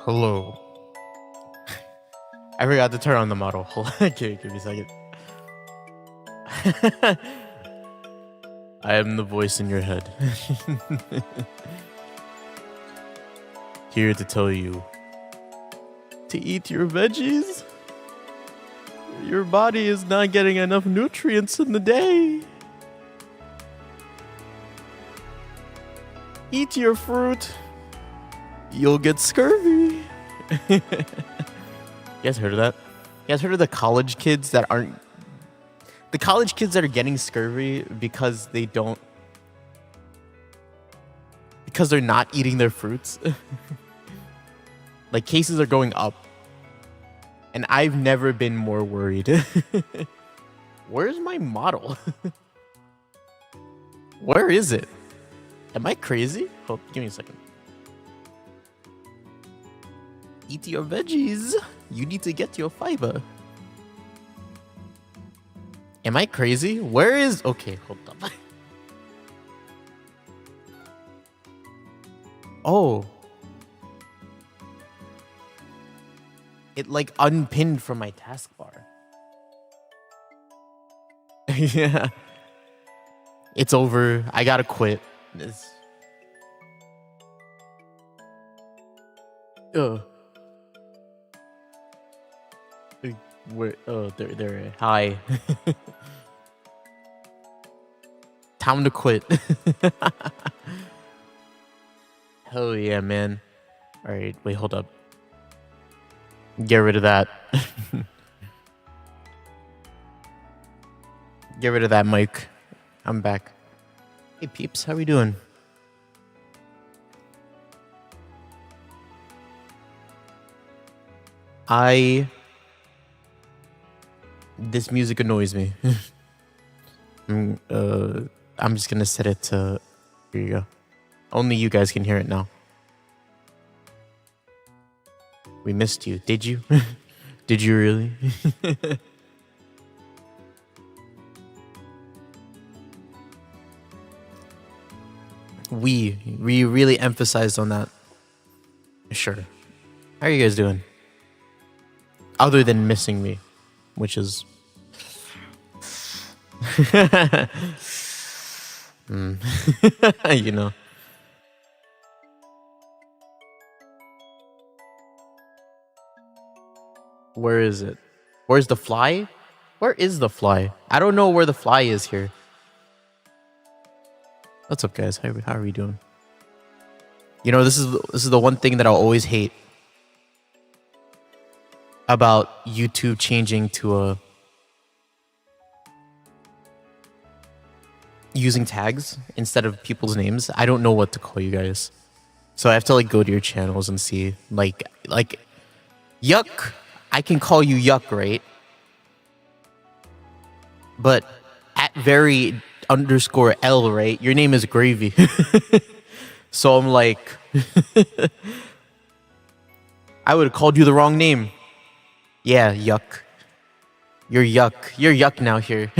Hello. I forgot to turn on the model. Hold on. Okay, give me a second. I am the voice in your head. Here to tell you to eat your veggies. Your body is not getting enough nutrients in the day. Eat your fruit. You'll get scurvy. You guys heard of that? You guys heard of the college kids that aren't... The college kids that are getting scurvy because they don't... Because they're not eating their fruits. Like, cases are going up. And I've never been more worried. Where's my model? Where is it? Am I crazy? Hold, give me a second. Eat your veggies. You need to get your fiber. Am I crazy? Where is... Okay, hold up. Oh. It like unpinned from my taskbar. Yeah. It's over. I gotta quit. It's... Where? Oh, there. Hi. Time to quit. Hell yeah, man. All right, wait, hold up. Get rid of that. Get rid of that mic. I'm back. Hey peeps, how we doing? This music annoys me. I'm just gonna set it to... Here you go. Only you guys can hear it now. We missed you. Did you? Did you really? We really emphasized on that. Sure. How are you guys doing? Other than missing me, which is... You know. Where is it? Where's the fly? Where is the fly? I don't know where the fly is here. What's up, guys? How are we doing? You know, this is the one thing that I'll always hate about YouTube changing to using tags instead of people's names. I don't know what to call you guys, so I have to like go to your channels and see like Yuck. I can call you Yuck, right? But at very _L, right? Your name is Gravy. So I'm like, I would have called you the wrong name. Yeah, Yuck. You're Yuck. You're Yuck now here.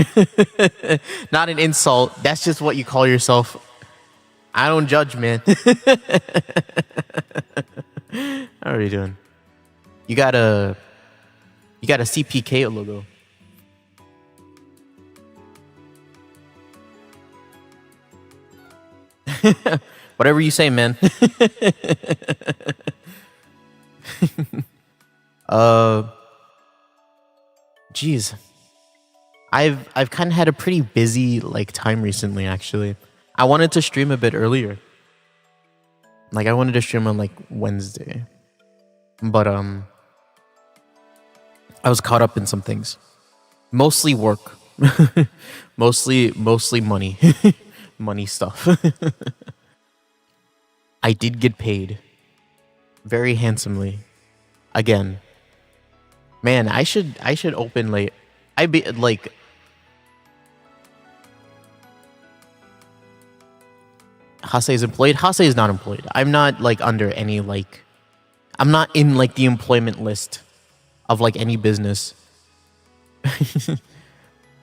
Not an insult. That's just what you call yourself. I don't judge, man. How are you doing? You got a CPK logo. Whatever you say, man. Jeez. I've kind of had a pretty busy like time recently, actually. I wanted to stream a bit earlier. Like I wanted to stream on like Wednesday. But I was caught up in some things. Mostly work. mostly money. Money stuff. I did get paid very handsomely. Again. Man, I should open like Hase is employed. Hase is not employed. I'm not like under any like I'm not in like the employment list of like any business.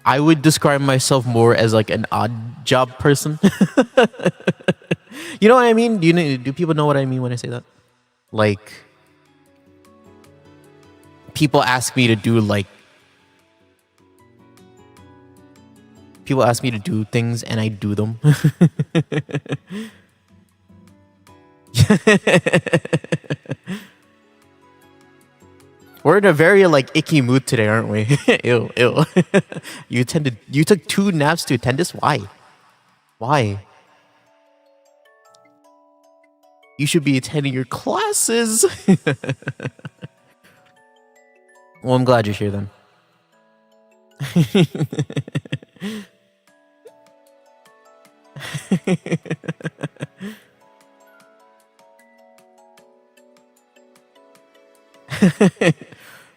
I would describe myself more as like an odd job person. You know what I mean? Do people know what I mean when I say that? Like people ask me to do like people ask me to do things and I do them. We're in a very like icky mood today, aren't we? Ew, ew. You took 2 naps to attend this? Why? Why? You should be attending your classes. Well, I'm glad you're here then.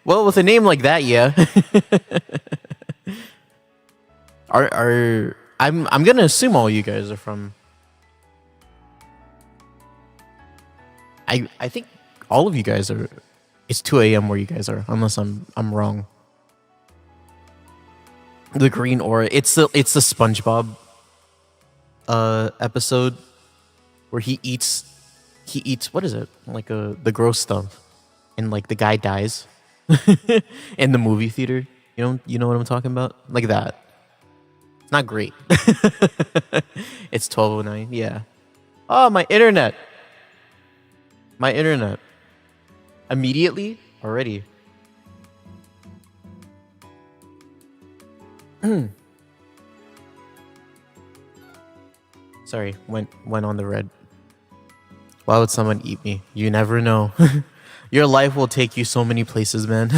Well, with a name like that, yeah. I'm gonna assume all you guys are from. I think all of you guys are. It's 2 a.m. where you guys are, unless I'm wrong. The green aura. It's the SpongeBob episode where he eats what is it? Like the gross stuff. And like the guy dies in the movie theater. You know what I'm talking about? Like that. It's not great. It's 12:09. Yeah. Oh, my internet. My internet. Immediately already. Sorry, went on the red. Why would someone eat me? You never know. Your life will take you so many places, man.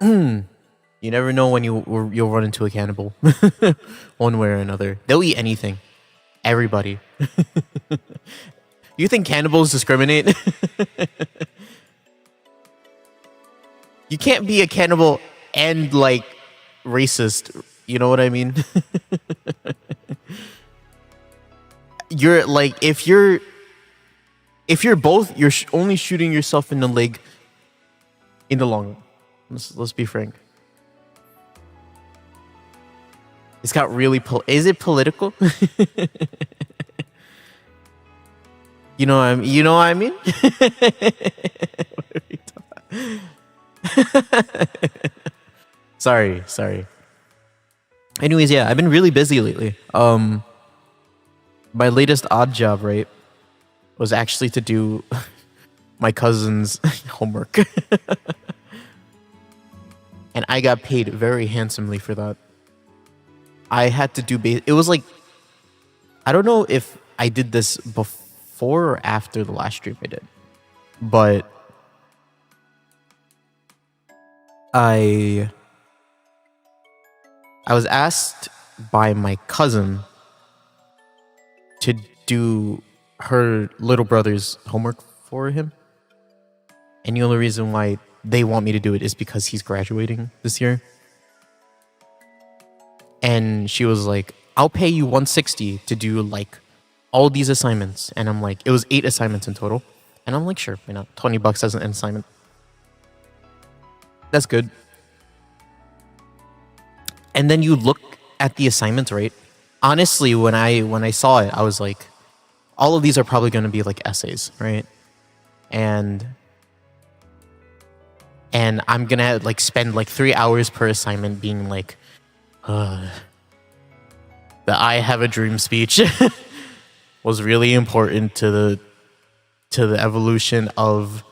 You never know when you'll run into a cannibal. One way or another. They'll eat anything. Everybody. You think cannibals discriminate? You can't be a cannibal and like racist. You know what I mean? You're like if you're both, you're only shooting yourself in the leg in the long run. Let's be frank. It's got really is it political? You know what I mean? Sorry. Anyways, yeah, I've been really busy lately. My latest odd job, right, was actually to do my cousin's homework. And I got paid very handsomely for that. I had to do it was like, I don't know if I did this before or after the last stream I did, but I was asked by my cousin to do her little brother's homework for him. And the only reason why they want me to do it is because he's graduating this year. And she was like, I'll pay you $160 to do like all these assignments. And I'm like, it was 8 assignments in total. And I'm like, sure, why not? $20 as an assignment. That's good. And then you look at the assignments, right? Honestly, when I saw it, I was like, all of these are probably going to be like essays, right? And I'm going to like spend like 3 hours per assignment being like, the I have a dream speech was really important to the evolution of,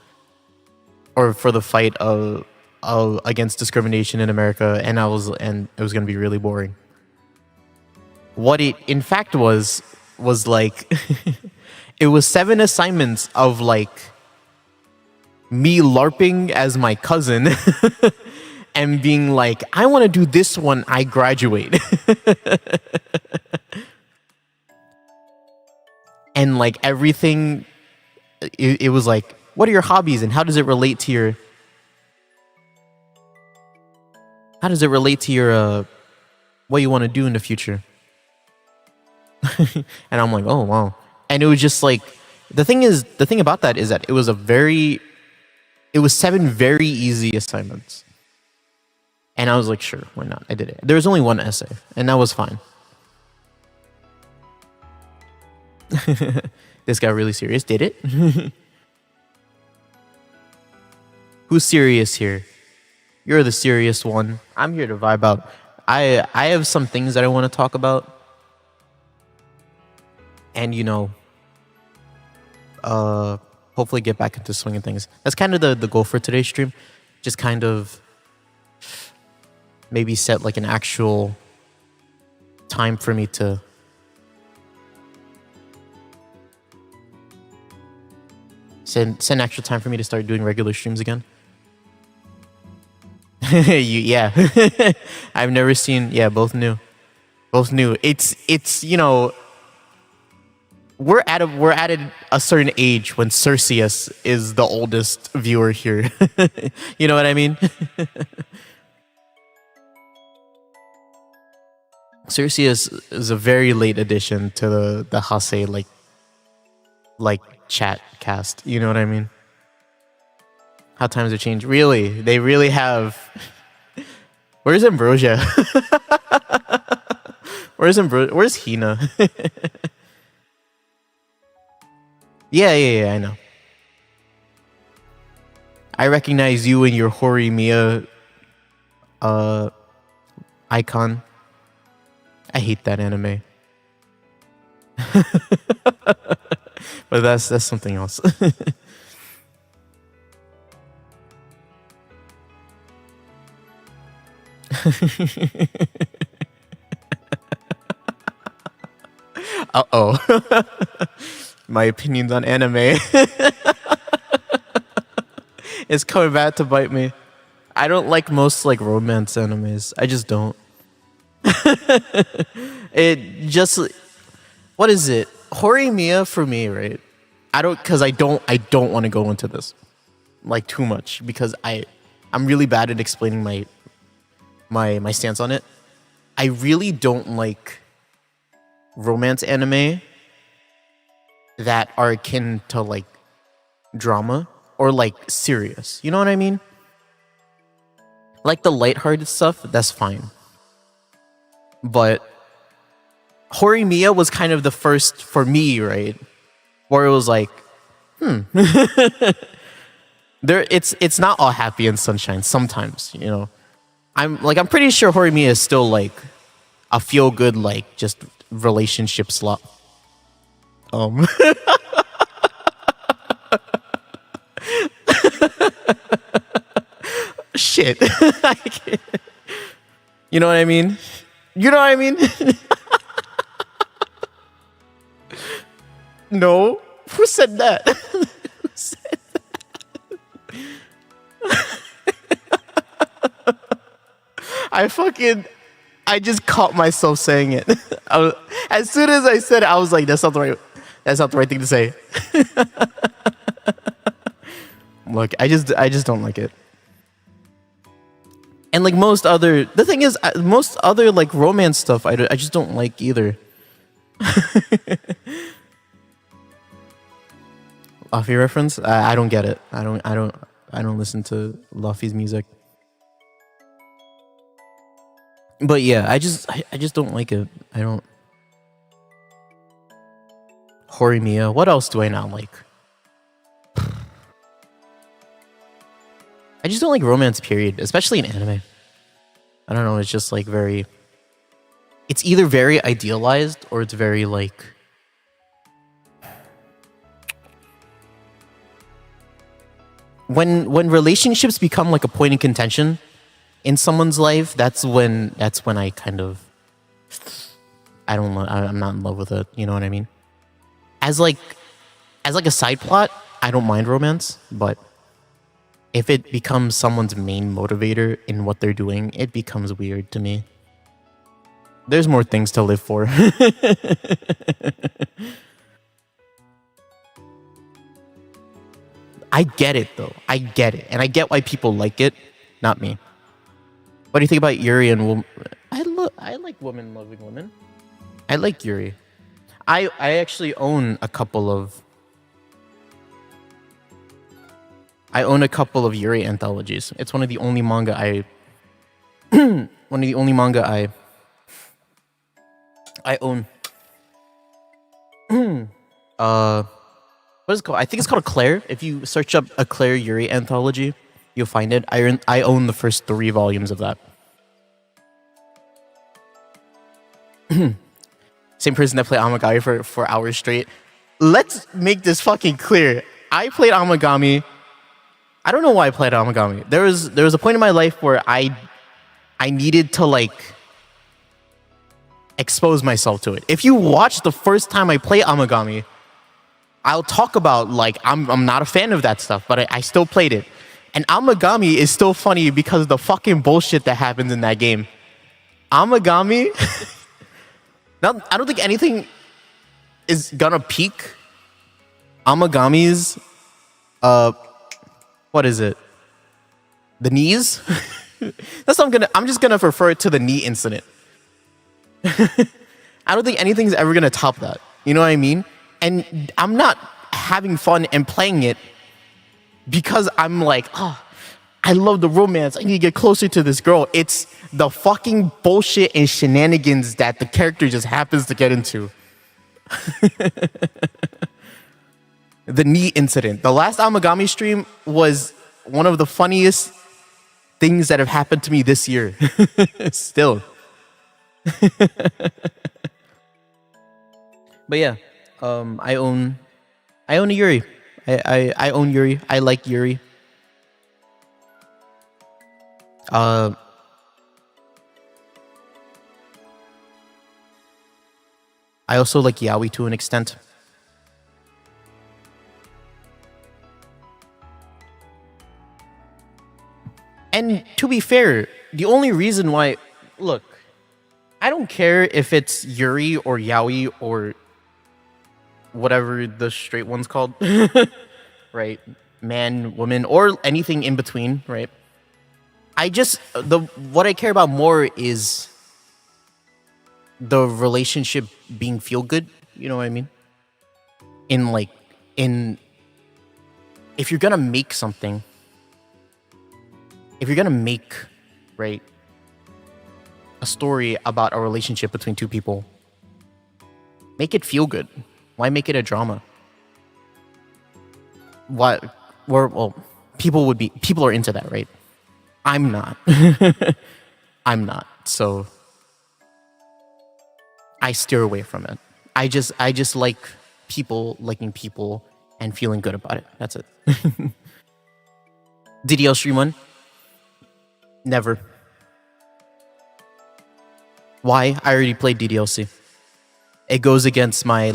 or for the fight of against discrimination in America, and it was going to be really boring. What it in fact was like it was 7 assignments of like me LARPing as my cousin and being like, I want to do this when I graduate. And like everything, it was like, what are your hobbies and how does it relate to your what you want to do in the future? And I'm like, oh wow. And it was just like, the thing about that is that it was 7 very easy assignments. And I was like, sure, why not? I did it. There was only 1 essay, and that was fine. This got really serious. Did it? Who's serious here? You're the serious one. I'm here to vibe out. I have some things that I want to talk about. And hopefully get back into swinging things. That's kind of the goal for today's stream. Just kind of maybe set like an actual time for me to set an actual time for me to start doing regular streams again. Yeah. I've never seen. Yeah, both new. It's we're at a certain age when Cerseus is the oldest viewer here. You know what I mean? Cerseus is a very late addition to the Hase like chat cast. You know what I mean? How times have changed. Really, they really have. Where's Ambrosia? Where's Hina? Yeah, I know. I recognize you and your Hori Mia icon. I hate that anime. But that's something else. Uh-oh. My opinions on anime is coming back to bite me. I don't like most like romance animes. I just don't. It just, what is it? Horimiya for me, right? I don't want to go into this like too much because I'm really bad at explaining my stance on it. I really don't like romance anime that are akin to like drama or like serious. You know what I mean? Like the lighthearted stuff, that's fine. But Horimiya was kind of the first for me, right? Where it was like, it's not all happy and sunshine sometimes, you know. I'm pretty sure Horimiya is still like a feel good like just relationship slot. Shit. You know what I mean? You know what I mean? No? Who said that? Who said that? I just caught myself saying it. As soon as I said it, I was like, that's not the right thing to say. Look, I just don't like it. And like the thing is, most other like romance stuff, I just don't like either. Luffy reference? I don't get it. I don't listen to Luffy's music. But yeah, I just don't like it. I don't. Horimiya. What else do I not like? I just don't like romance, period. Especially in anime. I don't know, it's just like very... It's either very idealized or it's very like... When relationships become like a point of contention in someone's life, that's when I kind of... I'm not in love with it, you know what I mean? As like a side plot, I don't mind romance, but if it becomes someone's main motivator in what they're doing, it becomes weird to me. There's more things to live for. I get it though. I get it. And I get why people like it. Not me. What do you think about Yuri and I like women loving women. I like Yuri. I actually own a couple of Yuri anthologies. It's one of the only manga I I own. Uh, what is it called? I think it's called Claire. If you search up a Claire Yuri anthology, you'll find it. I own the first 3 volumes of that. Same person that played Amagami for 4 hours straight. Let's make this fucking clear. I played Amagami. I don't know why I played Amagami. There was a point in my life where I needed to like expose myself to it. If you watch the first time I play Amagami, I'll talk about like I'm not a fan of that stuff, but I still played it. And Amagami is still funny because of the fucking bullshit that happens in that game. Amagami. Now, I don't think anything is gonna peak Amagami's what is it? The knees? That's what I'm just gonna refer to the knee incident. I don't think anything's ever gonna top that. You know what I mean? And I'm not having fun and playing it because I'm like, oh, I love the romance. I need to get closer to this girl. It's the fucking bullshit and shenanigans that the character just happens to get into. The knee incident. The last Amagami stream was one of the funniest things that have happened to me this year. Still. But yeah, I own a Yuri. I own Yuri. I like Yuri. I also like yaoi to an extent. And to be fair, the only reason why, look, I don't care if it's Yuri or yaoi or whatever the straight one's called, right? Man, woman, or anything in between, right? What I care about more is the relationship being feel good. You know what I mean? If you're gonna make something, if you're gonna make, right, a story about a relationship between 2 people, make it feel good. Why make it a drama? People are into that, right? I'm not. I'm not. So I steer away from it. I just like people liking people and feeling good about it. That's it. DDL stream 1? Never. Why? I already played DDLC. It goes against my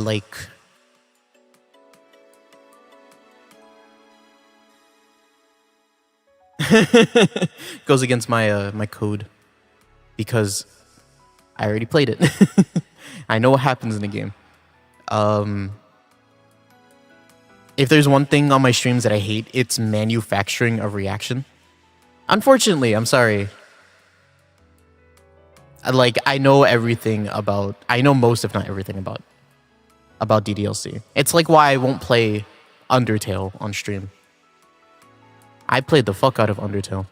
goes against my my code because I already played it. I know what happens in the game. If there's one thing on my streams that I hate, it's manufacturing a reaction. Unfortunately, I'm sorry. I know everything about... I know most, if not everything, about DDLC. It's like why I won't play Undertale on stream. I played the fuck out of Undertale.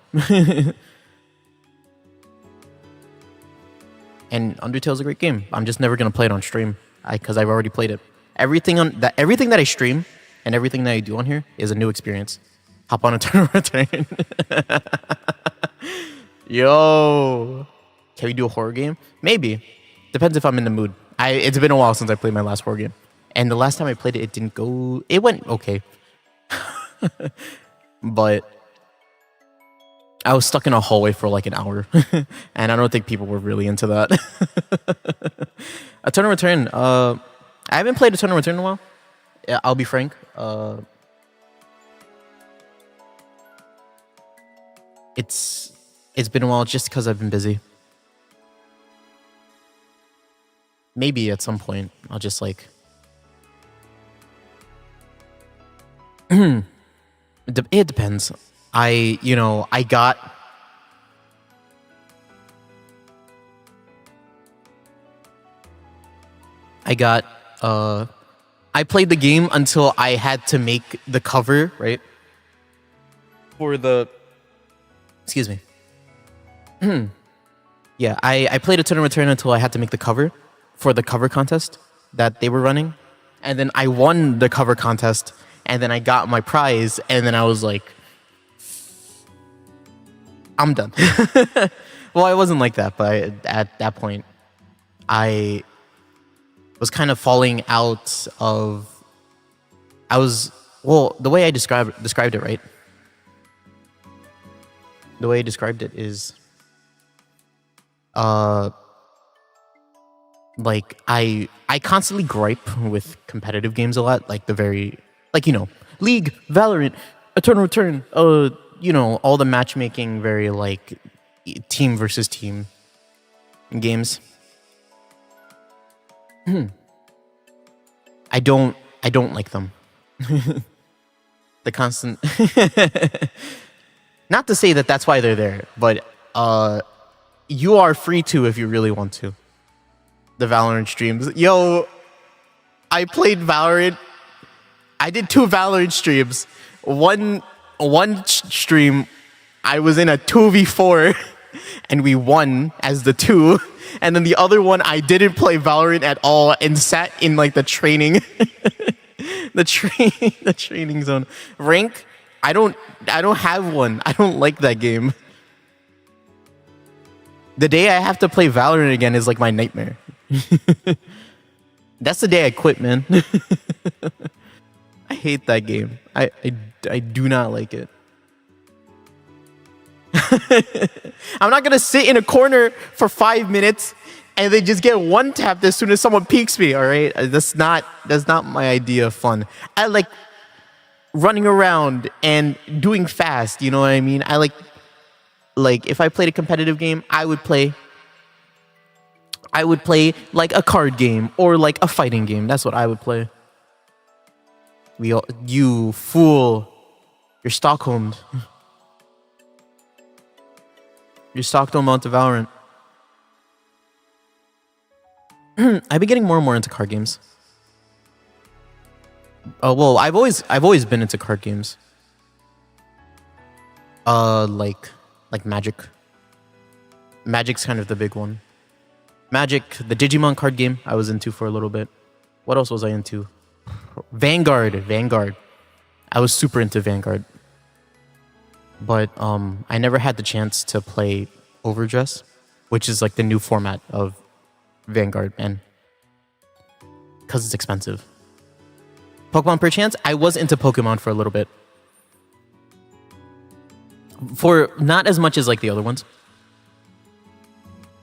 And Undertale's a great game. I'm just never gonna play it on stream because I've already played it. Everything that I stream and everything that I do on here is a new experience. Hop on a turn return. Yo, can we do a horror game? Maybe. Depends if I'm in the mood. It's been a while since I played my last horror game, and the last time I played it, it didn't go. It went okay, but I was stuck in a hallway for like an hour, and I don't think people were really into that. A turn return. I haven't played a turn return in a while. I'll be frank. It's been a while just because I've been busy. Maybe at some point I'll just like... It depends. I played the game until I had to make the cover, right? For the... Excuse me. Yeah, I played a turn and return until I had to make the cover for the cover contest that they were running. and then I won the cover contest, and then I got my prize, and then I was like, I'm done. Well, I wasn't like that, but at that point, I was kind of falling out of. The way I described it, right? The way I described it is, like I constantly gripe with competitive games a lot, like League, Valorant, Eternal Return, all the matchmaking, very like team versus team games. I don't like them. The constant. Not to say that that's why they're there, but you are free to if you really want to. The Valorant streams. Yo, I played Valorant. I did 2 Valorant streams. One stream, I was in a 2v4 and we won as the 2. And then the other one, I didn't play Valorant at all and sat in like the training, the training zone. Rank, I don't have one. I don't like that game. The day I have to play Valorant again is like my nightmare. That's the day I quit, man. I hate that game. I do not like it. I'm not gonna sit in a corner for 5 minutes and then just get one tapped as soon as someone peeks me. All right, that's not my idea of fun. I like running around and doing fast. You know what I mean? I like if I played a competitive game, I would play like a card game or like a fighting game. That's what I would play. You fool, you're Stockholmed. You're Stockholm onto Valorant. I've been getting more and more into card games. Well, I've always been into card games. Like Magic. Magic's kind of the big one. Magic, the Digimon card game, I was into for a little bit. What else was I into? Vanguard. I was super into Vanguard. But I never had the chance to play Overdress, which is like the new format of Vanguard, and because it's expensive. Pokemon Perchance, I was into Pokemon for a little bit. For not as much as like the other ones.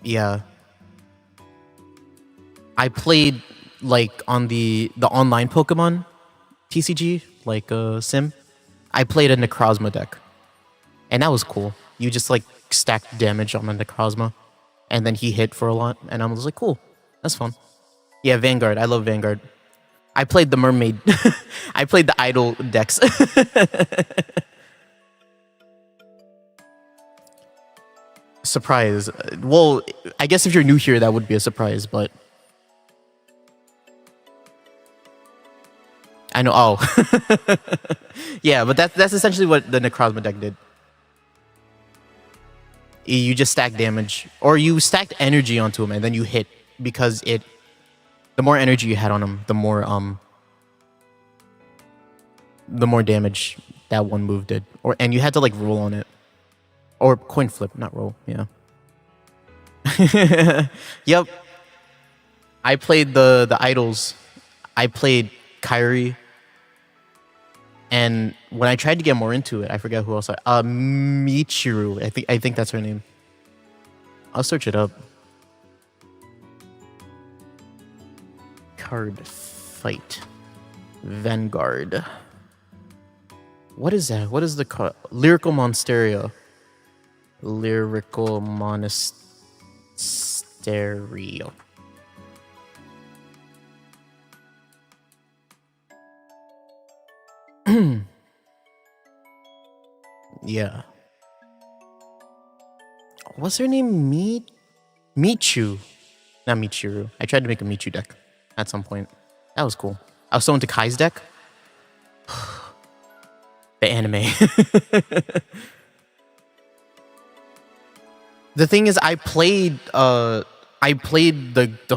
Yeah. I played like on the online Pokemon TCG, like Sim. I played a Necrozma deck. And that was cool. You just like stacked damage on the Necrozma. And then he hit for a lot. And I was like, cool. That's fun. Yeah, Vanguard. I love Vanguard. I played the Mermaid. I played the Idol decks. Surprise. Well, I guess if you're new here, that would be a surprise, but... I know. Oh. Yeah, but that's essentially what the Necrozma deck did. You just stack damage, or you stacked energy onto him, and then you hit, because the more energy you had on him, the more damage that one move did. And you had to like roll on it, or coin flip, not roll. Yeah. Yep. I played the idols. I played Kyrie. And when I tried to get more into it, I forget who else. Michiru. I think that's her name. I'll search it up. Card fight. Vanguard. What is that? What is the card? Lyrical Monsterio. Lyrical Monasterio. Yeah. What's her name? Michu. Not Michiru. I tried to make a Michu deck at some point. That was cool. I was so into Kai's deck. The anime. The thing is, I played the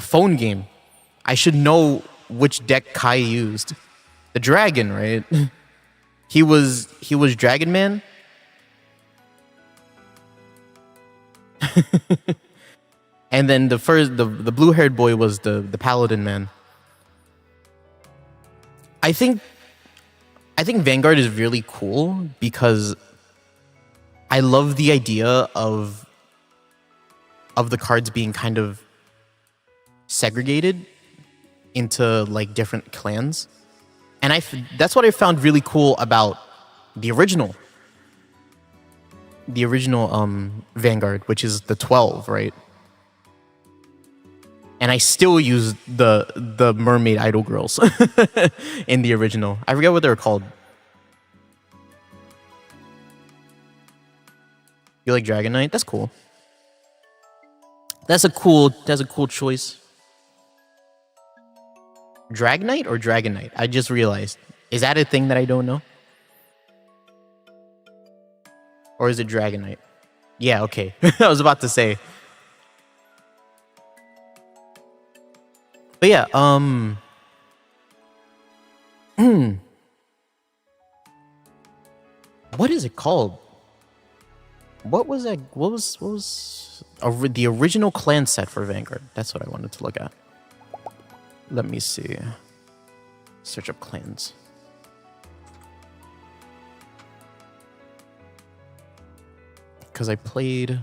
phone game. I should know which deck Kai used. The dragon, right? He was Dragon Man. And then the blue-haired boy was the paladin man. I think Vanguard is really cool because I love the idea of the cards being kind of segregated into like different clans. And that's what I found really cool about the original Vanguard, which is the 12, right? And I still use the mermaid idol girls in the original. I forget what they were called. You like Dragon Knight? That's cool. That's a cool choice. Drag Knight or Dragon Knight? I just realized. Is that a thing that I don't know? Or is it Dragon Knight? Yeah, okay. I was about to say. But yeah, what is it called? What was that? What was the original clan set for Vanguard? That's what I wanted to look at. Let me see. Search up clans. Because I played...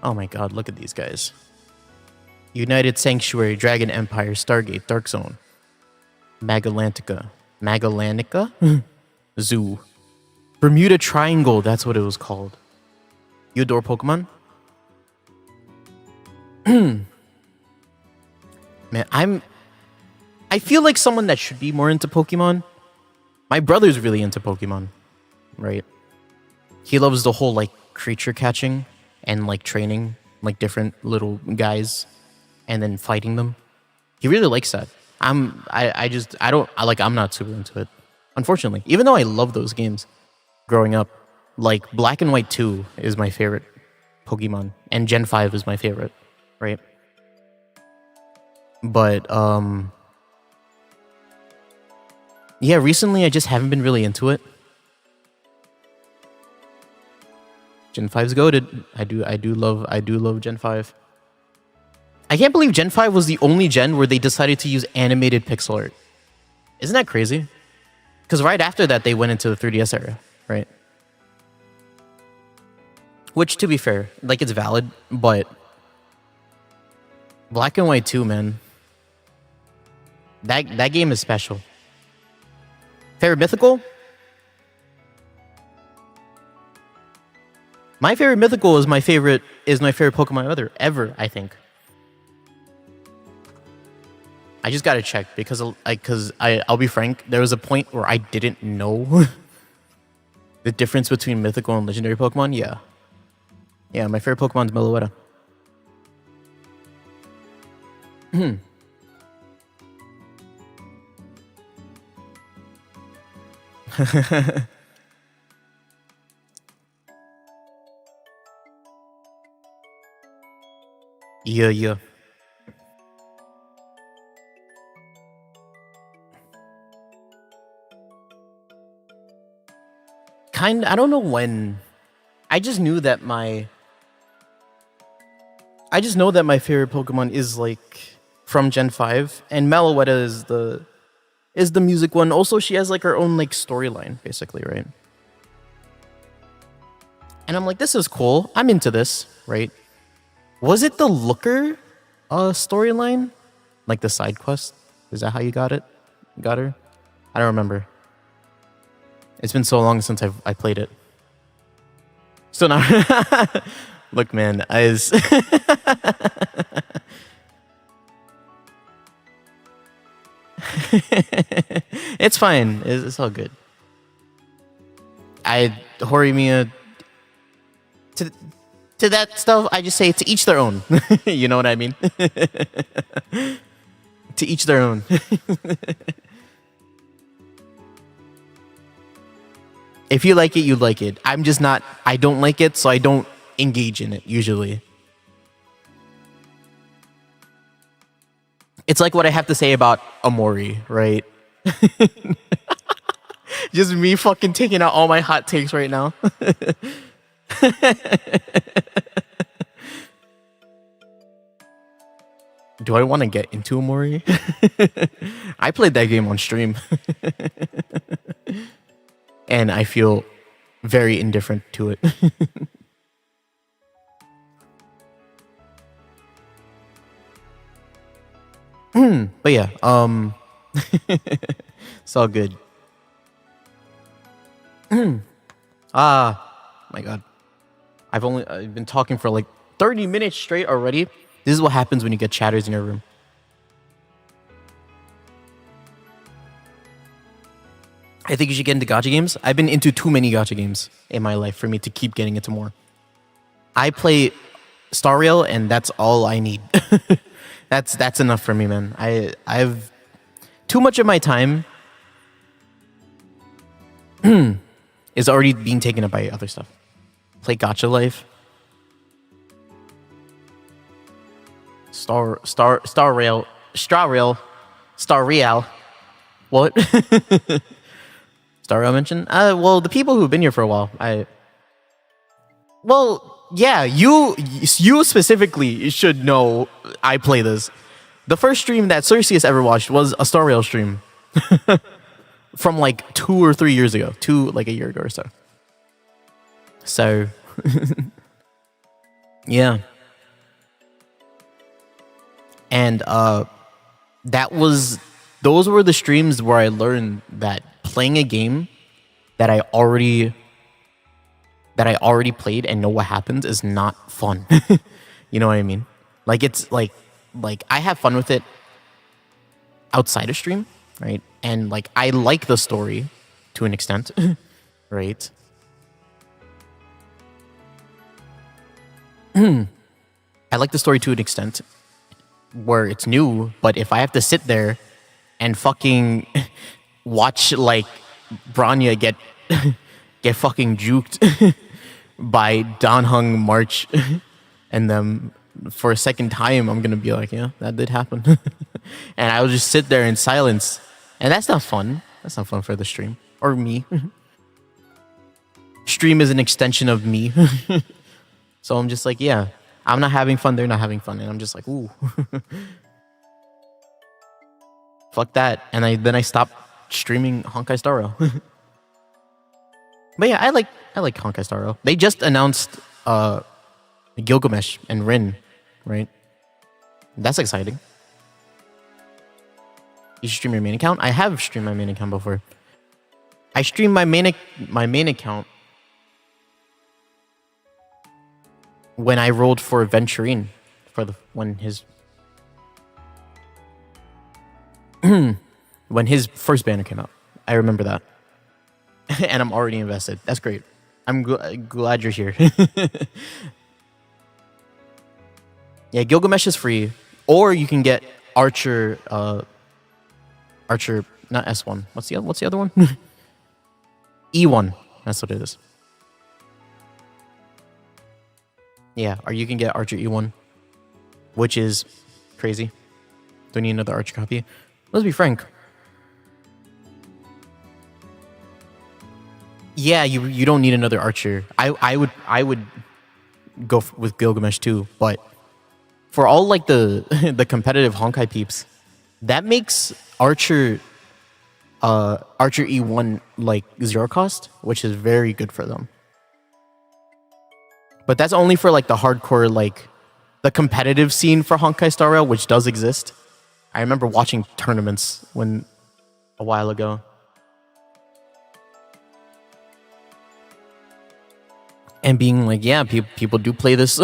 Oh my god, look at these guys. United Sanctuary, Dragon Empire, Stargate, Dark Zone, Magalantica, Zoo, Bermuda Triangle, that's what it was called. You adore Pokemon? Man, I feel like someone that should be more into Pokemon. My brother's really into Pokemon, right? He loves the whole like creature catching and like training like different little guys and then fighting them. He really likes that. I'm not super into it, unfortunately. Even though I love those games growing up. Like Black and White 2 is my favorite Pokemon and Gen 5 is my favorite, right? But yeah, recently I just haven't been really into it. Gen 5's goated. I do love Gen 5. I can't believe Gen 5 was the only gen where they decided to use animated pixel art. Isn't that crazy? Because right after that they went into the 3DS era, right? Which, to be fair, like, it's valid, but Black and White 2, man. That game is special. Favorite mythical? My favorite mythical is my favorite Pokemon ever, I think. I just gotta check because I'll be frank, there was a point where I didn't know the difference between mythical and legendary Pokemon. Yeah, my favorite Pokemon is Meloetta. Yeah. I don't know when. I just know that my favorite Pokemon is like from Gen 5, and Meloetta is the music one. Also, she has like her own like storyline, basically, right? And I'm like, this is cool. I'm into this, right? Was it the Looker storyline? Like the side quest? Is that how you got it? Got her? I don't remember. It's been so long since I played it. So now, look, man, it's fine. It's all good. Horimiya, to that stuff, I just say to each their own. You know what I mean? To each their own. If you like it, you like it. I'm just not. I don't like it, so I don't engage in it usually. It's like what I have to say about Amori, right? Just me fucking taking out all my hot takes right now. Do I want to get into Amori? I played that game on stream. And I feel very indifferent to it. But yeah, it's all good. My god. I've been talking for like 30 minutes straight already. This is what happens when you get chatters in your room. I think you should get into gacha games. I've been into too many gacha games in my life for me to keep getting into more. I play Star Rail and that's all I need. That's enough for me, man. I've too much of my time is already being taken up by other stuff. Play Gacha Life. Star Rail. What? Star Rail mentioned? Well, the people who've been here for a while. Well, yeah, you specifically should know I play this. The first stream that Cerseus ever watched was a Star Rail stream. From like 2 or 3 years ago. Like a year ago or so. So, yeah. And those were the streams where I learned that playing a game that I already played and know what happens is not fun. You know what I mean? Like it's like I have fun with it outside of stream, right? And like I like the story to an extent, right? I like the story to an extent where it's new, but if I have to sit there and fucking watch like Branya get fucking juked by Danhung March and them for a second time, I'm gonna be like, yeah, that did happen. And I'll just sit there in silence. And that's not fun. That's not fun for the stream. Or me. Stream is an extension of me. So I'm just like, yeah, I'm not having fun, they're not having fun. And I'm just like, ooh. Fuck that. And then I stopped streaming Honkai Star Rail. But yeah, I like Honkai Star Rail. They just announced Gilgamesh and Rin, right? That's exciting. You should stream your main account. I have streamed my main account before. I streamed my main account when I rolled for Venturine when his first banner came out. I remember that. And I'm already invested. That's great. I'm glad you're here. Yeah, Gilgamesh is free. Or you can get Archer, not S1. What's the other one? E1. That's what it is. Yeah, or you can get Archer E1, which is crazy. Don't need another Archer copy. Let's be frank. Yeah, you don't need another Archer. I would go with Gilgamesh too, but for all like the competitive Honkai peeps, that makes Archer E1 like 0 cost, which is very good for them. But that's only for like the hardcore, like the competitive scene for Honkai Star Rail, which does exist. I remember watching tournaments a while ago. And being like, yeah, people do play this.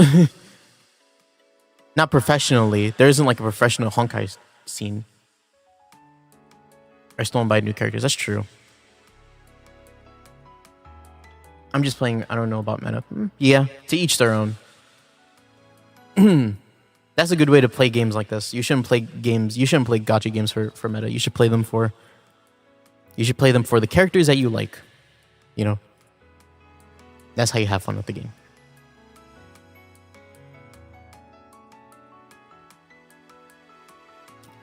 Not professionally. There isn't like a professional Honkai scene. Or stolen by new characters. That's true. I'm just playing, I don't know about meta. Yeah, to each their own. That's a good way to play games like this. You shouldn't play gacha games for meta. You should play them for the characters that you like. You know? That's how you have fun with the game.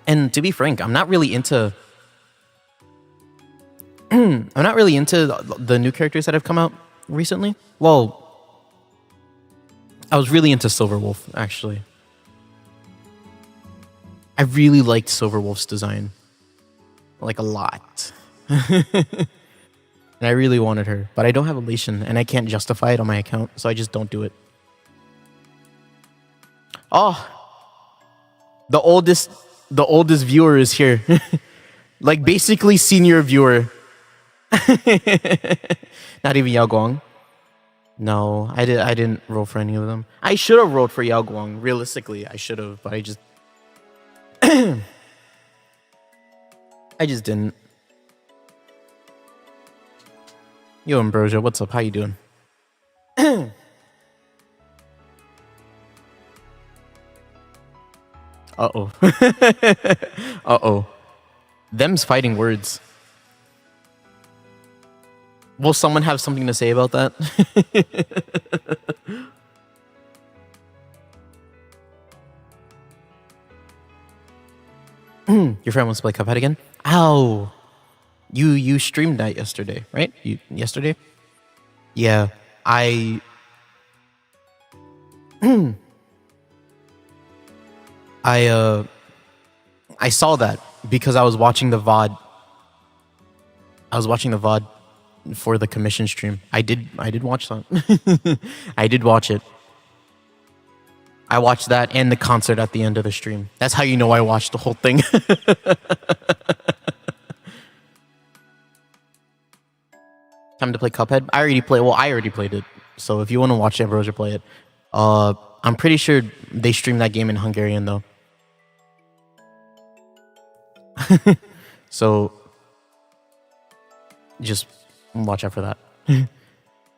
And to be frank, I'm not really into the new characters that have come out recently. Well, I was really into Silverwolf, actually. I really liked Silverwolf's design. Like, a lot. And I really wanted her. But I don't have Elation, and I can't justify it on my account, so I just don't do it. Oh! The oldest viewer is here. Like, basically senior viewer. Not even Yao Guang. No, I didn't roll for any of them. I should have rolled for Yao Guang. Realistically, I should have, but I just I just didn't. Yo, Ambrosia, what's up? How you doing? Uh-oh. Uh-oh. Them's fighting words. Will someone have something to say about that? Your friend wants to play Cuphead again? Ow! You streamed that yesterday, right? Yesterday? Yeah. I saw that because I was watching the VOD. I was watching the VOD for the commission stream. I did watch that. I did watch it. I watched that and the concert at the end of the stream. That's how you know I watched the whole thing. Time to play Cuphead? I already played it. So if you want to watch Ambrosia play it, I'm pretty sure they stream that game in Hungarian though. So just watch out for that.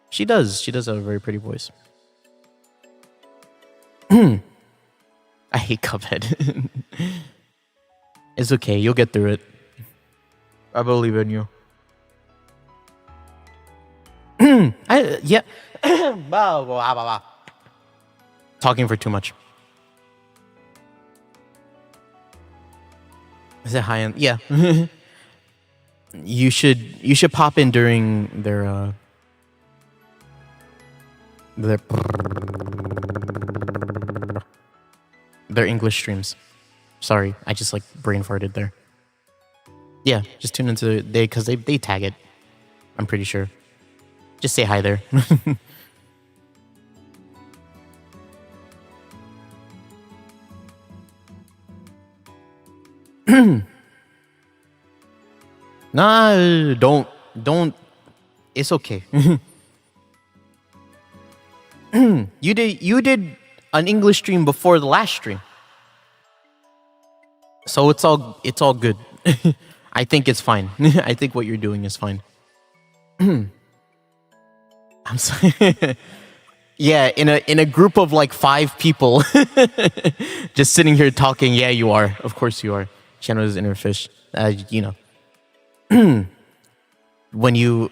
She does have a very pretty voice. I hate Cuphead. It's okay, you'll get through it. I believe in you. Yeah. Talking for too much. Is it high end? Yeah. You should pop in during their English streams. Sorry, I just like brain farted there. Yeah, just tune into because they tag it. I'm pretty sure. Just say hi there. Nah, don't. It's okay. You did an English stream before the last stream, so it's all good. I think it's fine. I think what you're doing is fine. I'm sorry. Yeah, in a group of like 5 people, just sitting here talking. Yeah, you are. Of course you are. Channel is inner fish. You know. when you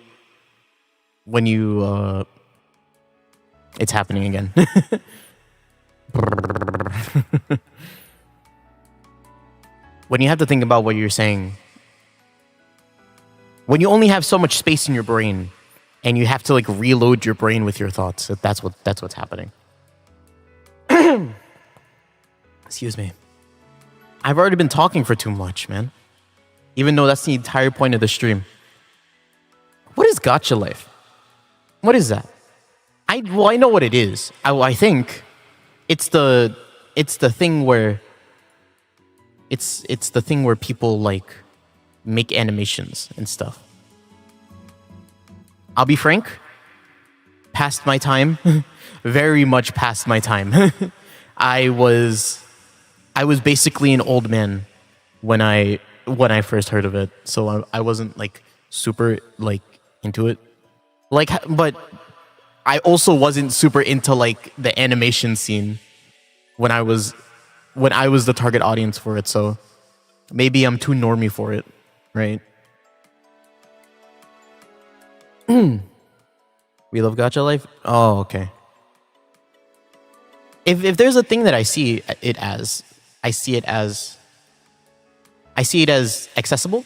it's happening again. When you have to think about what you're saying, when you only have so much space in your brain and you have to like reload your brain with your thoughts, that's what's happening. Excuse me. I've already been talking for too much, man. Even though that's the entire point of the stream. What is gacha life? What is that? I know what it is. I think it's the thing where it's the thing where people like make animations and stuff. I'll be frank, past my time, very much past my time. I was basically an old man when I first heard of it, so I wasn't like super like into it. Like, but I also wasn't super into like the animation scene when I was the target audience for it. So maybe I'm too normie for it, right? We love gacha life. Oh, okay. If there's a thing that I see it as I see it as accessible.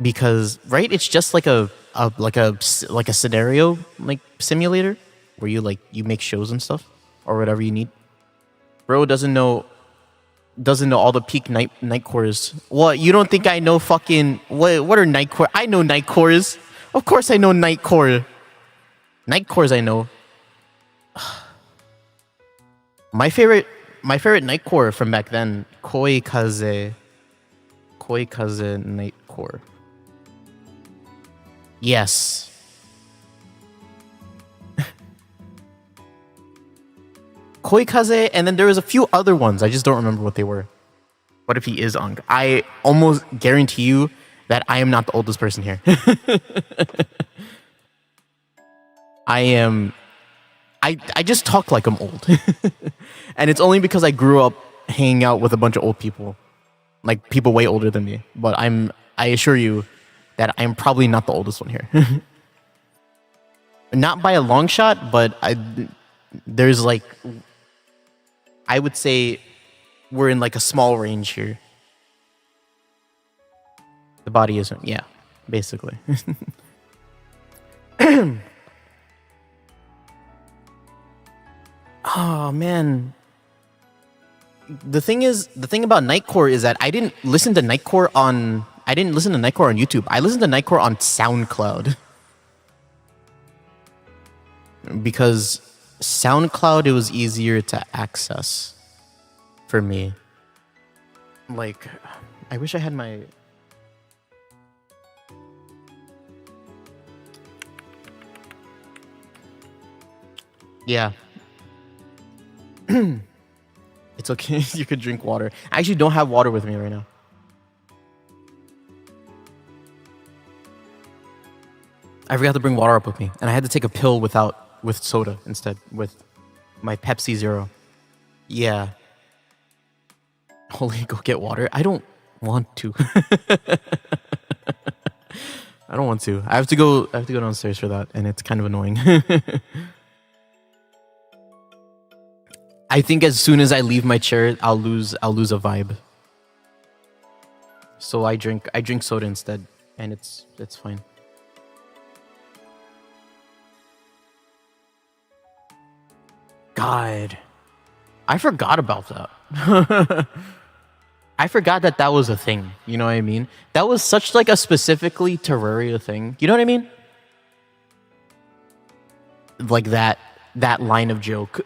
Because right, it's just like a scenario like simulator where you make shows and stuff or whatever you need. Bro doesn't know all the peak night cores. What, you don't think I know fucking what are night core? I know night cores. Of course I know night core. Night cores I know. My favorite night core from back then, Koi Kaze night core. Yes. Koi Kaze, and then there was a few other ones. I just don't remember what they were. What if he is Unk? I almost guarantee you that I am not the oldest person here. I just talk like I'm old. And it's only because I grew up hanging out with a bunch of old people. Like people way older than me. But I assure you that I'm probably not the oldest one here. Not by a long shot, but there's like, I would say we're in like a small range here. The body isn't, yeah, basically. Oh man. The thing about Nightcore is that I didn't listen to Nightcore on YouTube. I listened to Nightcore on SoundCloud. Because SoundCloud, it was easier to access for me. Like, I wish I had my... Yeah. It's okay. You could drink water. I actually don't have water with me right now. I forgot to bring water up with me, and I had to take a pill with soda instead, with my Pepsi Zero. Yeah. Holy, go get water. I don't want to. I don't want to. I have to go downstairs for that, and it's kind of annoying. I think as soon as I leave my chair, I'll lose a vibe. So I drink soda instead, and it's fine. God, I forgot about that. I forgot that was a thing. You know what I mean? That was such like a specifically Terraria thing. You know what I mean? Like that line of joke.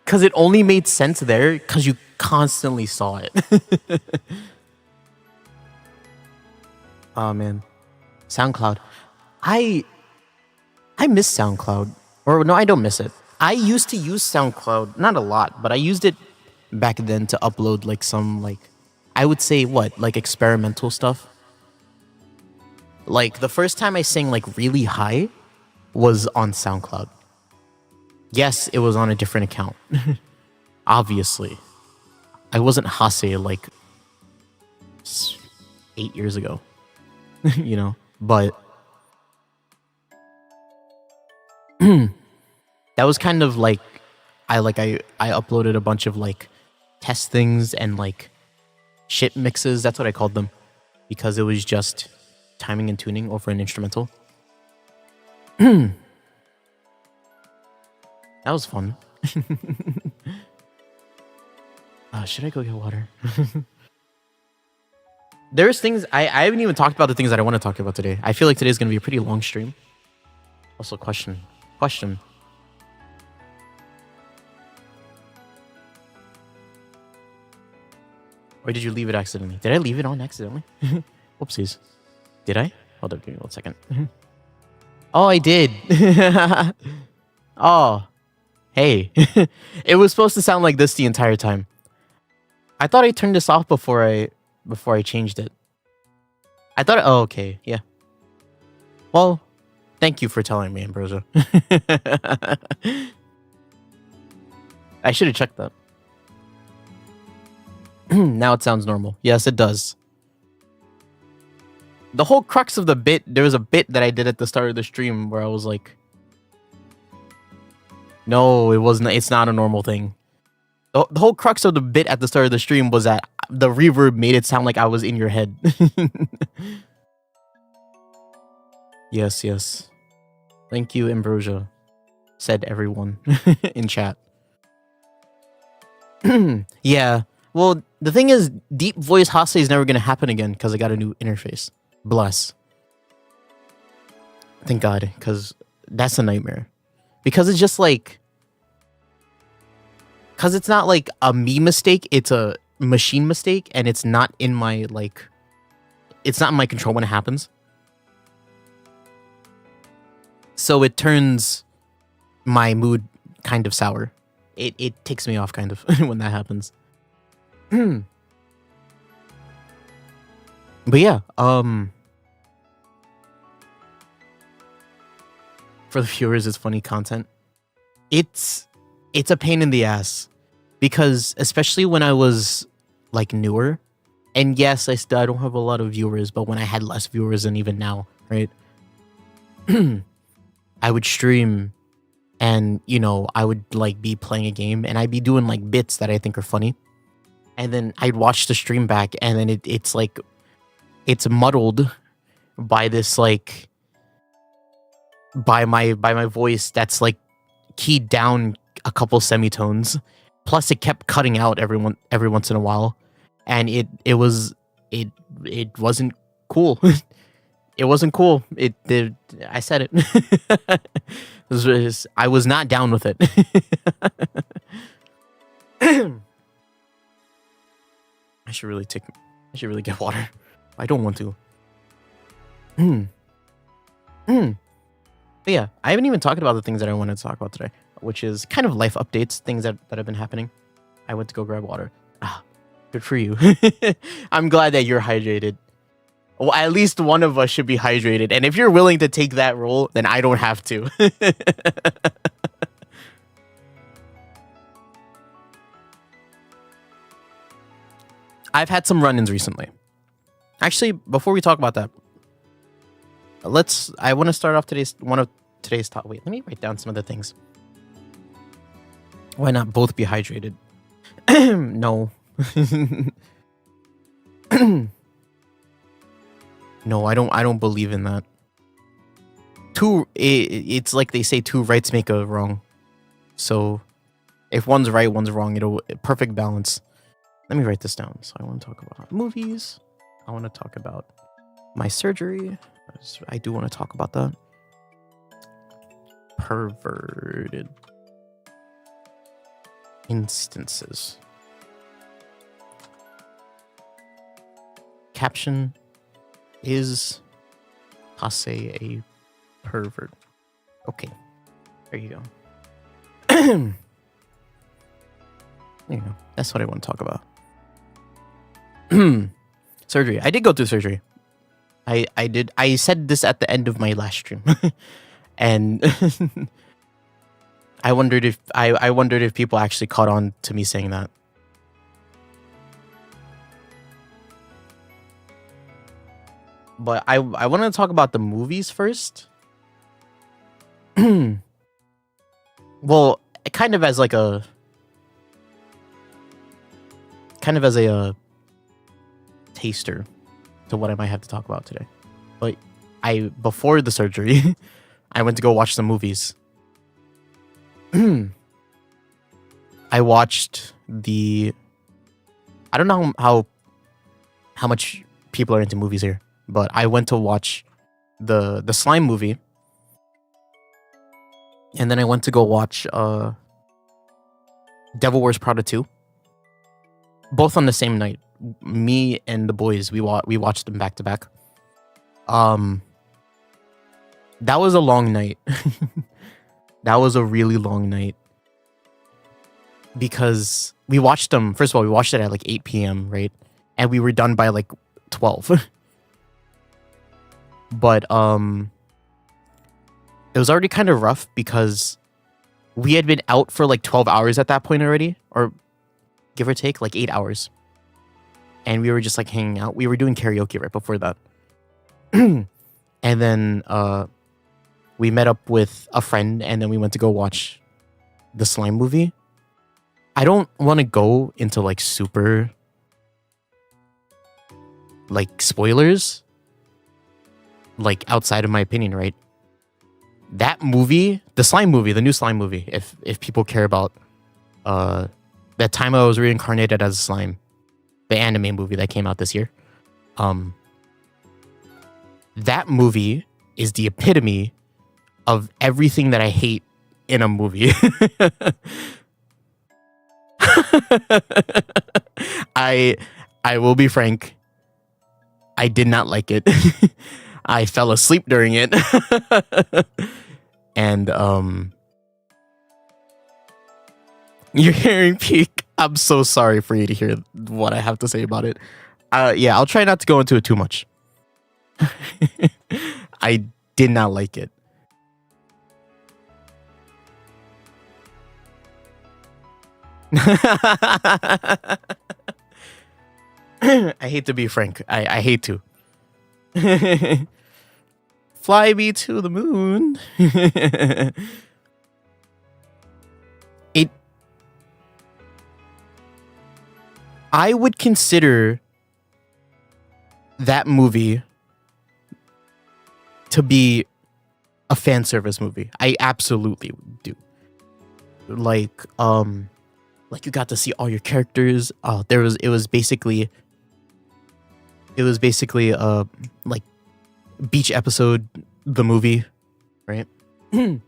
Because it only made sense there because you constantly saw it. Oh man, SoundCloud. I miss SoundCloud. Or no, I don't miss it. I used to use SoundCloud, not a lot, but I used it back then to upload like some like, I would say like experimental stuff. Like the first time I sang like really high was on SoundCloud. Yes, it was on a different account. Obviously. I wasn't Hase like 8 years ago. You know, but that was kind of like I uploaded a bunch of like test things and like shit mixes. That's what I called them, because it was just timing and tuning over an instrumental. That was fun. Should I go get water? There's things I haven't even talked about the things that I want to talk about today. I feel like today's gonna be a pretty long stream. Also, question. Or did you leave it accidentally? Did I leave it on accidentally? Whoopsies. Did I? Hold up, give me 1 second. Oh, I did. Oh. Hey. It was supposed to sound like this the entire time. I thought I turned this off before I changed it. I thought... Oh, okay. Yeah. Well, thank you for telling me, Ambrosia. I should have checked that. Now it sounds normal. Yes, it does. The whole crux of the bit... There was a bit that I did at the start of the stream where I was like... No, it wasn't. It's not a normal thing. The whole crux of the bit at the start of the stream was that the reverb made it sound like I was in your head. Yes, yes. Thank you, Ambrosia, said everyone in chat. Yeah. Well, the thing is, deep voice Hase is never going to happen again because I got a new interface. Bless. Thank God, because that's a nightmare. Because it's just like... Because it's not like a me mistake, it's a machine mistake, and it's not in my, like... It's not in my control when it happens. So it turns my mood kind of sour. It ticks me off kind of when that happens. But yeah, for the viewers, it's funny content. It's a pain in the ass because especially when I was like newer, and yes, I don't have a lot of viewers, but when I had less viewers than even now, right? I would stream and, you know, I would like be playing a game and I'd be doing like bits that I think are funny. And then I'd watch the stream back and then it's like, it's muddled by this like, by my voice that's like keyed down a couple semitones. Plus it kept cutting out every once in a while. And it wasn't cool. It wasn't cool. I said it. I was not down with it. I should really get water. I don't want to. But yeah, I haven't even talked about the things that I wanted to talk about today, which is kind of life updates, things that have been happening. I went to go grab water. Good for you. I'm glad that you're hydrated. Well, at least one of us should be hydrated. And if you're willing to take that role, then I don't have to. I've had some run-ins recently. Actually, before we talk about that, I want to start off one of today's top. Wait, let me write down some of the things. Why not both be hydrated? No. No, I don't believe in that. It's like they say two rights make a wrong. So if one's right, one's wrong. Perfect balance. Let me write this down. So I want to talk about movies. I want to talk about my surgery. I do want to talk about that. Perverted instances. Caption: is Hase a pervert? Okay, there you go. There you go. That's what I want to talk about. Surgery. I did go through surgery. I did. I said this at the end of my last stream, and I wondered if people actually caught on to me saying that. But I want to talk about the movies first. Well, kind of as a taster to what I might have to talk about today. But before the surgery, I went to go watch some movies. I watched I don't know how much people are into movies here, but I went to watch the Slime movie. And then I went to go watch Devil Wears Prada 2. Both on the same night. Me and the boys, we watched them back to back. That was a long night. That was a really long night. Because we watched them, first of all, we watched it at like 8 p.m., right? And we were done by like 12. But it was already kind of rough because we had been out for like 12 hours at that point already, or give or take like 8 hours. And we were just like hanging out. We were doing karaoke right before that. And then we met up with a friend and then we went to go watch the Slime movie. I don't want to go into like super like spoilers, like outside of my opinion, right? That movie, the slime movie, the new slime movie, if people care about that time I was reincarnated as a slime, the anime movie that came out this year. That movie is the epitome of everything that I hate in a movie. I will be frank. I did not like it. I fell asleep during it. And you're hearing peak. I'm so sorry for you to hear what I have to say about it. Yeah, I'll try not to go into it too much. I did not like it. I hate to be frank. I hate to. Fly me to the moon. I would consider that movie to be a fan service movie. I absolutely do. Like you got to see all your characters. It was basically like beach episode, the movie, right? And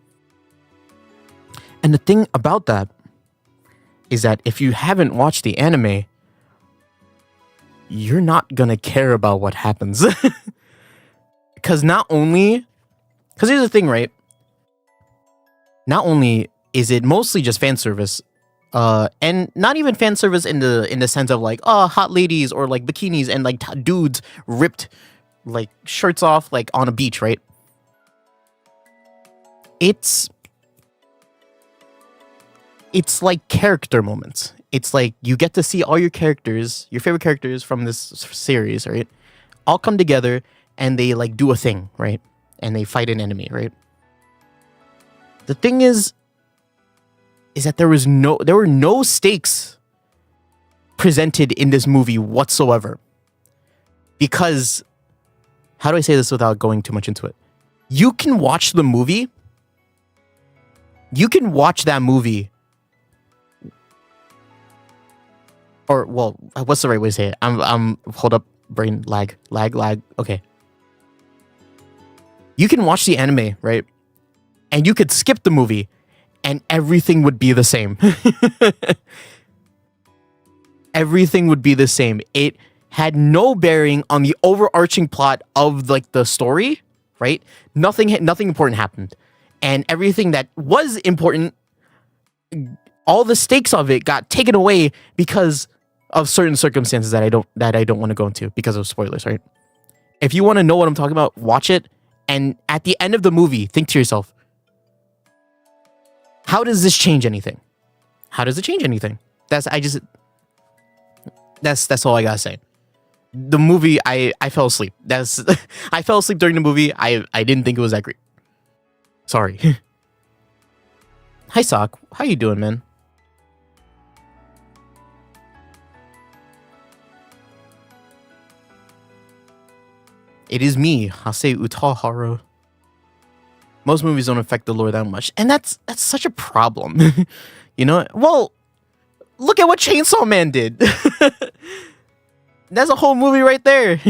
the thing about that is that if you haven't watched the anime, you're not gonna care about what happens. Because here's the thing, right? Not only is it mostly just fan service, and not even fan service in the sense of like, oh, hot ladies or like bikinis and like dudes ripped like shirts off like on a beach, right? It's like character moments. It's like you get to see all your characters, your favorite characters from this series, right? All come together and they like do a thing, right? And they fight an enemy, right? The thing is that there were no stakes presented in this movie whatsoever. Because, how do I say this without going too much into it? You can watch the movie. You can watch that movie. Or, well, what's the right way to say it? Hold up, brain lag. Okay. You can watch the anime, right? And you could skip the movie and everything would be the same. Everything would be the same. It had no bearing on the overarching plot of like the story, right? Nothing important happened. And everything that was important, all the stakes of it got taken away because of certain circumstances that I don't want to go into because of spoilers, right? If you want to know what I'm talking about, watch it. And at the end of the movie, think to yourself, how does this change anything? How does it change anything? That's all I gotta say. The movie, I fell asleep. I fell asleep during the movie. I didn't think it was that great. Sorry. Hi, Sock. How you doing, man? It is me, Hase Utahara. Most movies don't affect the lore that much, and that's such a problem. You know? Well, look at what Chainsaw Man did. That's a whole movie right there.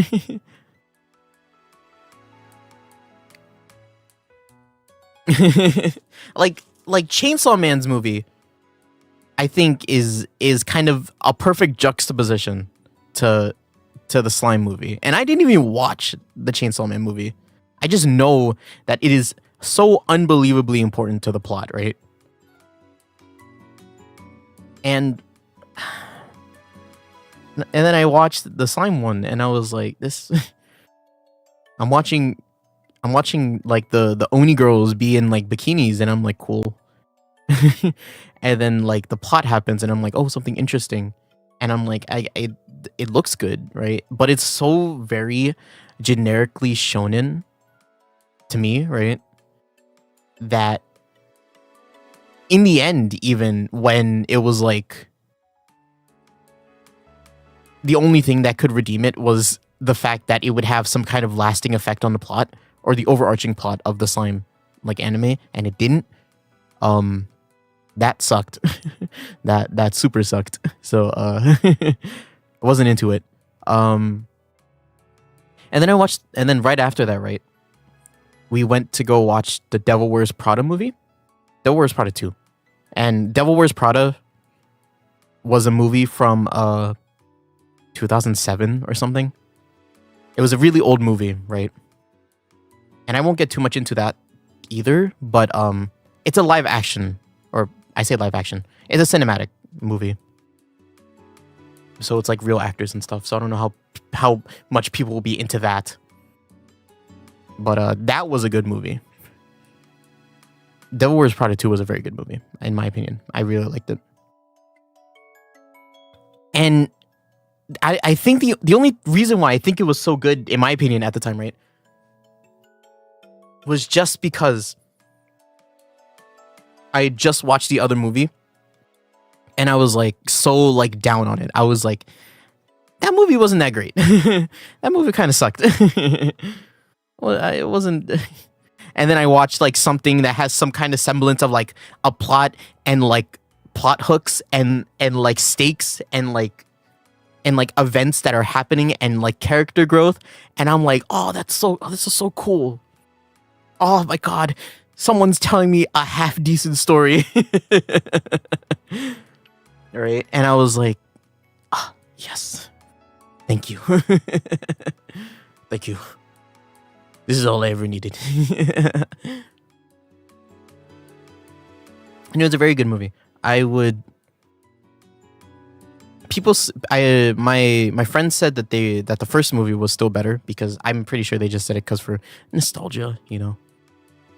like Chainsaw Man's movie, I think is kind of a perfect juxtaposition to the slime movie. And I didn't even watch the Chainsaw Man movie. I just know that it is so unbelievably important to the plot, right? And then I watched the slime one and I was like, this I'm watching like the Oni girls be in like bikinis and I'm like, cool. And then like the plot happens and I'm like, oh, something interesting. And I'm like, it looks good, right? But it's so very generically shonen to me, right? That in the end, even when it was like the only thing that could redeem it was the fact that it would have some kind of lasting effect on the plot or the overarching plot of the slime like anime, and it didn't. That sucked. that super sucked. So I wasn't into it. And then right after that, right, we went to go watch the Devil Wears Prada movie. Devil Wears Prada 2. And Devil Wears Prada was a movie from 2007 or something. It was a really old movie, right? And I won't get too much into that either, but it's a live action, or I say live action. It's a cinematic movie. So it's like real actors and stuff. So I don't know how much people will be into that. But that was a good movie. Devil Wears Prada 2 was a very good movie, in my opinion. I really liked it. And I think the only reason why I think it was so good, in my opinion, at the time, right, was just because I just watched the other movie and I was like so like down on it. I was like, that movie wasn't that great. That movie kind of sucked. Well, it wasn't. And then I watched like something that has some kind of semblance of like a plot and like plot hooks and like stakes and like events that are happening and like character growth, and I'm like, this is so cool. Oh my god, someone's telling me a half decent story. Right? And I was like, yes, thank you. Thank you. This is all I ever needed. And it was a very good movie. My friends said that the first movie was still better, because I'm pretty sure they just said it because for nostalgia, you know.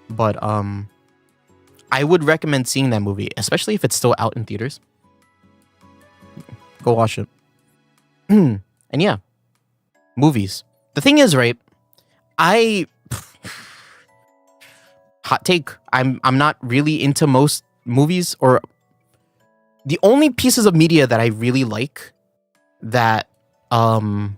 But I would recommend seeing that movie, especially if it's still out in theaters. Go watch it. And yeah, movies. The thing is, right, hot take, I'm not really into most movies, or the only pieces of media that I really like that tell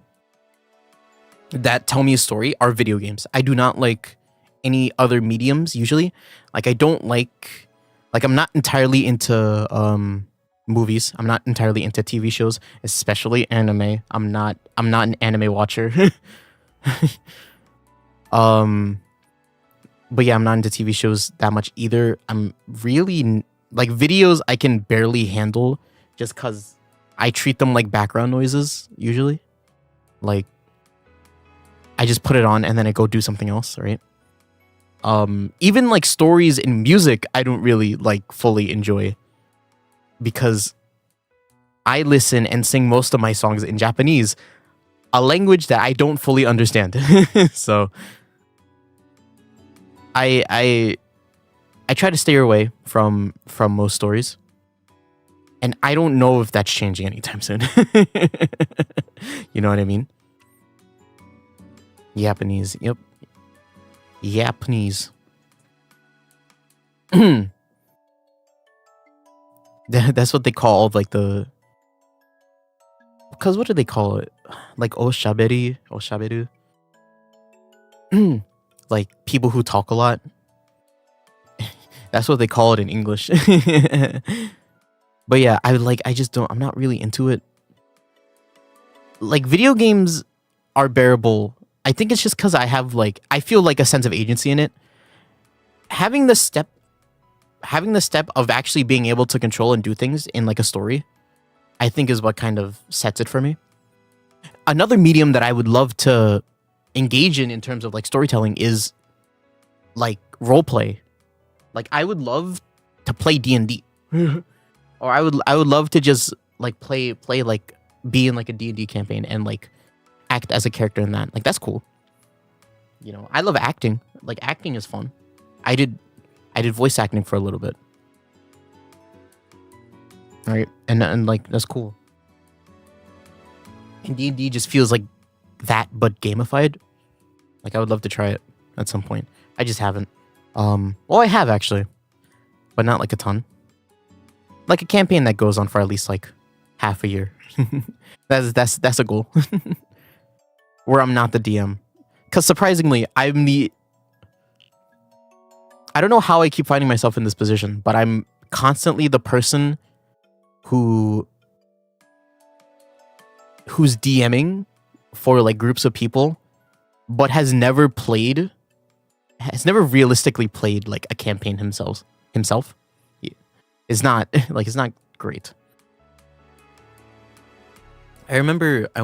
me a story are video games. I do not like any other mediums usually. Like I don't like I'm not entirely into movies. I'm not entirely into TV shows, especially anime. I'm not an anime watcher. But yeah, I'm not into TV shows that much either. I'm really like videos I can barely handle, just because I treat them like background noises usually. Like I just put it on and then I go do something else, right? Even like stories in music, I don't really like fully enjoy, because I listen and sing most of my songs in Japanese, a language that I don't fully understand. So I try to stay away from most stories, and I don't know if that's changing anytime soon. You know what I mean? Japanese, yep. Japanese. That's what they call like the. Because what do they call it? Like oshaberu. Like people who talk a lot. That's what they call it in English. But yeah, I'm not really into it. Like video games are bearable. I think it's just because I feel like a sense of agency in it. Having the step of actually being able to control and do things in like a story, I think is what kind of sets it for me. Another medium that I would love to engage in terms of like storytelling is like role play. Like I would love to play D&D. Or I would love to just like play like be in like a D&D campaign and like act as a character in that. Like that's cool. You know, I love acting. Like acting is fun. I did voice acting for a little bit. Right? And like that's cool. And D&D just feels like that but gamified. Like I would love to try it at some point. I just haven't. Well, I have actually, but not like a ton. like a campaign that goes on for at least like half a year. That's a goal. Where I'm not the DM. Because surprisingly, I don't know how I keep finding myself in this position, but I'm constantly the person who's DMing for like groups of people, but has never realistically played like a campaign himself. It's not like, it's not great. I remember I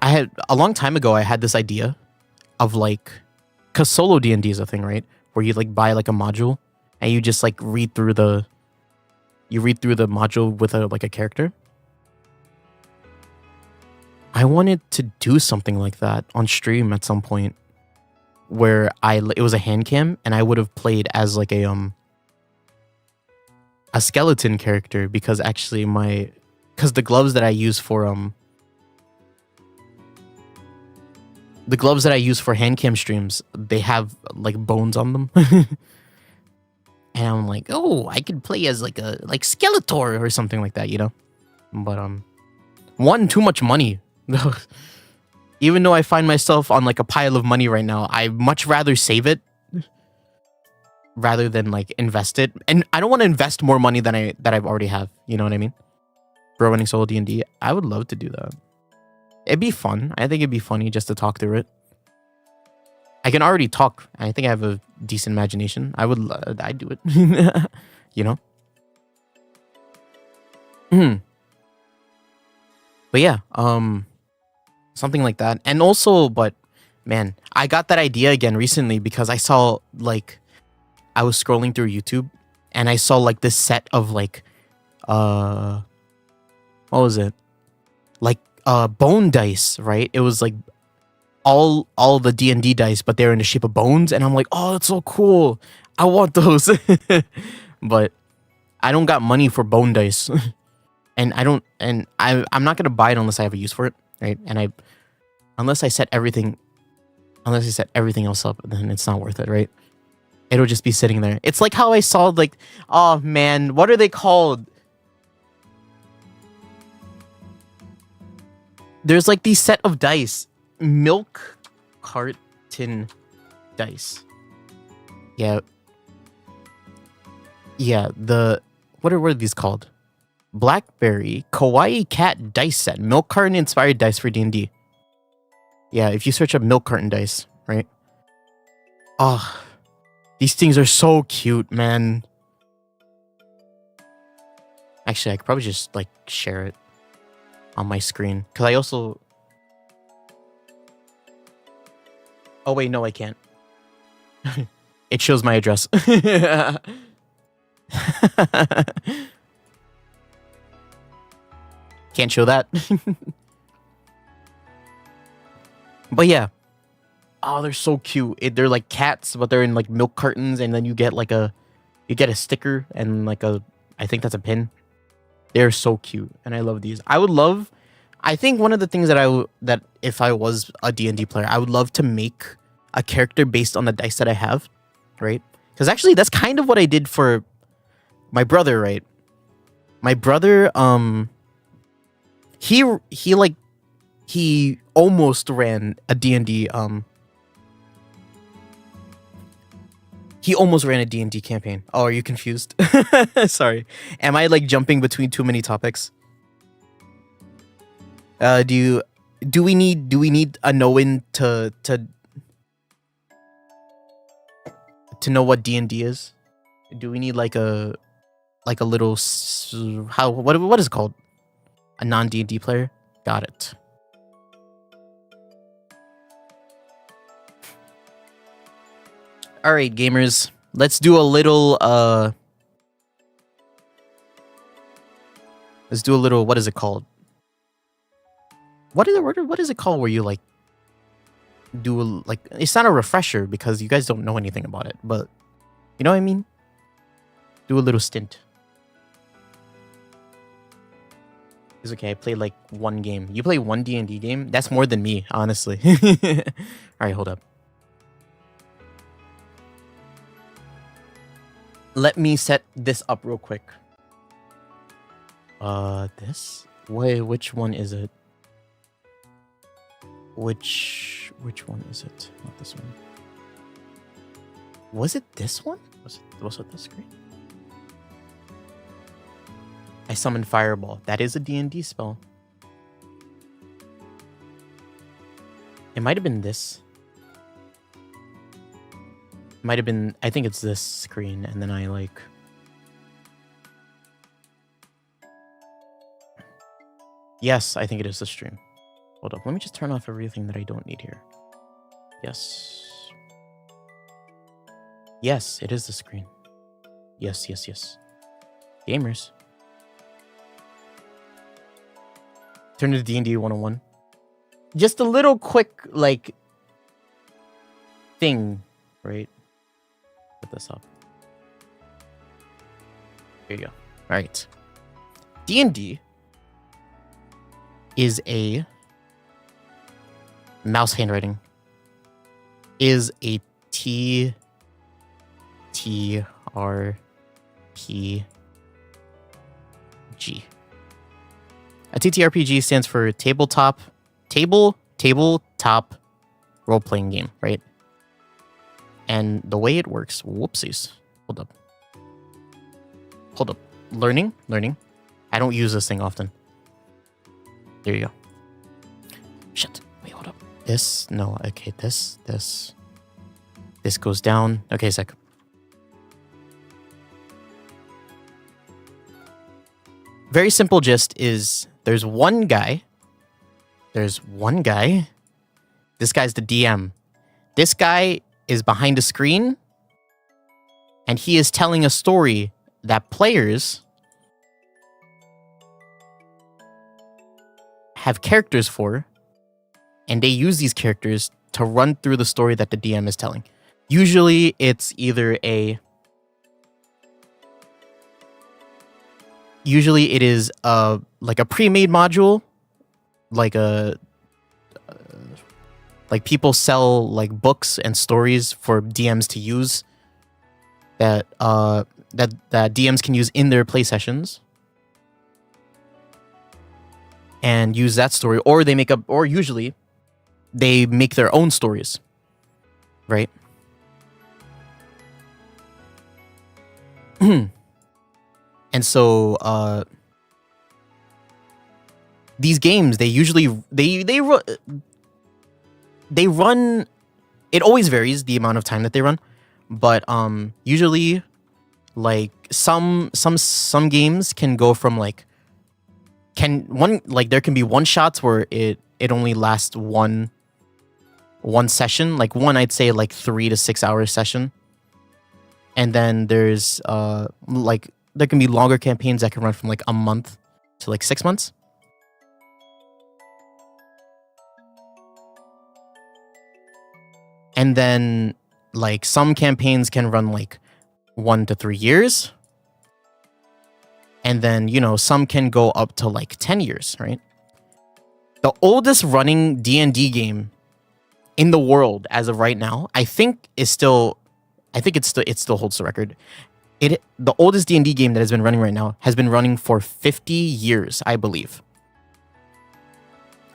had a long time ago, I had this idea of like, cause solo D&D is a thing, right? Where you like buy like a module and you just like read through the module with a character. I wanted to do something like that on stream at some point, where it was a hand cam and I would have played as like a skeleton character, because actually the gloves that I use for hand cam streams, they have like bones on them. And I'm like, oh, I could play as like Skeletor or something like that, you know? But too much money. Even though I find myself on like a pile of money right now, I much rather save it rather than like invest it. And I don't want to invest more money than I've already have. You know what I mean? For running solo D&D, I would love to do that. It'd be fun. I think it'd be funny just to talk through it. I can already talk. I think I have a decent imagination. I'd do it. You know? But yeah, something like that. And also, but man, I got that idea again recently because I saw like, I was scrolling through YouTube and I saw like this set of like, what was it? Like bone dice, right? It was like all the D&D dice, but they're in the shape of bones, and I'm like, oh, that's so cool. I want those. But I don't got money for bone dice. And I'm not gonna buy it unless I have a use for it, right? And unless I set everything else up, then it's not worth it, right? It'll just be sitting there. It's like how I saw like, oh man, what are they called? There's like these set of dice, milk carton dice. Yeah. What are these called? Blackberry Kawaii Cat Dice Set. Milk carton inspired dice for D&D. Yeah, if you search up milk carton dice, right? Oh, these things are so cute, man. Actually, I could probably just like share it on my screen. Because I also... Oh wait, no, I can't. It shows my address. Can't show that. But yeah. Oh, they're so cute. They're like cats, but they're in like milk cartons, and then you get a sticker and like I think that's a pin. They're so cute, and I love these. I think one of the things that if I was a D&D player, I would love to make a character based on the dice that I have, right? Because actually, that's kind of what I did for my brother, right? My brother, he almost ran a D&D, he almost ran a D&D campaign. Oh, are you confused? Sorry. Am I like jumping between too many topics? Do we need a know-in to know what D&D is? Do we need like a little what is it called? A non-D&D player? Got it. All right, gamers. Let's do a little what is it called? What is it called where you like do it's not a refresher because you guys don't know anything about it, but you know what I mean? Do a little stint. It's okay, I played like one game. You play one D&D game? That's more than me, honestly. All right, hold up. Let me set this up real quick. This? Wait, which one is it? Which one is it? Not this one. Was it this one? Was it this screen? I summoned Fireball. That is a D&D spell. It might have been this. Might have been, I think it's this screen, and then I like... Yes, I think it is the stream. Hold up, let me just turn off everything that I don't need here. Yes. Yes, it is the screen. Yes. Gamers. Turn to D&D 101. Just a little quick, like, thing, right? Put this up. Here you go. All right. D&D is a mouse handwriting. Is a TTRPG. A TTRPG stands for tabletop role-playing game, right? And the way it works, whoopsies. Hold up. Learning. I don't use this thing often. There you go. Shit. Wait, hold up. This, no, okay, this goes down. Okay, sec. Very simple gist is there's one guy. This guy's the DM. This guy is behind a screen, and he is telling a story that players have characters for, and they use these characters to run through the story that the DM is telling. Usually it's either usually it is like a pre-made module, like like people sell like books and stories for DMs to use that DMs can use in their play sessions and use that story, or they make up, or usually they make their own stories, right? And so these games, they usually they run, it always varies the amount of time that they run, but usually like some games can go from like there can be one shots where it only lasts one session, like one, I'd say like 3 to 6 hour session. And then there's like there can be longer campaigns that can run from like a month to like 6 months. And then like some campaigns can run like 1 to 3 years. And then, you know, some can go up to like 10 years, right? The oldest running D&D game in the world as of right now, I think it still holds the record. The oldest D&D game that has been running right now has been running for 50 years, I believe.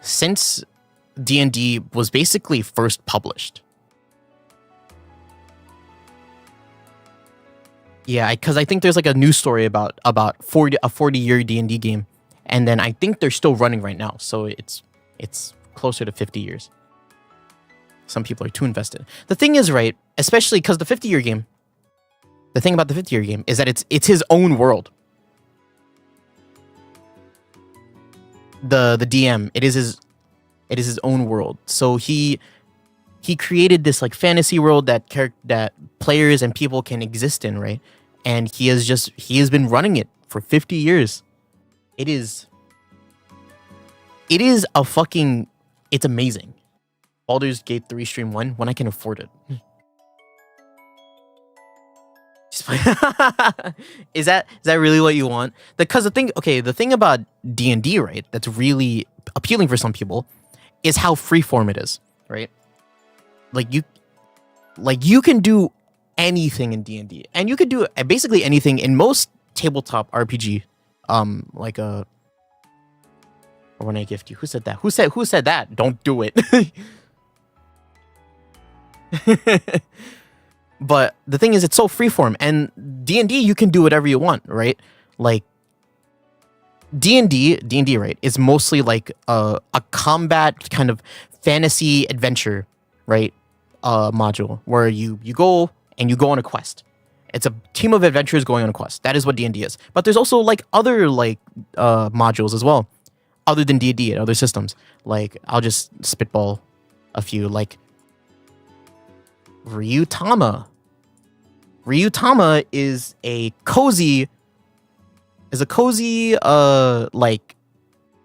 Since D&D was basically first published. Yeah, because I think there's like a news story about a 40-year D&D game, and then I think they're still running right now, so it's closer to 50 years. Some people are too invested. The thing is, right, especially because the 50-year game, the thing about the 50-year game is that it's his own world. The DM, it is his own world. So he created this like fantasy world that players and people can exist in, right? And he has been running it for 50 years. It's amazing. Baldur's Gate 3 Stream 1 when I can afford it. Is that really what you want? Because the thing about D&D, right, that's really appealing for some people is how freeform it is, right? Like you can do anything in D&D, and you could do basically anything in most tabletop RPG. Like a or when I gift you. Who said that? Who said that? Don't do it. But the thing is, it's so freeform, and D&D you can do whatever you want, right? Like D&D, right, is mostly like a combat kind of fantasy adventure, right? Module where you go and you go on a quest. It's a team of adventurers going on a quest. That is what D&D is. But there's also like other like modules as well, other than D&D and other systems. Like I'll just spitball a few, like Ryutama. Ryutama is a cozy like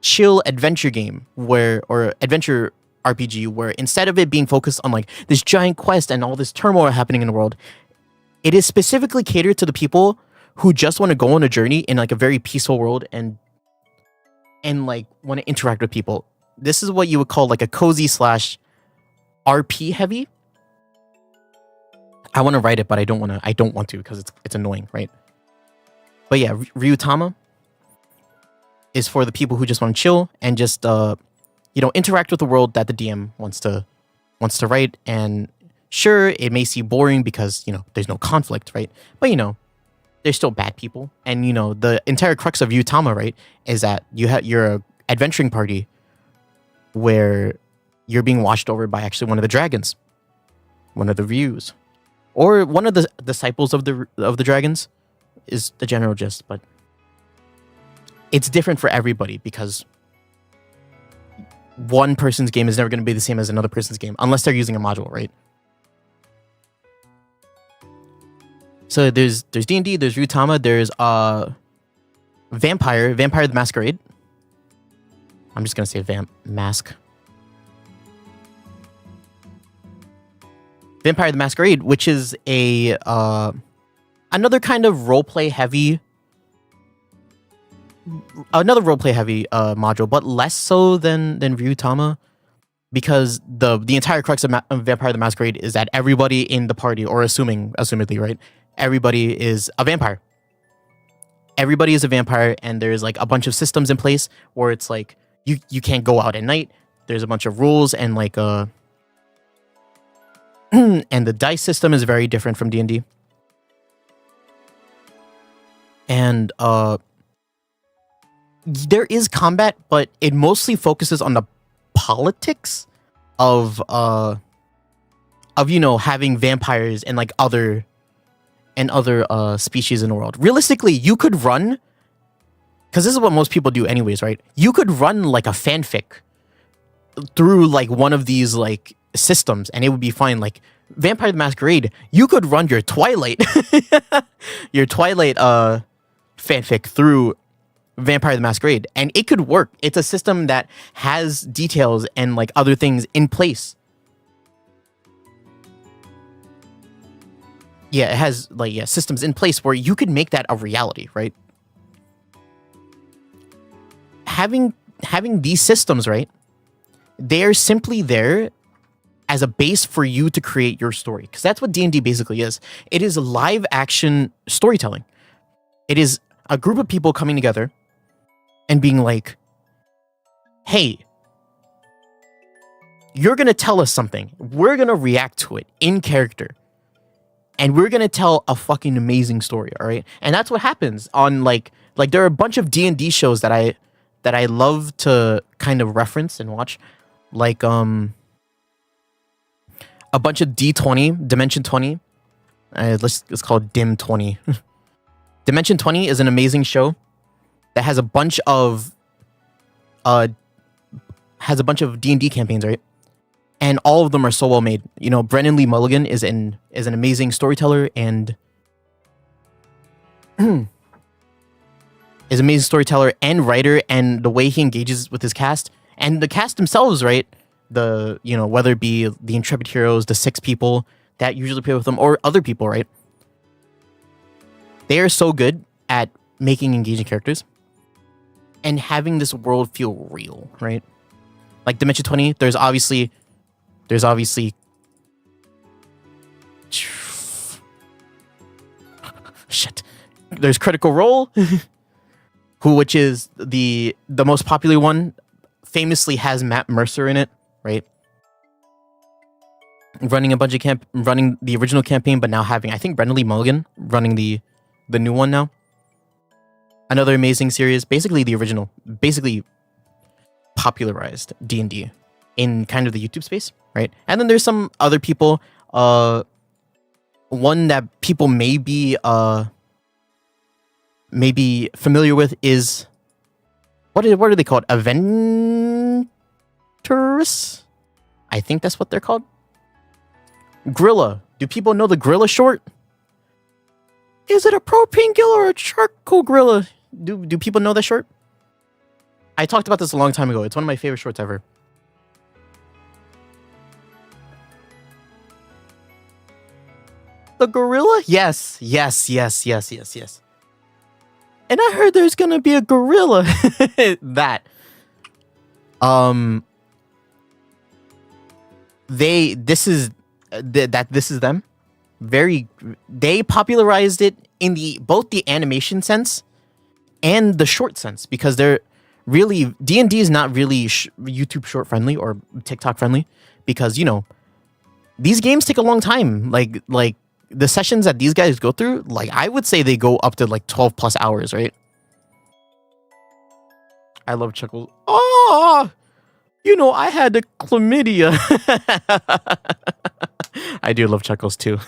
chill adventure game or adventure RPG where instead of it being focused on like this giant quest and all this turmoil happening in the world, it is specifically catered to the people who just want to go on a journey in like a very peaceful world and like want to interact with people. This is what you would call like a cozy / RP heavy. I want to write it, but I don't want to because it's annoying, right? But yeah, Ryutama is for the people who just want to chill and just interact with the world that the DM wants to write. And sure, it may seem boring because there's no conflict, right? But there's still bad people, and the entire crux of Ryutama, right, is that you're a adventuring party where you're being watched over by actually one of the dragons, one of the Ryus, or one of the disciples of the dragons, is the general gist. But it's different for everybody because one person's game is never going to be the same as another person's game unless they're using a module, right? So there's D&D, there's Ryutama, there's Vampire the Masquerade. I'm just gonna say Mask. Vampire the Masquerade, which is a another kind of roleplay heavy module, but less so than Ryutama, because the entire crux of Vampire the Masquerade is that everybody in the party, or assumedly, right, everybody is a vampire. Everybody is a vampire, and there's like a bunch of systems in place where it's like you can't go out at night. There's a bunch of rules and like and the dice system is very different from D&D. And there is combat, but it mostly focuses on the politics of having vampires and like other species in the world. Realistically, you could run, because this is what most people do anyways, right? You could run like a fanfic through like one of these like systems and it would be fine. Like Vampire the Masquerade, you could run your Twilight fanfic through Vampire the Masquerade and it could work. It's a system that has details and like other things in place. Yeah, it has like systems in place where you could make that a reality, right? Having these systems, right? They're simply there as a base for you to create your story, because that's what D&D basically is. It is live action storytelling. It is a group of people coming together and being like, hey, you're going to tell us something. We're going to react to it in character. And we're going to tell a fucking amazing story, all right? And that's what happens on like there are a bunch of D&D shows that I love to kind of reference and watch. Like a bunch of D20, Dimension 20. Let's call it Dim 20. Dimension 20 is an amazing show that has a bunch of D&D campaigns, right? And all of them are so well made. Brennan Lee Mulligan is an amazing storyteller and is an amazing storyteller and writer, and the way he engages with his cast and the cast themselves, right? Whether it be the Intrepid Heroes, the 6 people that usually play with them, or other people, right? They are so good at making engaging characters and having this world feel real, right? Like Dimension 20, there's obviously shit. There's Critical Role, which is the most popular one. Famously has Matt Mercer in it, right? Running a bunch of running the original campaign, but now having, I think, Brendan Lee Mulligan running the new one now. Another amazing series, basically the original, basically popularized D&D in kind of the YouTube space, right? And then there's some other people. One that people may be familiar with is what are they called? Aventurists? I think that's what they're called. Grilla. Do people know the Grilla short? Is it a propane grilla or a charcoal grilla? Do people know that short? I talked about this a long time ago. It's one of my favorite shorts ever. The gorilla? Yes. And I heard there's gonna be a gorilla. That. This is them. They popularized it in both the animation sense and the short sense, because they're really, D&D is not really YouTube short friendly or TikTok friendly, because, you know, these games take a long time. Like the sessions that these guys go through, like, I would say they go up to like 12 plus hours, right? I love Chuckles. Oh, you know, I had the chlamydia. I do love Chuckles too.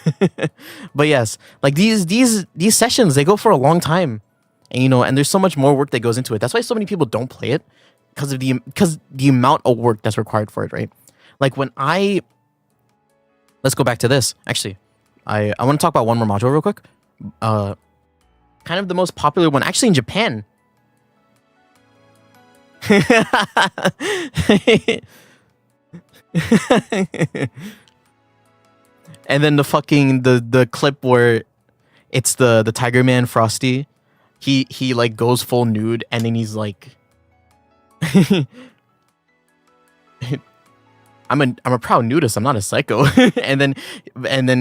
But yes, like these sessions, they go for a long time. And, you know, and there's so much more work that goes into it. That's why so many people don't play it, because of the amount of work that's required for it, right? Like let's go back to this. Actually, I want to talk about one more module real quick. Kind of the most popular one, actually, in Japan. And then the clip where it's the Tiger Man Frosty. He like goes full nude, and then he's like, I'm a proud nudist, I'm not a psycho. and then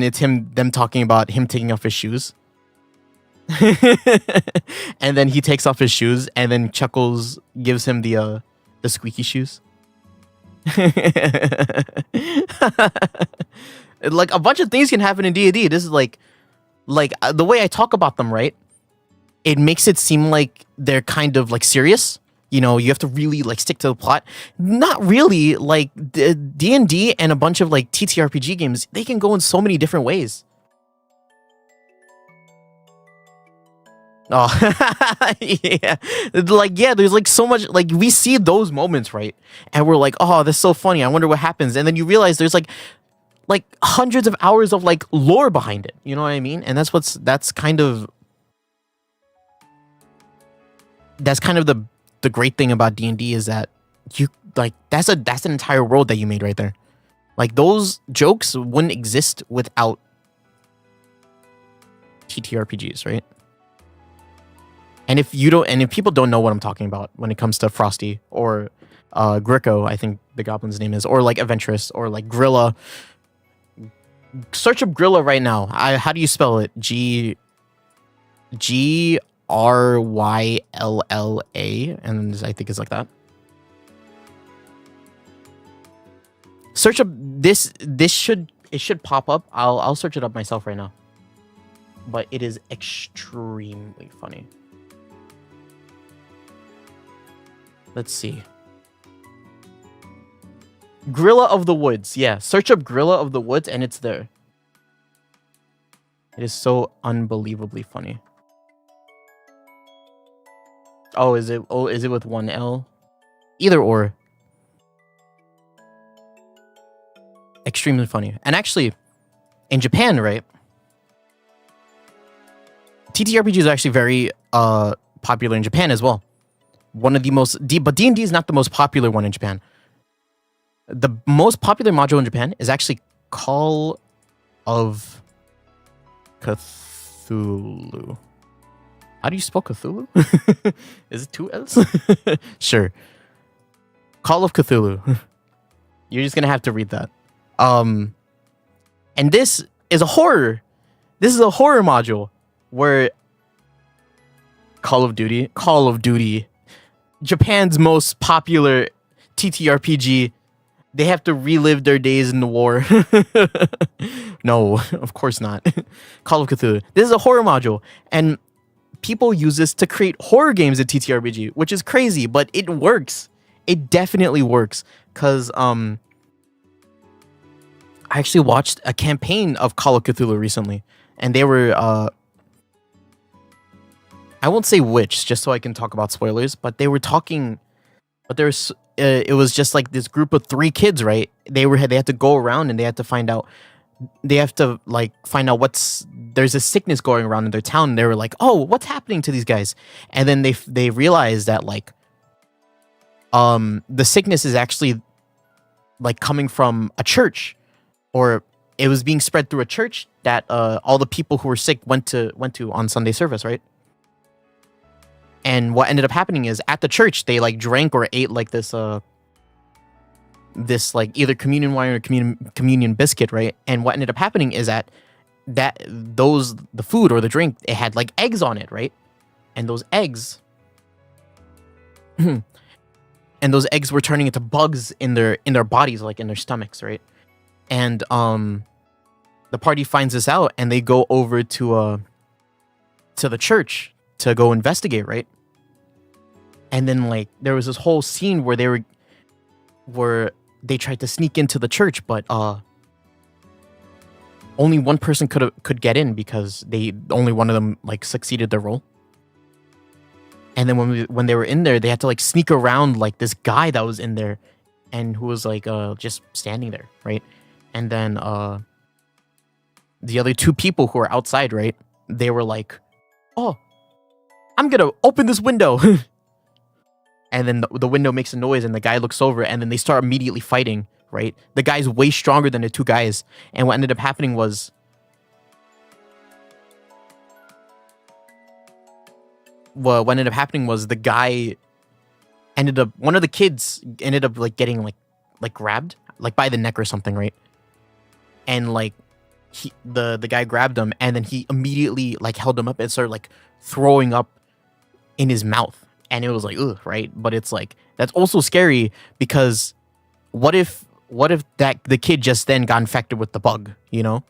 it's them talking about him taking off his shoes. And then he takes off his shoes, and then Chuckles gives him the squeaky shoes. Like, a bunch of things can happen in D&D. This is like the way I talk about them, right? It makes it seem like they're kind of like serious. You know, you have to really like stick to the plot. Not really. Like D&D and a bunch of like TTRPG games, they can go in so many different ways. Oh, yeah. Like, yeah, there's like so much, like, we see those moments, right? And we're like, oh, that's so funny. I wonder what happens. And then you realize there's like hundreds of hours of like lore behind it. You know what I mean? And that's kind of the great thing about D&D is that you like, that's an entire world that you made right there. Like, those jokes wouldn't exist without TTRPGs, right? And if people don't know what I'm talking about when it comes to Frosty or Gricko, I think the goblin's name is, or like Adventurous, or like Grilla, search up Grilla right now. How do you spell it? Grylla, and I think it's like that. Search up this. It should pop up. I'll search it up myself right now. But it is extremely funny. Let's see. Grilla of the Woods. Yeah, search up Grilla of the Woods and it's there. It is so unbelievably funny. Oh, is it with one L? Either or. Extremely funny. And actually, in Japan, right? TTRPGs are actually very popular in Japan as well. One of the most, but D&D is not the most popular one in Japan. The most popular module in Japan is actually Call of Cthulhu. How do you spell Cthulhu? Is it two L's? Sure. Call of Cthulhu. You're just gonna have to read that. And this is a horror. This is a horror module. where Call of Duty, Japan's most popular TTRPG, they have to relive their days in the war. No, of course not. Call of Cthulhu. This is a horror module, and people use this to create horror games at TTRPG, which is crazy, but it works. It definitely works, because I actually watched a campaign of Call of Cthulhu recently, and they were I won't say which, just so I can talk about spoilers, but they were talking, but there's it was just like this group of 3 kids, right? They had to go around and they had to find out there's a sickness going around in their town, and they were like, "Oh, what's happening to these guys?" And then they realized that like the sickness is actually like coming from a church, or it was being spread through a church that all the people who were sick went to on Sunday service, right? And what ended up happening is at the church they like drank or ate like this like either communion wine or communion biscuit, right? And what ended up happening is that the food or the drink, it had like eggs on it, right? And those eggs were turning into bugs in their bodies, like in their stomachs, right? And the party finds this out, and they go over to the church to go investigate, right? And then like there was this whole scene where they tried to sneak into the church, but only one person could get in, because only one of them like succeeded their role. And then when they were in there, they had to like sneak around like this guy that was in there, and who was like just standing there, right? And then the other 2 people who were outside, right? They were like, "Oh, I'm gonna open this window." And then the window makes a noise, and the guy looks over, and then they start immediately fighting, right? The guy's way stronger than the 2 guys. And what ended up happening was the guy one of the kids ended up like getting like grabbed like by the neck or something, right? And like the guy grabbed him, and then he immediately like held him up and started like throwing up in his mouth. And it was like, ugh, right? But it's like, that's also scary, because what if that the kid just then got infected with the bug, you know?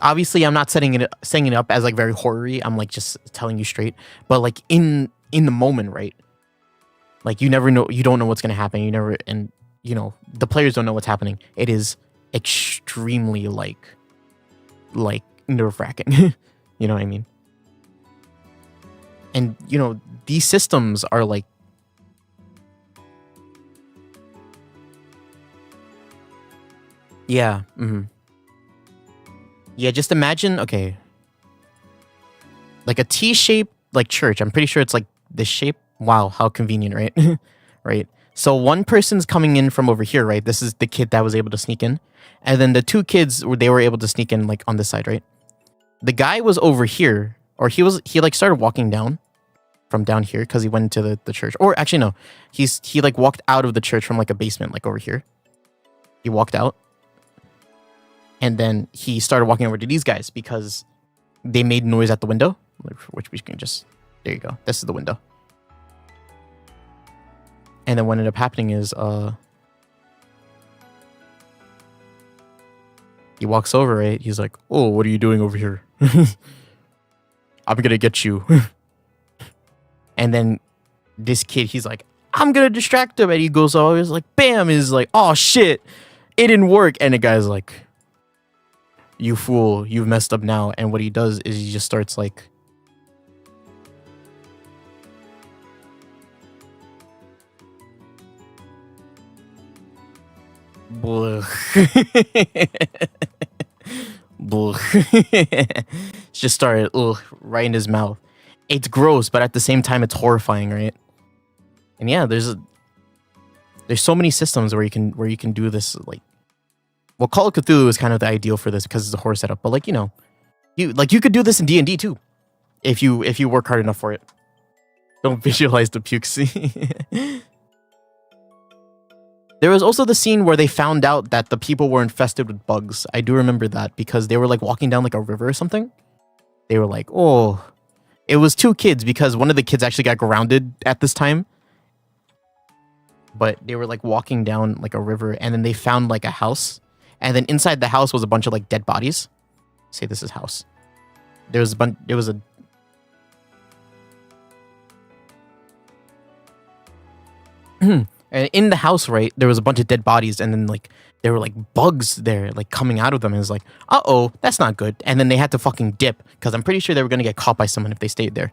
Obviously, I'm not setting it up as like very horror-y. I'm like just telling you straight. But like in the moment, right? Like you never know, you don't know what's gonna happen. And you know, the players don't know what's happening. It is extremely like nerve-wracking. You know what I mean? And, you know, these systems are like... Yeah. Mm-hmm. Yeah, just imagine, okay. Like a T-shaped, like, church. I'm pretty sure it's like this shape. Wow, how convenient, right? Right. So one person's coming in from over here, right? This is the kid that was able to sneak in. And then the 2 kids, they were able to sneak in, like, on this side, right? The guy was over here, or he like started walking down from down here, because he went into the church. Or actually no, he like walked out of the church from like a basement, like over here. He walked out, and then he started walking over to these guys because they made noise at the window, which we can just, there you go, this is the window. And then what ended up happening is he walks over, right? He's like, "Oh, what are you doing over here?" "I'm gonna get you." And then this kid, he's like, "I'm gonna distract him." And he goes over, he's like, bam, he's like, "Oh shit, it didn't work." And the guy's like, "You fool, you've messed up now." And what he does is he just starts like... just started right in his mouth. It's gross, but at the same time, it's horrifying, right? And yeah, there's so many systems where you can do this. Like, well, Call of Cthulhu is kind of the ideal for this because it's a horror setup. But like, you know, you could do this in D&D too, if you work hard enough for it. Don't visualize the puke scene. There was also the scene where they found out that the people were infested with bugs. I do remember that because they were like walking down like a river or something. They were like, oh, it was 2 kids because one of the kids actually got grounded at this time. But they were like walking down like a river, and then they found like a house, and then inside the house was a bunch of like dead bodies. Say this is house. There was a bunch. There was a. And in the house, right, there was a bunch of dead bodies, and then like there were like bugs there, like coming out of them, and it's like, oh, that's not good. And then they had to fucking dip because I'm pretty sure they were gonna get caught by someone if they stayed there.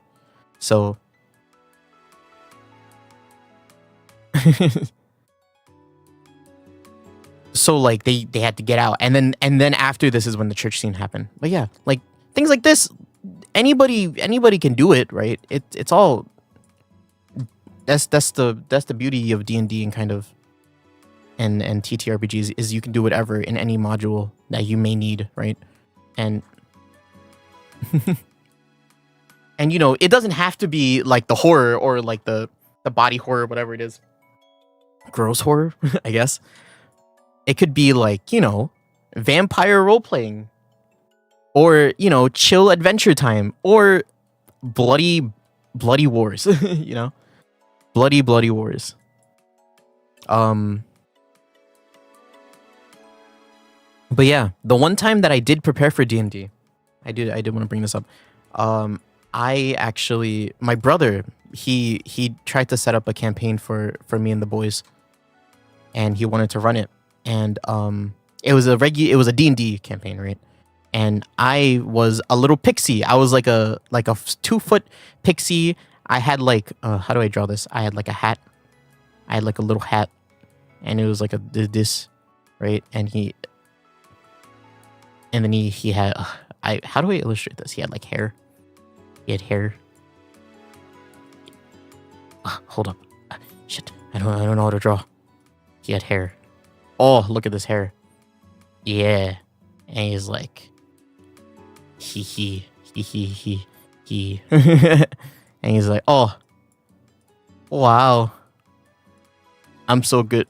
So. So like they had to get out, and then after this is when the church scene happened. But yeah, like things like this, anybody can do it, right? It's all that's the beauty of D&D and kind of and TTRPGs is you can do whatever in any module that you may need, right? And and you know, it doesn't have to be like the horror or like the body horror, whatever it is. Gross horror, I guess. It could be like, you know, vampire role-playing, or, you know, chill adventure time, or bloody wars, you know? Bloody wars. But yeah, the one time that I did prepare for D&D, I did want to bring this up. I actually, my brother, he tried to set up a campaign for me and the boys, and he wanted to run it. And it was a D&D campaign, right? And I was a little pixie. I was like a 2-foot pixie. I had like how do I draw this? I had like a hat. I had like a little hat, and it was like this, right? And then he had how do I illustrate this? He had like hair. He had hair. Hold up. Shit. I don't know how to draw. He had hair. Oh, look at this hair. Yeah. And he's like, he. And he's like, oh, wow. I'm so good.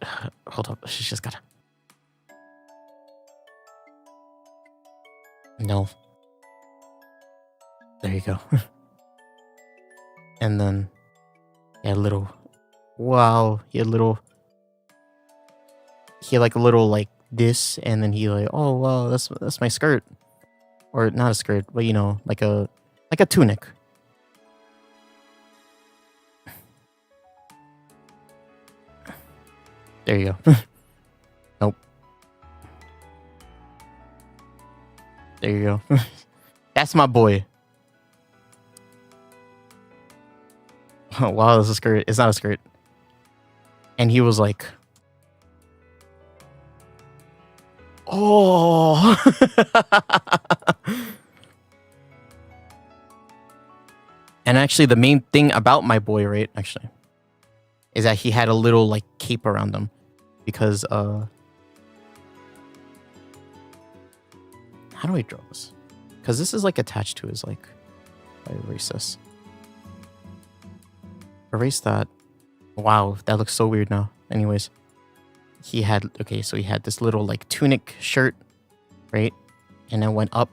Hold up. She's just gotta. No. There you go. And then he had a little. Wow. He had like a little like this, and then he like, oh wow, that's my skirt, or not a skirt, but you know, like a tunic. There you go. Nope. There you go. That's my boy. Oh wow, that's a skirt. It's not a skirt. And he was like, oh. And actually the main thing about my boy, right, actually, is that he had a little like cape around him, because how do I draw this? Because this is like attached to his like, I erase this. Erase that. Wow, that looks so weird now. Anyways, he had, okay, so he had this little like tunic shirt, right? And then went up.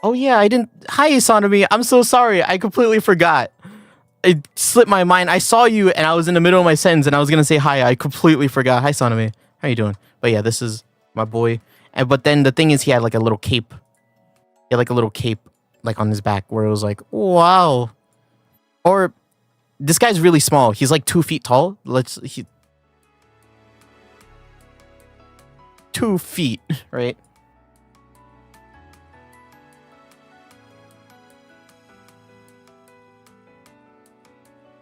Oh yeah, I didn't. Hi, Isonomy. I'm so sorry. I completely forgot. It slipped my mind. I saw you and I was in the middle of my sentence and I was gonna say hi. I completely forgot. Hi, Sonomy. How you doing? But yeah, this is my boy. And but then the thing is, he had like a little cape. He had like a little cape like on his back where it was like, wow. Or this guy's really small. He's like 2 feet tall. 2 feet, right?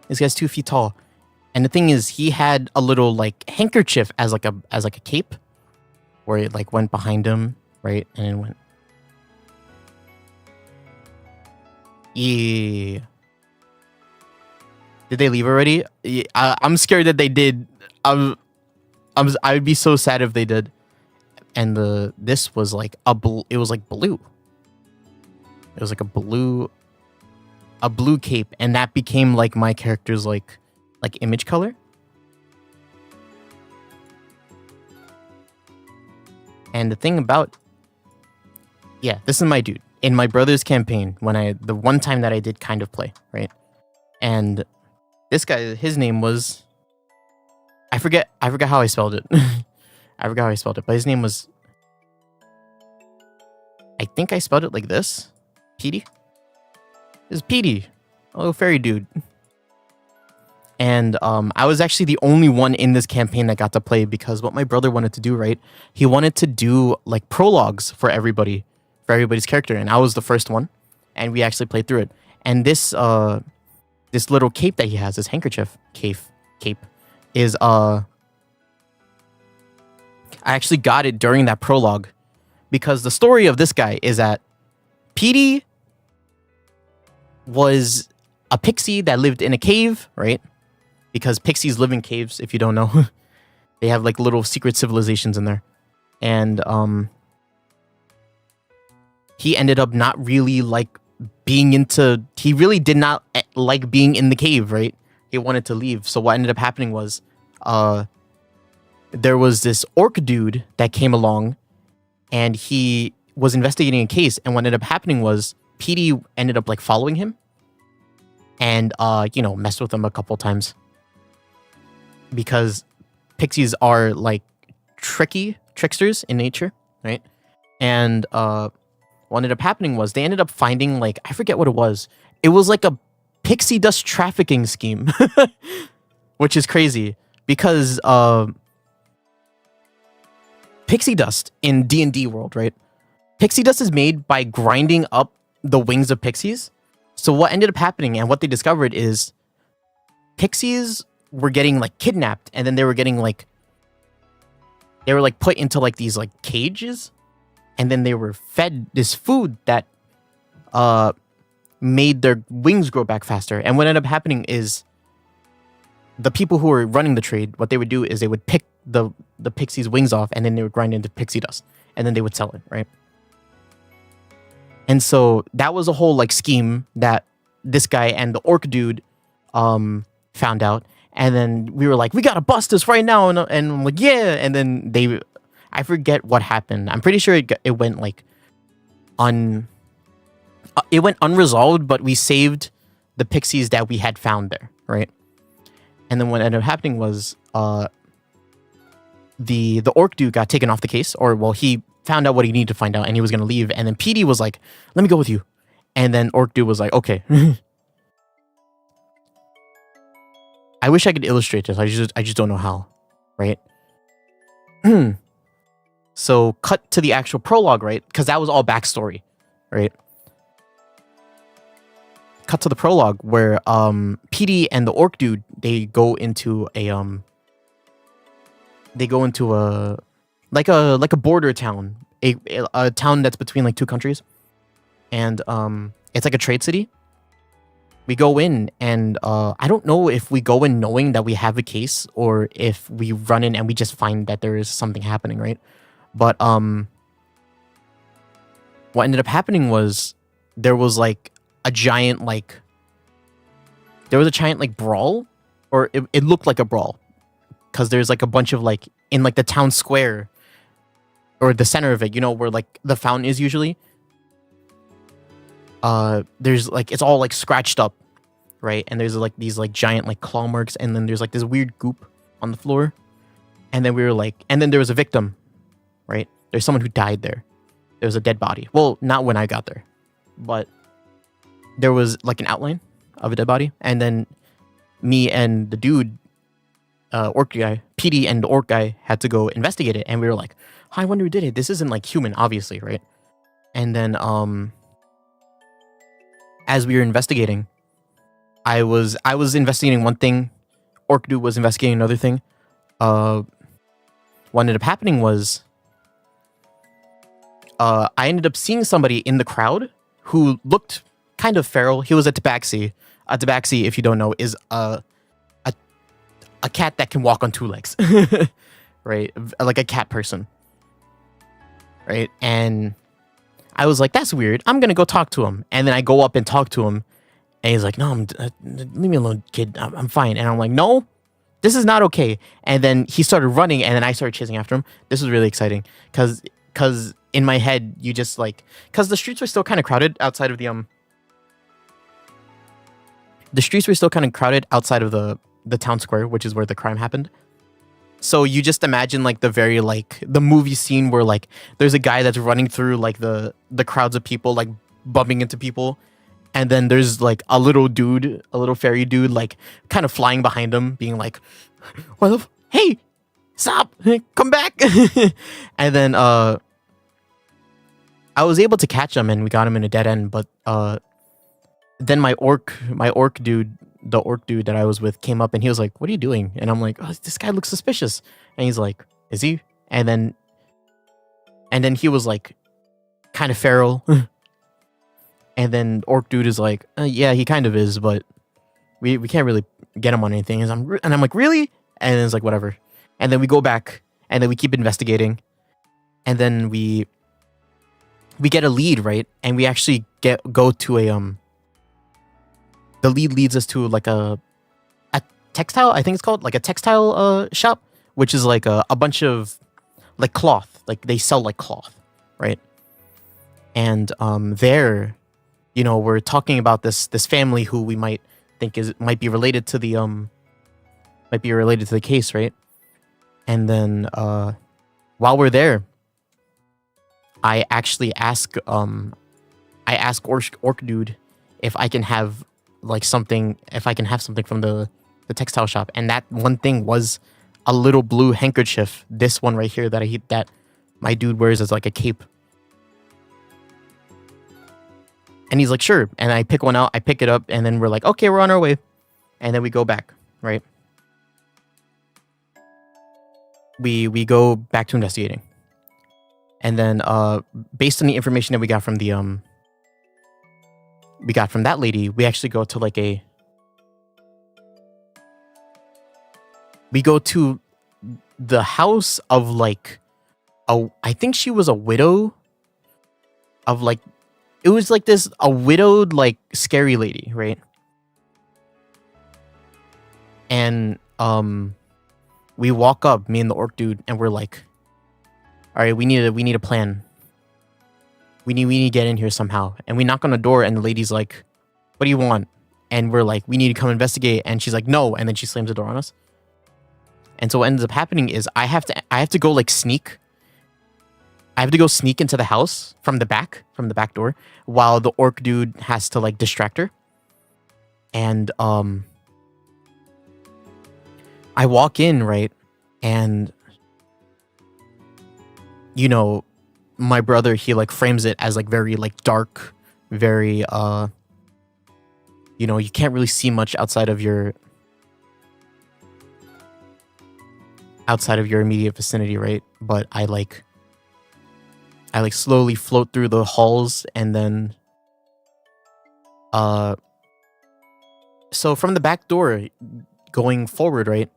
This guy's 2 feet tall. And the thing is, he had a little like handkerchief as like a cape, where it like went behind him, right? And it went. Yeah. Did they leave already? Yeah, I'm scared that they did. I would be so sad if they did. And this was like it was like blue. It was like a blue cape, and that became like my character's like image color. And the thing about, yeah, this is my dude. In my brother's campaign, the one time that I did kind of play, right? And this guy, his name was, I forget how I spelled it. I forgot how I spelled it, but his name was, I think I spelled it like this. Petey? It's Petey. A little fairy dude. And I was actually the only one in this campaign that got to play, because what my brother wanted to do, right? He wanted to do like prologues for everybody's character, and I was the first one, and we actually played through it. And this little cape that he has, this handkerchief cape, is I actually got it during that prologue, because the story of this guy is that Petey was a pixie that lived in a cave, right? Because pixies live in caves, if you don't know. They have like little secret civilizations in there. And he ended up not really like he really did not like being in the cave, right? He wanted to leave. So what ended up happening was there was this orc dude that came along, and he was investigating a case. And what ended up happening was Petey ended up like following him and messed with him a couple times, because pixies are like tricksters in nature, right? And what ended up happening was they ended up finding, like, I forget what it was. It was like a pixie dust trafficking scheme, which is crazy, because pixie dust in D&D world, right? Pixie dust is made by grinding up the wings of pixies. So what ended up happening, and what they discovered, is pixies were getting like kidnapped, and then they were put into like these like cages, and then they were fed this food that made their wings grow back faster. And what ended up happening is the people who were running the trade, what they would do is they would pick the pixie's wings off, and then they would grind into pixie dust, and then they would sell it, right? And so that was a whole like scheme that this guy and the orc dude found out. And then we were like, we gotta bust this right now. And I'm like, yeah. And then I forget what happened. I'm pretty sure it went like it went unresolved, but we saved the pixies that we had found there, right? And then what ended up happening was the orc dude got taken off the case, or well, he found out what he needed to find out, and he was gonna leave. And then Petey was like, let me go with you. And then orc dude was like, okay. I wish I could illustrate this. I just don't know how, right? So cut to the actual prologue, right? Because that was all backstory, right? Cut to the prologue where Petey and the orc dude, they go into a border town, a town that's between like two countries, and it's like a trade city. We go in, and I don't know if we go in knowing that we have a case, or if we run in and we just find that there is something happening, right? But what ended up happening was there was like a giant brawl, or it looked like a brawl, because there's like a bunch of like in like the town square, or the center of it, where like the fountain is usually. There's like, it's all like scratched up, right? And there's like these like giant like claw marks, and then there's like this weird goop on the floor. And then and then there was a victim, right? There's someone who died there. There was a dead body. Well, not when I got there, but there was like an outline of a dead body. And then me and the dude, orc guy, Petey and the orc guy, had to go investigate it. And we were like, I wonder who did it. This isn't like human, obviously, right? And then as we were investigating, I was investigating one thing, orc dude was investigating another thing. What ended up happening was I ended up seeing somebody in the crowd who looked kind of feral. He was a tabaxi. A tabaxi, if you don't know, is a cat that can walk on two legs, right? Like a cat person, right? And I was like, that's weird. I'm going to go talk to him. And then I go up and talk to him. And he's like, no, leave me alone, kid. I'm fine. And I'm like, no, this is not okay. And then he started running, and then I started chasing after him. This was really exciting because because in my head you just like, because the streets were still kind of crowded outside of the town square, which is where the crime happened. So you just imagine like the movie scene where like there's a guy that's running through like the crowds of people, like bumping into people, and then there's like a little fairy dude, like kind of flying behind him, being like, hey, stop, come back. And then I was able to catch him and we got him in a dead end, but then my orc dude, the orc dude that I was with, came up and he was like, what are you doing? And I'm like, oh, this guy looks suspicious. And he's like, is he? And then he was like kind of feral. And then orc dude is like, yeah, he kind of is, but we can't really get him on anything. And I'm like, really? And then it's like, whatever. And then we go back and then we keep investigating. And then we get a lead, right? And we actually go to the lead leads us to like a textile, I think it's called, like a textile shop, which is like a bunch of like cloth, like they sell like cloth, right? And there, you know, we're talking about this family who we might think might be related to the case, right? And then while we're there, I actually ask orc dude if I can have something from the textile shop, and that one thing was a little blue handkerchief, this one right here that my dude wears as like a cape. And he's like, sure. And I pick one out, I pick it up, and then we're like, okay, we're on our way. And then we go back, right? We go back to investigating. And then based on the information that we got from that lady, we actually go to we go to the house of like I think she was a widow of like, it was like a widowed like scary lady, right? And we walk up, me and the orc dude, and we're like, all right, we need a plan. We need to get in here somehow. And we knock on the door and the lady's like, what do you want? And we're like, we need to come investigate. And she's like, no. And then she slams the door on us. And so what ends up happening is I have to go like sneak. I have to go sneak into the house from the back door, while the orc dude has to like distract her. And I walk in, right? And you know, my brother, he like frames it as like very like dark, very you know, you can't really see much outside of your immediate vicinity, right? But I slowly float through the halls, and then so from the back door going forward, right?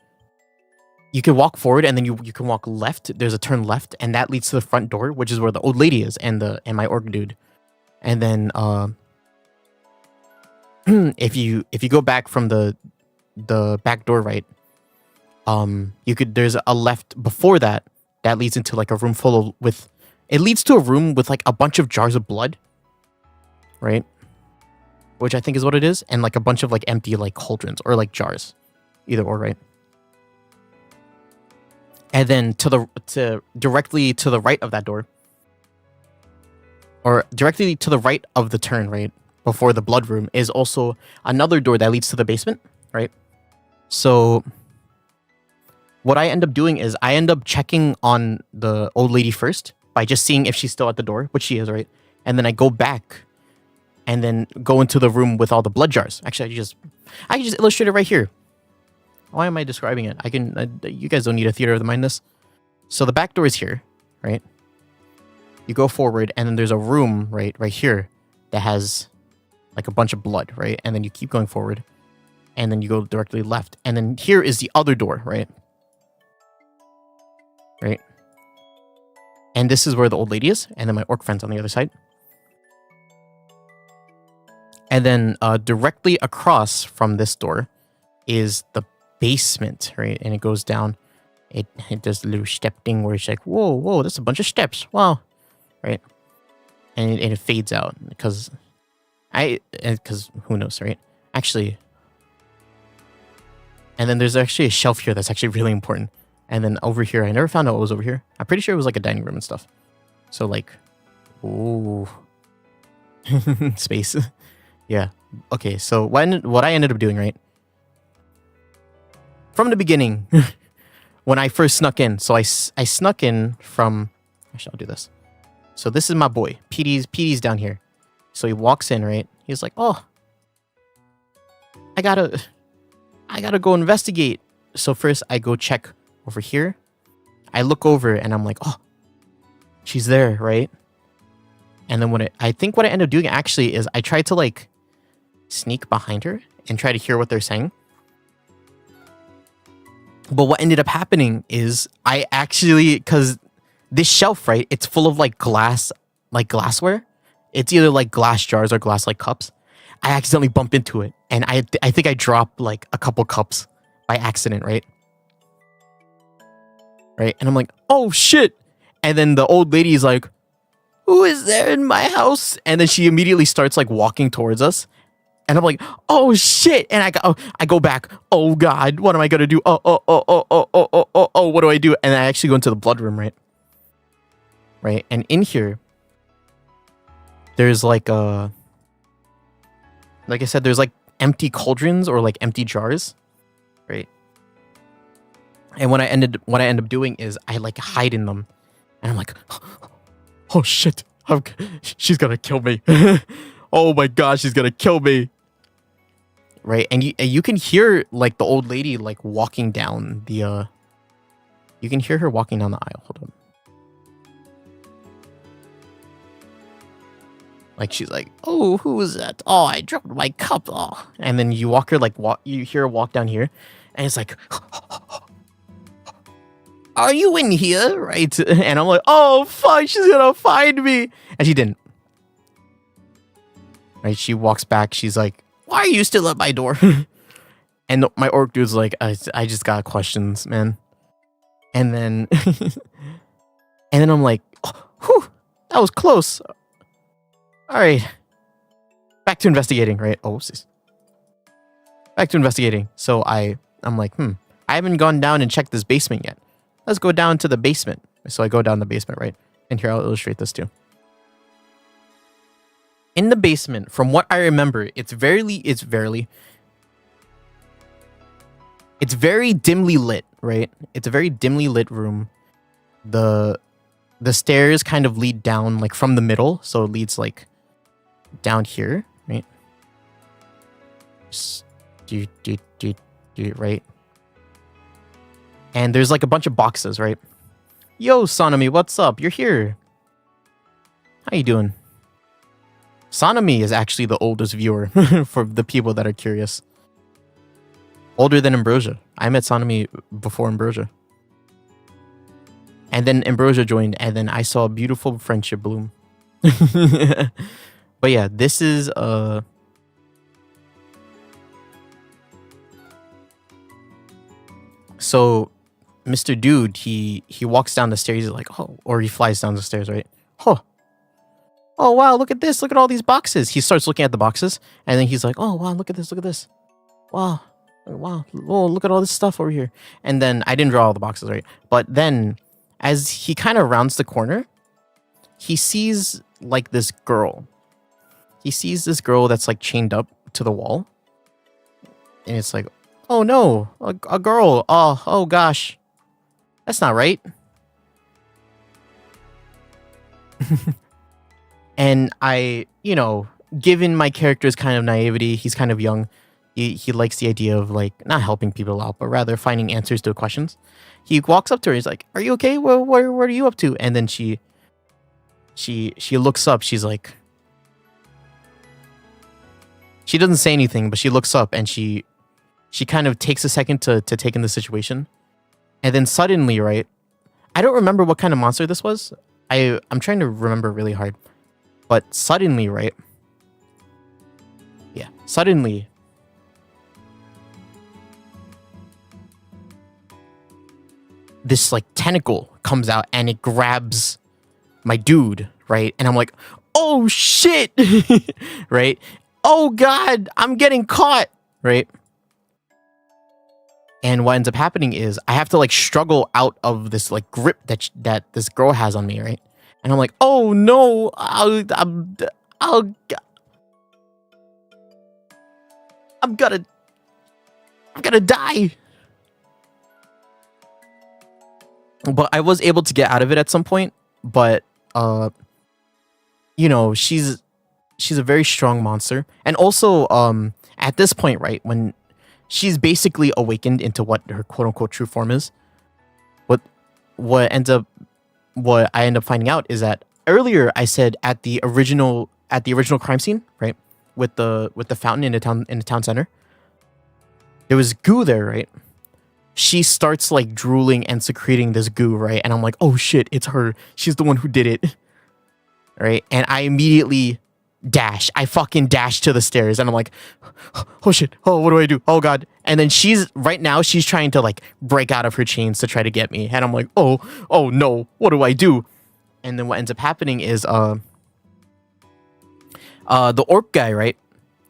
You can walk forward, and then you can walk left. There's a turn left, and that leads to the front door, which is where the old lady is, and my orc dude. And then if you go back from the back door, right? There's a left before that leads into like a room it leads to a room with like a bunch of jars of blood, right? Which I think is what it is, and like a bunch of like empty like cauldrons or like jars, either or, right? And then directly to the right of that door, or directly to the right of the turn, right before the blood room, is also another door that leads to the basement, right? So what I end up doing is I end up checking on the old lady first by just seeing if she's still at the door, which she is, right? And then I go back and then go into the room with all the blood jars. Actually, I can just illustrate it right here. Why am I describing it? You guys don't need a theater of the mind this. So the back door is here, right? You go forward, and then there's a room right here that has like a bunch of blood, right? And then you keep going forward, and then you go directly left, and then here is the other door, right? Right? And this is where the old lady is, and then my orc friend's on the other side. And then directly across from this door is the basement, right? And it goes down. It does a little step thing where it's like, whoa, that's a bunch of steps. Wow. right? And it fades out because who knows, right? Actually, and then there's actually a shelf here that's actually really important. And then over here, I never found out what was over here. I'm pretty sure it was like a dining room and stuff. So like, ooh, space. Yeah. Okay. So what I ended up doing, right? From the beginning, when I first snuck in. So I snuck in from, actually I'll do this. So this is my boy, PD's down here. So he walks in, right? He's like, oh, I gotta go investigate. So first I go check over here. I look over and I'm like, oh, she's there, right? And then I think what I ended up doing actually is I tried to like sneak behind her and try to hear what they're saying. But what ended up happening is I actually, because this shelf, right, it's full of like glassware. It's either like glass jars or glass like cups. I accidentally bump into it. And I think I dropped like a couple cups by accident, right? Right? And I'm like, oh shit. And then the old lady is like, who is there in my house? And then she immediately starts like walking towards us. And I'm like, oh shit. And I go back. Oh God, what am I gonna do? Oh, what do I do? And I actually go into the blood room, right? Right. And in here, there's like I said, there's like empty cauldrons or like empty jars, right? And what I end up doing is I like hide in them, and I'm like, oh shit, she's gonna kill me. Oh my gosh, she's gonna kill me. Right, and you can hear like the old lady like walking down the you can hear her walking down the aisle. Hold on. Like she's like, oh, who was that? Oh, I dropped my cup. Oh, and then you you hear her walk down here, and it's like, are you in here? Right, and I'm like, oh fuck, she's gonna find me, and she didn't. Right, she walks back. She's like, why are you still at my door? And my orc dude's like, I just got questions, man. And then, I'm like, oh, whew, that was close. All right, back to investigating, right? Oh, back to investigating. So I'm like, I haven't gone down and checked this basement yet. Let's go down to the basement. So I go down the basement, right? And here, I'll illustrate this too. In the basement, from what I remember, it's very dimly lit, right? It's a very dimly lit room. The stairs kind of lead down like from the middle, so it leads like down here, right? Right? And there's like a bunch of boxes, right? Yo, Sonomi, what's up? You're here. How you doing? Sonomi is actually the oldest viewer for the people that are curious. Older than Ambrosia. I met Sonomi before Ambrosia. And then Ambrosia joined, and then I saw a beautiful friendship bloom. But yeah, this is so Mr. Dude, he walks down the stairs, he's like, oh, or he flies down the stairs, right? Oh wow, look at this, look at all these boxes. He starts looking at the boxes, and then he's like, oh wow, look at this. Wow. Oh, look at all this stuff over here. And then I didn't draw all the boxes, right? But then as he kind of rounds the corner, he sees like this girl. He sees this girl that's like chained up to the wall. And it's like, oh no, a girl. Oh gosh. That's not right. And I, given my character's kind of naivety, he's kind of young. He likes the idea of like not helping people out, but rather finding answers to questions. He walks up to her. He's like, "Are you okay? What are you up to?" And then she looks up. She's like, she doesn't say anything, but she looks up and she kind of takes a second to take in the situation, and then suddenly, right? I don't remember what kind of monster this was. I'm trying to remember really hard, but suddenly, right? Yeah, suddenly. This like tentacle comes out and it grabs my dude, right? And I'm like, oh shit, right? Oh god, I'm getting caught, right? And what ends up happening is I have to like struggle out of this like grip that this girl has on me, right? And I'm like, oh no, I'll, I'm gonna die. But I was able to get out of it at some point. But you know, she's a very strong monster, and also at this point, right, when she's basically awakened into what her quote unquote true form is, what what ends up what I end up finding out is that earlier I said at the original crime scene, right, with the fountain in the town center, there was goo there, right? She starts like drooling and secreting this goo, right? And I'm like, oh shit, it's her. She's the one who did it, right? And I immediately dash. I fucking dash to the stairs, and I'm like, oh shit, oh what do I do? Oh god. And then she's trying to like break out of her chains to try to get me, and I'm like, oh no, what do I do? And then what ends up happening is the orc guy, right?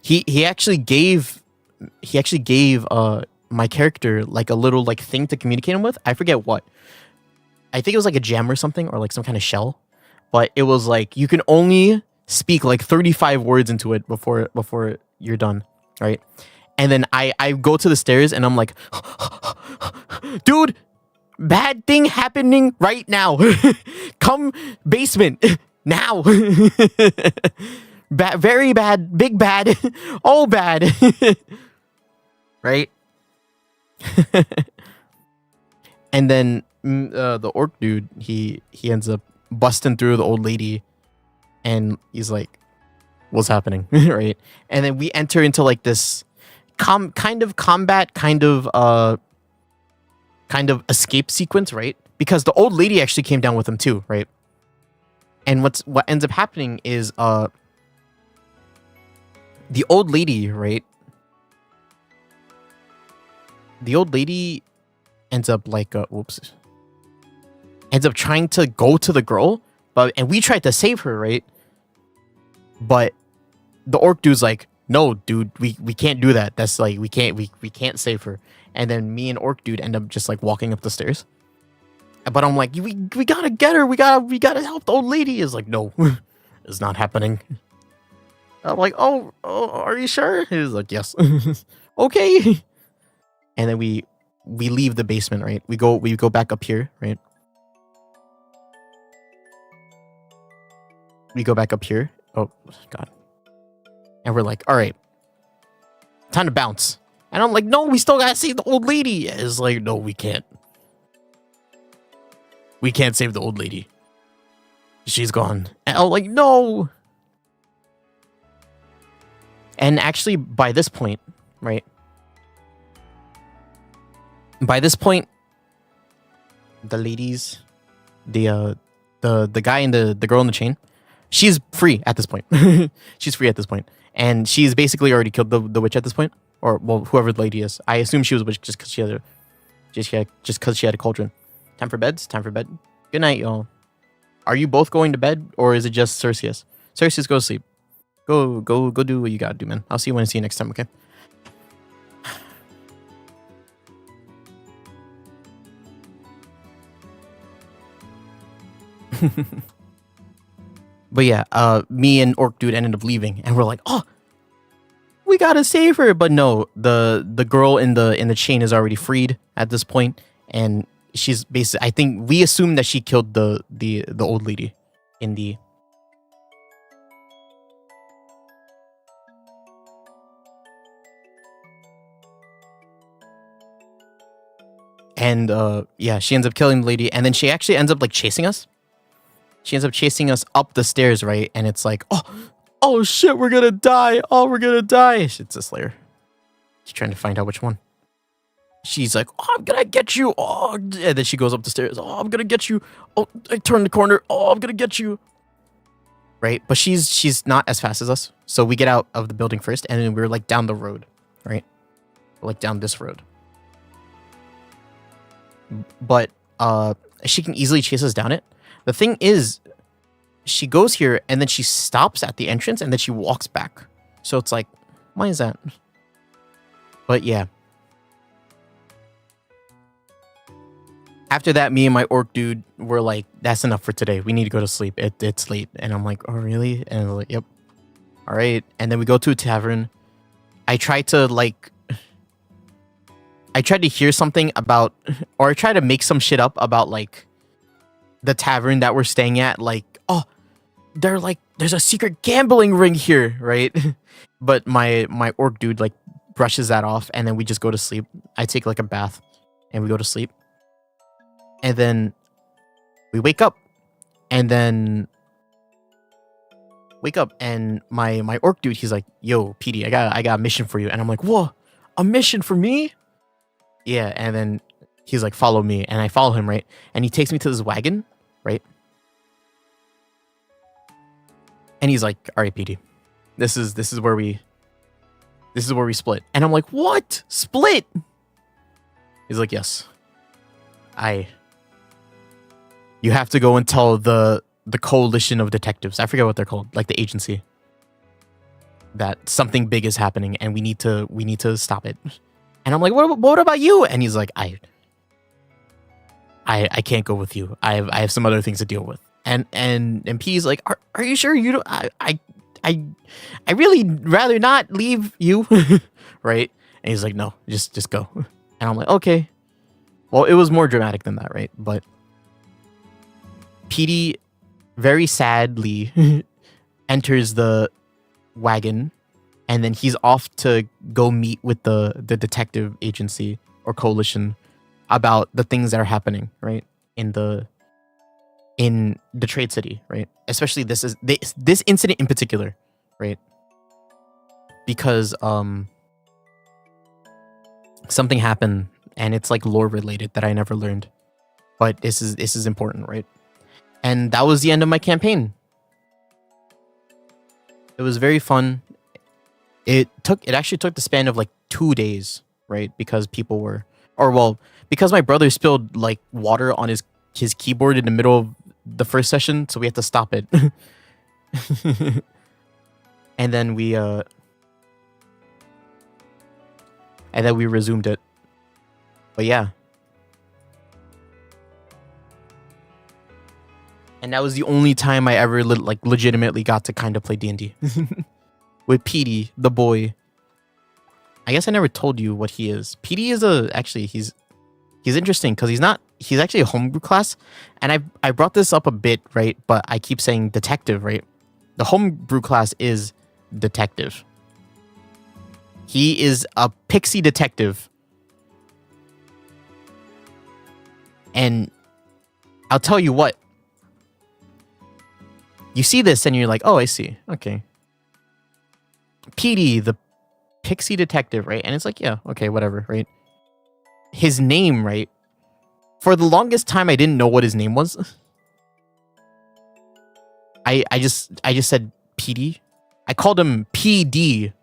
He actually gave my character like a little like thing to communicate him with. I forget what. I think it was like a gem or something, or like some kind of shell. But it was like you can only speak like 35 words into it before you're done, right? And then I go to the stairs and I'm like, dude, bad thing happening right now. Come basement now. Very bad, big bad, all bad. Right? And then the orc dude, he ends up busting through the old lady, and he's like, what's happening? Right? And then we enter into like this kind of combat, kind of escape sequence, right? Because the old lady actually came down with him too, right? And what ends up happening is the old lady, right? The old lady ends up like ends up trying to go to the girl, and we tried to save her, right? But the orc dude's like, no, dude, we can't do that. That's like we can't save her. And then me and orc dude end up just like walking up the stairs. But I'm like, we gotta get her. We gotta help the old lady. Is like, no, it's not happening. I'm like, oh, are you sure? He's like, yes. Okay. And then we leave the basement, right? We go back up here, right? We go back up here. Oh god. And we're like, all right, time to bounce. And I'm like, no, we still gotta save the old lady. It's like, no, we can't. We can't save the old lady. She's gone. And I'm like, no. And actually, by this point, right? By this point, the ladies, the guy and the girl in the chain, she's free at this point. She's free at this point. And she's basically already killed the witch at this point. Or, well, whoever the lady is. I assume she was a witch just because she had a cauldron. Time for beds? Time for bed. Good night, y'all. Are you both going to bed, or is it just Cerseus? Cerseus, go to sleep. Go do what you gotta do, man. I'll see you when I see you next time, okay? But yeah, me and orc dude ended up leaving, and we're like, oh, we gotta save her. But no, the girl in the chain is already freed at this point, and she's basically, I think we assumed that she killed the old lady in the. And yeah, she ends up killing the lady, and then she actually ends up like chasing us. She ends up chasing us up the stairs, right? And it's like, oh shit, we're gonna die. Oh, we're gonna die. It's a Slayer. She's trying to find out which one. She's like, oh, I'm gonna get you. Oh, and then she goes up the stairs. Oh, I'm gonna get you. Oh, I turn the corner. Oh, I'm gonna get you. Right? But she's not as fast as us. So we get out of the building first, and then we're like down the road, right? We're like down this road. But she can easily chase us down it. The thing is, she goes here and then she stops at the entrance and then she walks back. So it's like, why is that? But yeah. After that, me and my orc dude were like, that's enough for today. We need to go to sleep. It's late. And I'm like, oh, really? And I'm like, yep. All right. And then we go to a tavern. I tried to hear something about, or I tried to make some shit up about like the tavern that we're staying at. Like, oh, they're like, there's a secret gambling ring here, right? But my orc dude like brushes that off and then we just go to sleep. I take like a bath and we go to sleep. And then we wake up and my orc dude, he's like, yo, PD, I got a mission for you. And I'm like, whoa, a mission for me? Yeah. And then he's like, follow me. And I follow him, right? And he takes me to this wagon, right? And he's like, all right, PD, this is where we split. And I'm like, what? Split? He's like, yes. You have to go and tell the coalition of detectives. I forget what they're called, like the agency. That something big is happening and we need to stop it. And I'm like, what about you? And he's like, I can't go with you. I have some other things to deal with. And P's like, are you sure you don't? I really rather not leave you, right? And he's like, no, just go. And I'm like, okay. Well, it was more dramatic than that, right? But PD very sadly enters the wagon, and then he's off to go meet with the detective agency or coalition about the things that are happening, right? In the Trade City, right? Especially this incident in particular, right? Because something happened and it's like lore related that I never learned. But this is important, right? And that was the end of my campaign. It was very fun. It actually took the span of like 2 days, right? Because because my brother spilled like water on his keyboard in the middle of the first session, so we had to stop it. And then we resumed it. But yeah. And that was the only time I ever legitimately got to kind of play D&D with PD, the boy. I guess I never told you what he is. PD is he's interesting because he's actually a homebrew class, and I brought this up a bit, right? But I keep saying detective, right? The homebrew class is detective. He is a pixie detective. And I'll tell you what. You see this and you're like, oh, I see. Okay. PD, the pixie detective, right? And it's like, yeah, okay, whatever, right? His name, right? For the longest time, I didn't know what his name was. I just said PD. I called him PD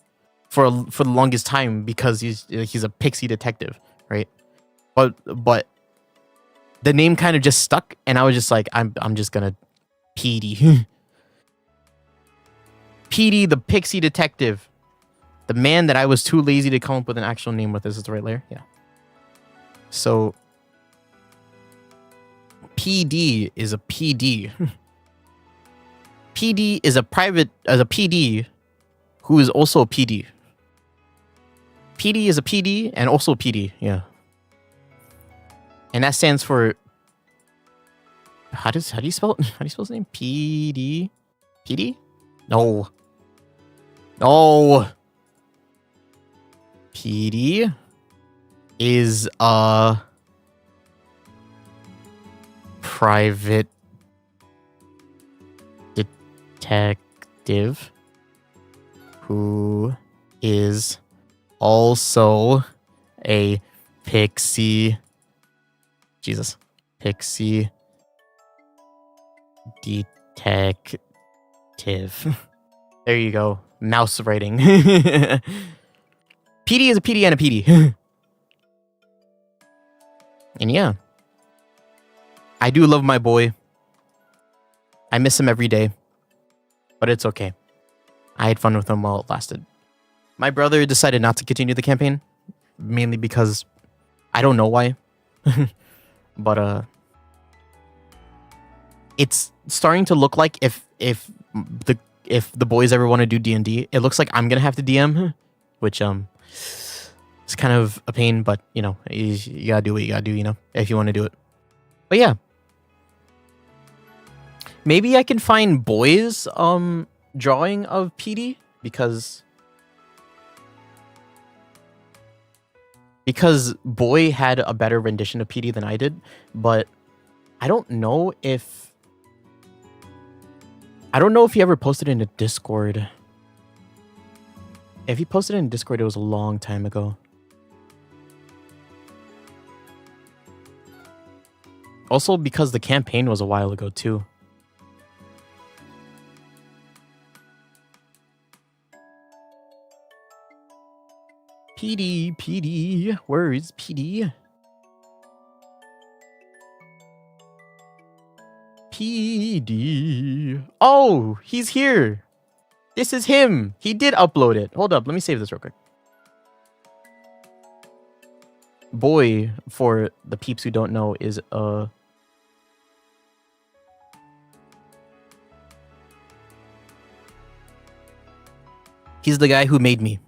for the longest time because he's a pixie detective, right? But the name kind of just stuck, and I was just like, I'm just gonna PD. PD, the pixie detective. The man that I was too lazy to come up with an actual name with. Is this the right layer? Yeah. So PD is a PD. PD is a PD who is also a PD. PD is a PD and also PD, yeah. And that stands for, how do you spell it? How do you spell his name? PD? PD? No. PD is a private detective who is also a pixie detective. There you go. Mouse writing. PD is a PD and a PD. And yeah. I do love my boy. I miss him every day, but it's okay. I had fun with him while it lasted. My brother decided not to continue the campaign, mainly because I don't know why. But it's starting to look like if the boys ever want to do D&D, it looks like I'm gonna have to DM, which it's kind of a pain, but you know, you gotta do what you gotta do, you know, if you want to do it. But yeah, maybe I can find boys drawing of PD because Boy had a better rendition of PD than I did, but I don't know if he ever posted in a Discord. If he posted in Discord, it was a long time ago. Also, because the campaign was a while ago, too. PD. Where is PD? PD. Oh, he's here. This is him. He did upload it. Hold up. Let me save this real quick. Boy, for the peeps who don't know, is he's the guy who made me.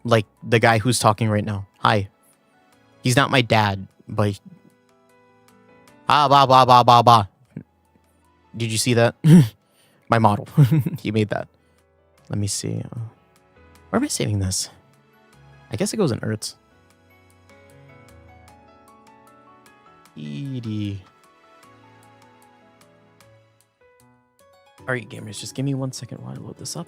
Like the guy who's talking right now. Hi. He's not my dad, but blah. Did you see that? My model. He made that. Let me see. Where am I saving this? I guess it goes in Earths. Edie. Alright, gamers, just give me 1 second while I load this up.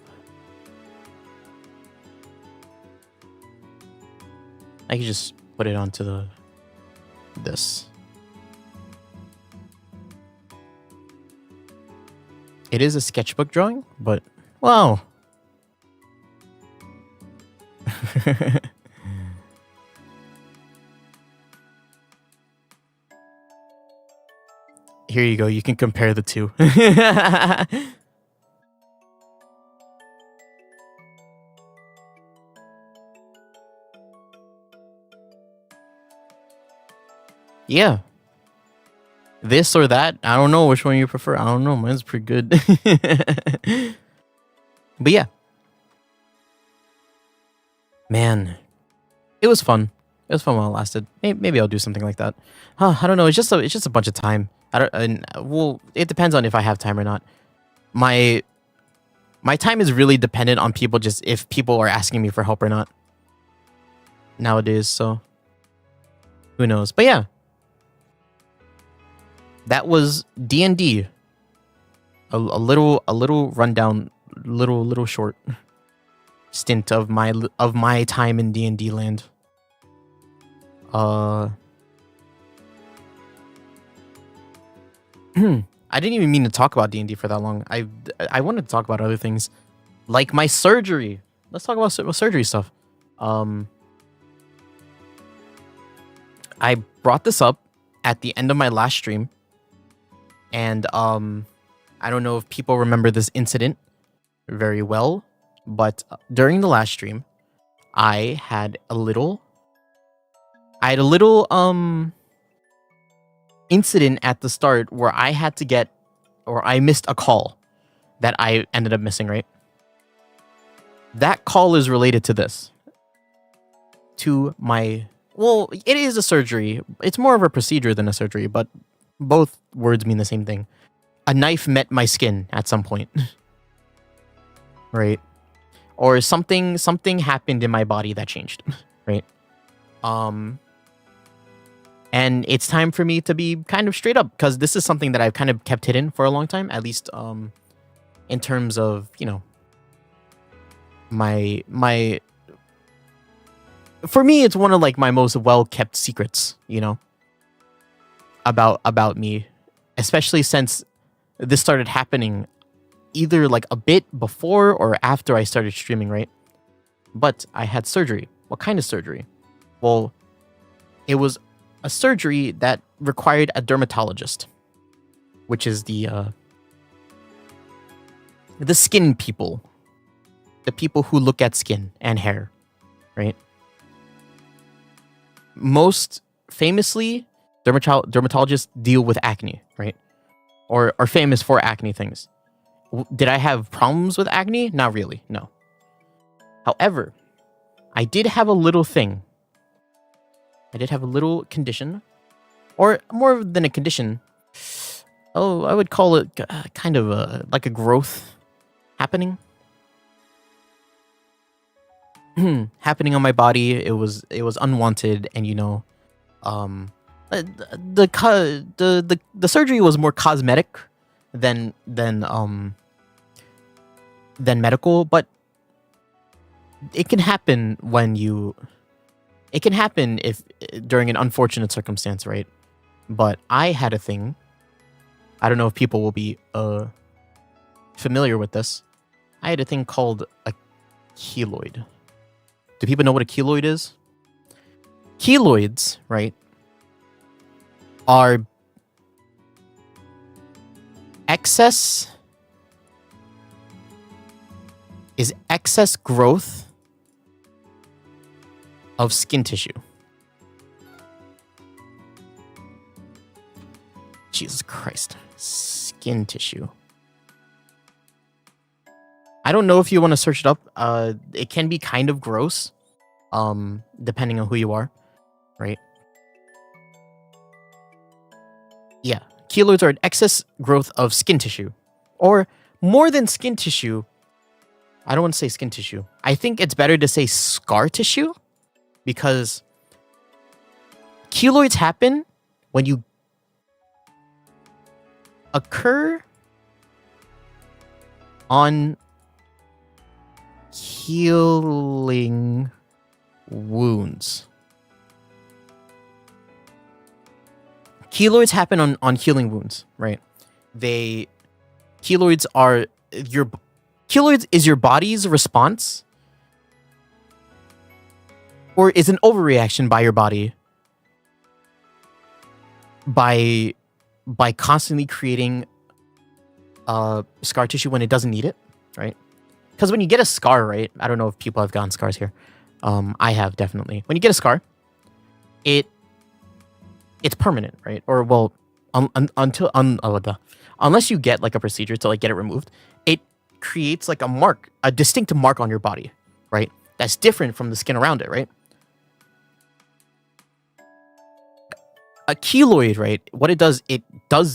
I can just put it onto this. It is a sketchbook drawing, but wow. Here you go. You can compare the two. Yeah. This or that? I don't know which one you prefer. I don't know. Mine's pretty good. But yeah. Man. It was fun. It was fun while it lasted. Maybe I'll do something like that. I don't know. It's just a bunch of time. Well, it depends on if I have time or not. My time is really dependent on people, just if people are asking me for help or not nowadays, so who knows. But yeah. That was D&D. A little rundown, little short stint of my time in D&D land. I didn't even mean to talk about D&D for that long. I wanted to talk about other things, like my surgery. Let's talk about surgery stuff. I brought this up at the end of my last stream, and I don't know if people remember this incident very well, but during the last stream, I had a little incident at the start where I had to get, or I missed a call that I ended up missing, right? That call is related to this. To my, well, it is a surgery. It's more of a procedure than a surgery, but both words mean the same thing. A knife met my skin at some point. Right? Or something happened in my body that changed, right? And it's time for me to be kind of straight up, because this is something that I've kind of kept hidden for a long time, at least in terms of, you know, my for me, it's one of like my most well-kept secrets, you know, about me, especially since this started happening either like a bit before or after I started streaming, right? But I had surgery. What kind of surgery? Well, it was a surgery that required a dermatologist, which is the the skin people, the people who look at skin and hair, right? Most famously, dermatologists deal with acne, right? Or are famous for acne things. Did I have problems with acne? Not really, no. However, I did have a little thing. I did have a little condition, or more than a condition. Oh, I would call it kind of like a growth happening. Happening on my body. It was unwanted, and you know, the surgery was more cosmetic than medical, but it can happen when you. It can happen if during an unfortunate circumstance, right? But I had a thing. I don't know if people will be familiar with this. I had a thing called a keloid. Do people know what a keloid is? Keloids, right, are excess growth of skin tissue. Jesus Christ. Skin tissue. I don't know if you want to search it up. It can be kind of gross, depending on who you are, right? Yeah. Keloids are an excess growth of skin tissue. Or more than skin tissue. I don't want to say skin tissue. I think it's better to say scar tissue. Because keloids happen when you occur on healing wounds. Keloids happen on healing wounds, right? Keloids is your body's response, or is an overreaction by your body by constantly creating scar tissue when it doesn't need it, right? Because when you get a scar, right? I don't know if people have gotten scars here. I have, definitely. When you get a scar, it's permanent, right? Or well, unless you get like a procedure to like get it removed, it creates like a mark, a distinct mark on your body, right? That's different from the skin around it, right? A keloid, right? What it does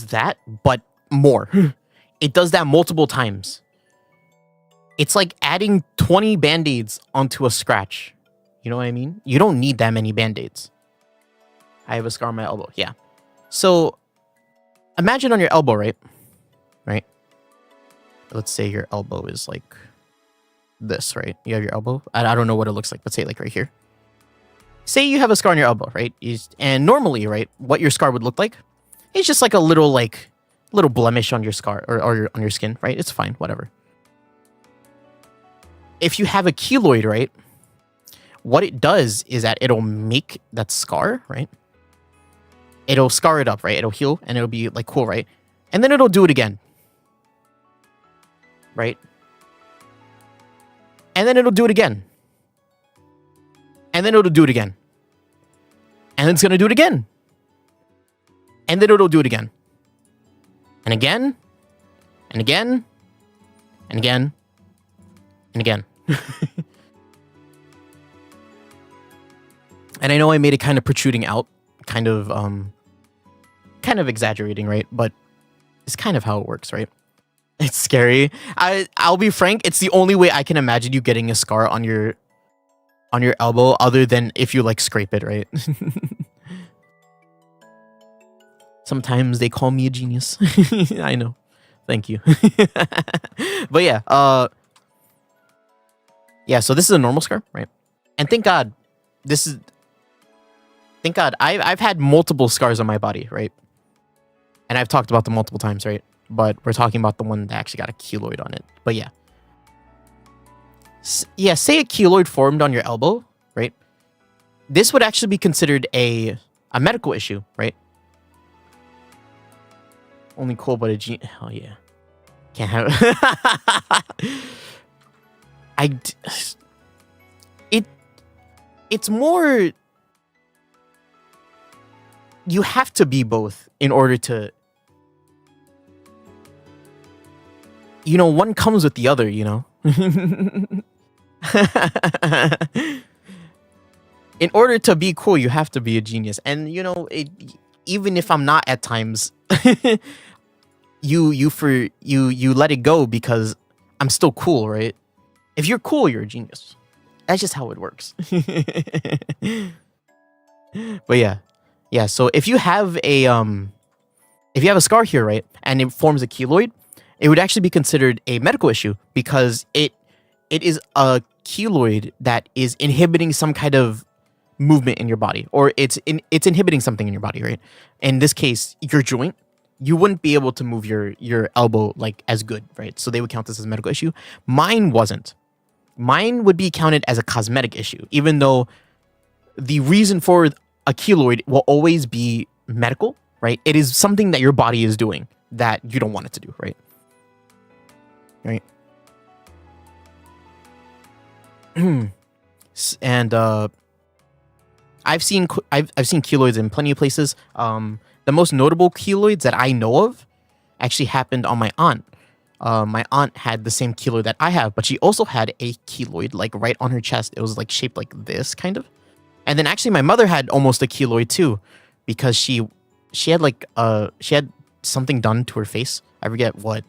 that, but more. It does that multiple times. It's like adding 20 band-aids onto a scratch. You know what I mean? You don't need that many band-aids. I have a scar on my elbow. Yeah. So imagine on your elbow, right? Right? Let's say your elbow is like this, right? You have your elbow. I don't know what it looks like, but say like right here. Say you have a scar on your elbow, right? And normally, right, what your scar would look like, it's just like a little blemish on your scar or on your skin, right? It's fine, whatever. If you have a keloid, right, what it does is that it'll make that scar, right? It'll scar it up, right? It'll heal and it'll be like cool, right? And then it'll do it again, right? And then it'll do it again. And then it'll do it again. And then it's going to do it again. And then it'll do it again. And again. And again. And again. And again. And I know I made it kind of protruding out. Kind of exaggerating, right? But it's kind of how it works, right? It's scary. I'll be frank. It's the only way I can imagine you getting a scar on your elbow, other than if you like scrape it, right? Sometimes they call me a genius. I know. Thank you. But yeah, so this is a normal scar, right? And thank God, I've had multiple scars on my body, right? And I've talked about them multiple times, right? But we're talking about the one that actually got a keloid on it. But yeah. Say a keloid formed on your elbow, right? This would actually be considered a medical issue, right? Only cool, but hell yeah. Can't have I d- it it's more you have to be both in order to, one comes with the other, In order to be cool, you have to be a genius. And even if I'm not at times, you let it go because I'm still cool, right? If you're cool, you're a genius. That's just how it works. But yeah. Yeah, so if you have a scar here, right, and it forms a keloid, it would actually be considered a medical issue because it is a keloid that is inhibiting some kind of movement in your body, or it's inhibiting something in your body, right? In this case, your joint, you wouldn't be able to move your elbow like as good, right? So they would count this as a medical issue. Mine wasn't. Mine would be counted as a cosmetic issue, even though the reason for a keloid will always be medical, right? It is something that your body is doing that you don't want it to do, right? Right. And I've seen keloids in plenty of places. The most notable keloids that I know of actually happened on my aunt. My aunt had the same keloid that I have, but she also had a keloid like right on her chest. It was like shaped like this, kind of. And then actually my mother had almost a keloid too, because she had she had something done to her face. I forget what.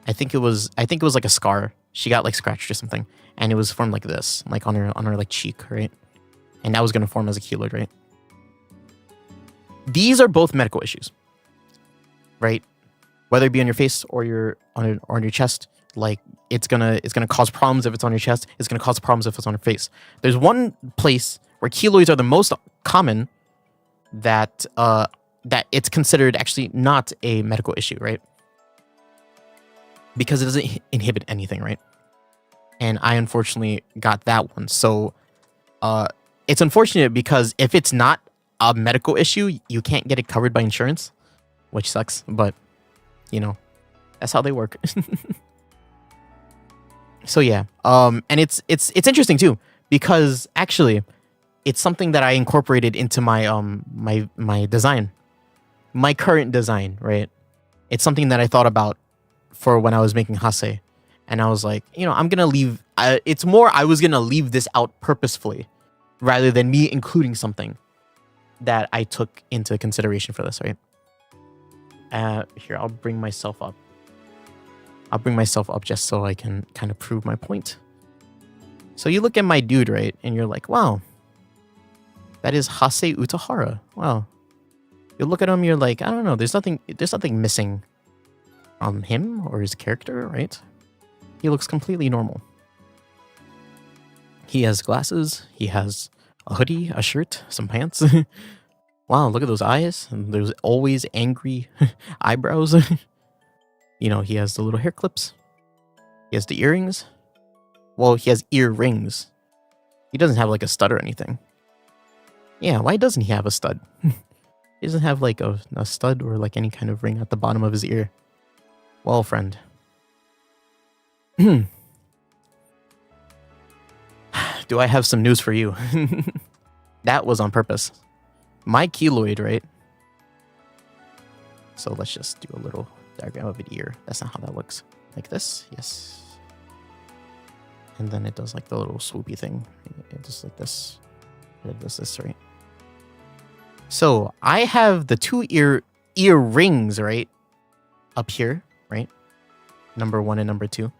I think it was like a scar. She got like scratched or something, and it was formed like this, like on her like cheek, right? And that was gonna form as a keloid, right? These are both medical issues, right? Whether it be on your face or on your chest, like it's gonna cause problems if it's on your chest. It's gonna cause problems if it's on your face. There's one place where keloids are the most common that it's considered actually not a medical issue, right? Because it doesn't inhibit anything, right? And I unfortunately got that one. So it's unfortunate because if it's not a medical issue, you can't get it covered by insurance, which sucks, but that's how they work. So yeah, and it's interesting too, because actually it's something that I incorporated into my my design, my current design, right? It's something that I thought about for when I was making Hase, and I was like, I'm gonna leave. It's more I was gonna leave this out purposefully, rather than me including something that I took into consideration for this, right? Here, I'll bring myself up. I'll bring myself up just so I can kind of prove my point. So you look at my dude, right? And you're like, wow, that is Hase Utahara. Wow. You look at him, you're like, I don't know, there's nothing missing from him or his character, right? He looks completely normal. He has glasses, he has a hoodie, a shirt, some pants. Wow, look at those eyes. And there's always angry eyebrows. He has the little hair clips. He has the earrings. Well, he has earrings. He doesn't have like a stud or anything. Yeah, why doesn't he have a stud? He doesn't have like a stud or like any kind of ring at the bottom of his ear. Well, friend. Do I have some news for you? That was on purpose. My keloid, right? So let's just do a little diagram of an ear. That's not how that looks. Like this, yes. And then it does like the little swoopy thing. It does like this. It does this, right? So I have the two ear rings, right? Up here, right? Number 1 and number 2.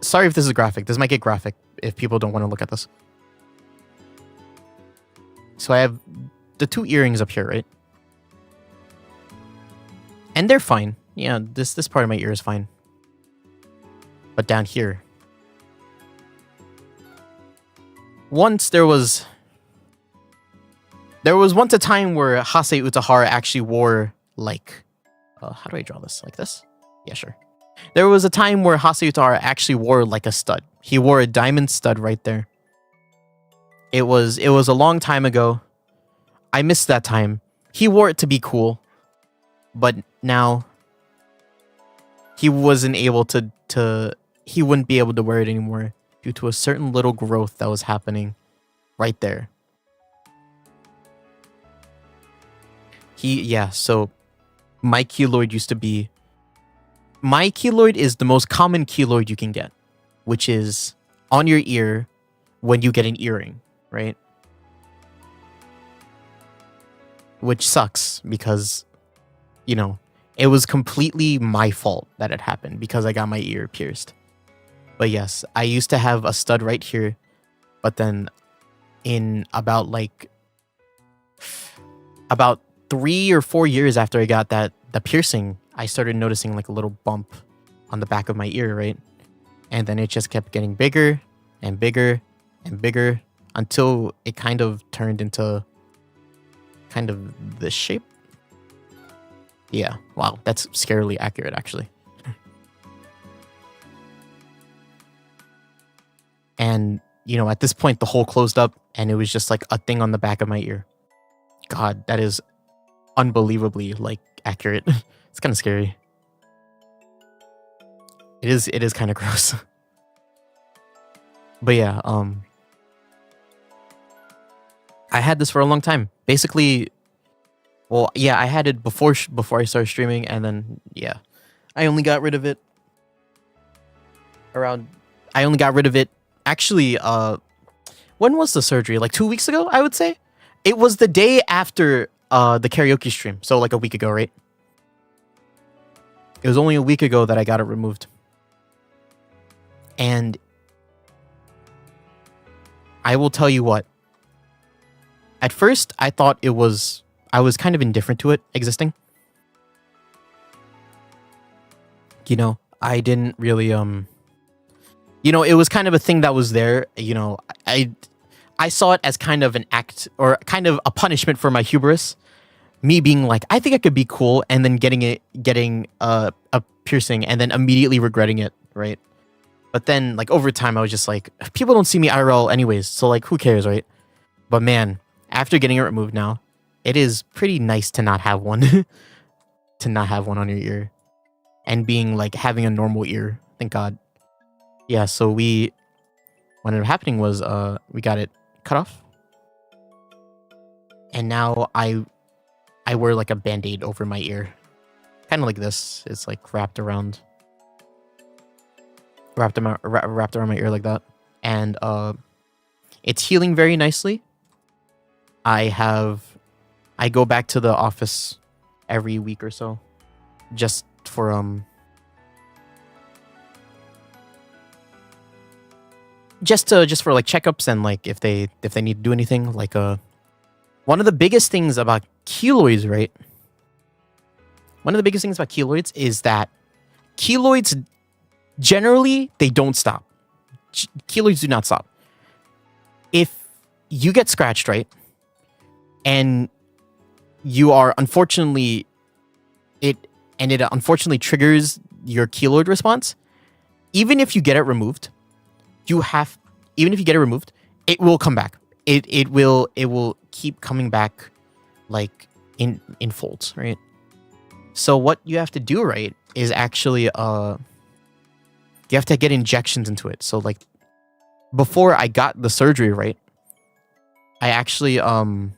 Sorry if this is graphic. This might get graphic if people don't want to look at this. So I have the 2 earrings up here, right? And they're fine. Yeah, this part of my ear is fine. But down here, once there was once a time where Hase Utahara actually wore like, how do I draw this? Like this? Yeah, sure. There was a time where Hase Utahara actually wore like a stud. He wore a diamond stud right there. It was a long time ago. I missed that time. He wore it to be cool. But now he wasn't able to he wouldn't be able to wear it anymore due to a certain little growth that was happening right there. So my keloid used to be, my keloid is the most common keloid you can get, which is on your ear when you get an earring, right? Which sucks because, you know, it was completely my fault that it happened because I got my ear pierced. But yes, I used to have a stud right here, but then in about 3 or 4 years after I got the piercing, I started noticing like a little bump on the back of my ear, right? And then it just kept getting bigger and bigger and bigger until it kind of turned into kind of this shape. Yeah, wow, that's scarily accurate actually. And, you know, at this point, the hole closed up and it was just like a thing on the back of my ear. God, that is unbelievably like accurate. It's kind of scary. It is kind of gross. But yeah, I had this for a long time. Basically, well, yeah, I had it before I started streaming, and then yeah, I only got rid of it actually, when was the surgery? Like 2 weeks ago, I would say. It was the day after the karaoke stream, so like a week ago, right? It was only a week ago that I got it removed. And I will tell you what. At first, I thought I was kind of indifferent to it existing. You know, I didn't really you know, it was kind of a thing that was there. You know, I saw it as kind of an act or kind of a punishment for my hubris. Me being like, I think I could be cool, and then getting a piercing and then immediately regretting it, right? But then like over time I was just like, people don't see me IRL anyways, so like who cares, right? But man, after getting it removed now, it is pretty nice to not have one. To not have one on your ear. And being like having a normal ear. Thank God. Yeah, so what ended up happening was we got it cut off. And now I wear like a band-aid over my ear. Kind of like this. It's like wrapped around my ear like that. And it's healing very nicely. I go back to the office every week or so just for just for like checkups and like if they need to do anything. Like one of the biggest things about keloids, right? One of the biggest things about keloids is that keloids generally they don't stop. Keloids do not stop. If you get scratched, right? And you are unfortunately it unfortunately triggers your keloid response. Even if you get it removed, it will come back. It will keep coming back like in folds, right? So what you have to do, right, is actually you have to get injections into it. So like before I got the surgery, right, I actually I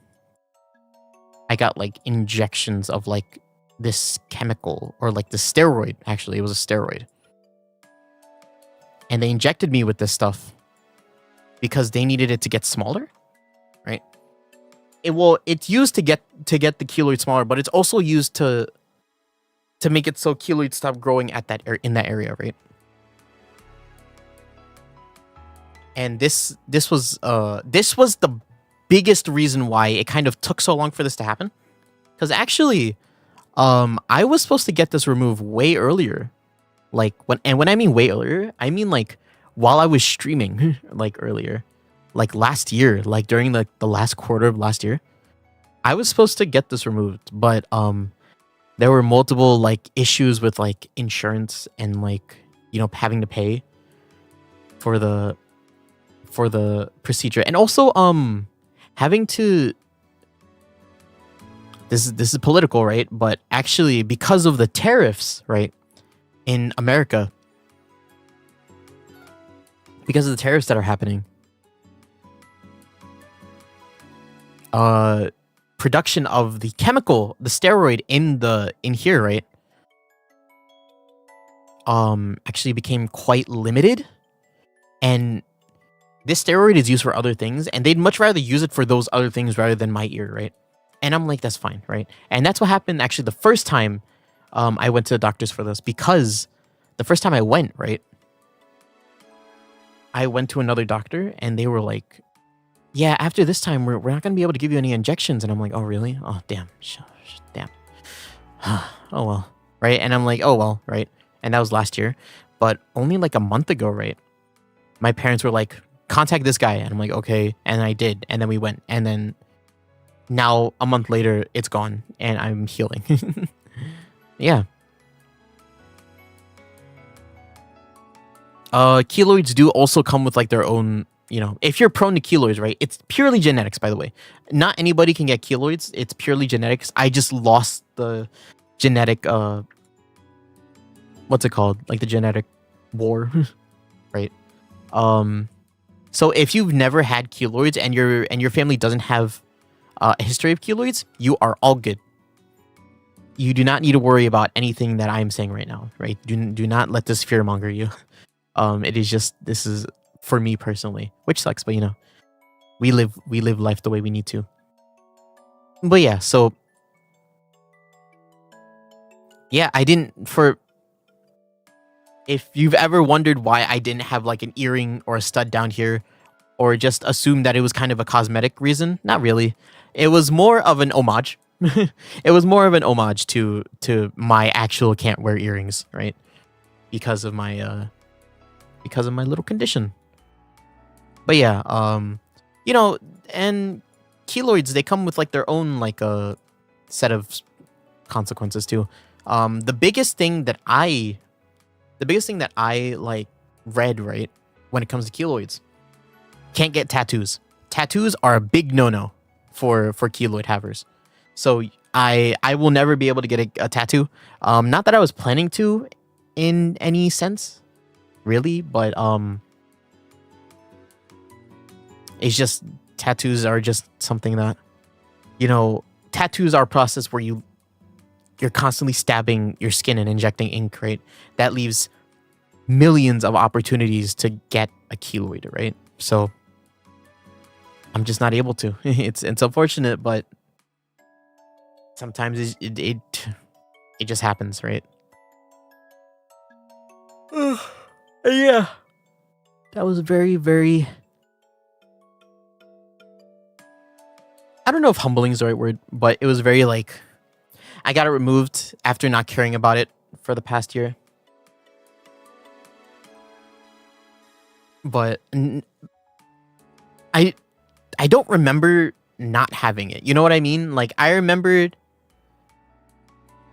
got like injections of like this chemical or like the steroid. Actually, it was a steroid. And they injected me with this stuff because they needed it to get smaller, right? It's used to get the keloid smaller, but it's also used to make it so keloids stop growing at in that area, right? And this was the biggest reason why it kind of took so long for this to happen. Because actually, I was supposed to get this removed way earlier. Like when I mean way earlier, I mean like while I was streaming, like earlier, like last year, like during the last quarter of last year, I was supposed to get this removed, but there were multiple like issues with like insurance and like, you know, having to pay for the procedure, and also having to. This is political, right? But actually, because of the tariffs, right? in America because of the tariffs that are happening. Production of the chemical, the steroid in here, right? Actually became quite limited, and this steroid is used for other things, and they'd much rather use it for those other things rather than my ear, right? And I'm like, that's fine, right? And that's what happened actually the first time I went to the doctors for this, because the first time I went, right, I went to another doctor and they were like, yeah, after this time, we're not going to be able to give you any injections. And I'm like, oh, really? Oh, damn. Damn. Oh, well. Right? And I'm like, oh, well, right? And that was last year. But only like a month ago, right? My parents were like, contact this guy. And I'm like, okay. And I did. And then we went. And then now a month later, it's gone. And I'm healing. Yeah. Keloids do also come with like their own, you know, if you're prone to keloids, right? It's purely genetics, by the way. Not anybody can get keloids. It's purely genetics. I just lost the genetic, what's it called? Like the genetic war, right? So if you've never had keloids and your family doesn't have a history of keloids, you are all good. You do not need to worry about anything that I'm saying right now, right? Do not let this fearmonger you. It is just, this is for me personally, which sucks, but you know, we live life the way we need to. But yeah, so yeah, if you've ever wondered why I didn't have like an earring or a stud down here, or just assumed that it was kind of a cosmetic reason, not really. It was more of an homage. It was more of an homage to my actual can't wear earrings, right? Because of my little condition. But yeah, you know, and keloids, they come with like their own like a set of consequences too. The biggest thing that I like read, right, when it comes to keloids, can't get tattoos. Tattoos are a big no-no for keloid havers. So I will never be able to get a tattoo. Not that I was planning to in any sense, really, but it's just, tattoos are just something that, you know, tattoos are a process where you're constantly stabbing your skin and injecting ink, right? That leaves millions of opportunities to get a keloid, right? So I'm just not able to. It's unfortunate, but sometimes it just happens, right? Yeah. That was very, very, I don't know if humbling is the right word, but it was very like, I got it removed after not caring about it for the past year. But I don't remember not having it. You know what I mean? Like I remembered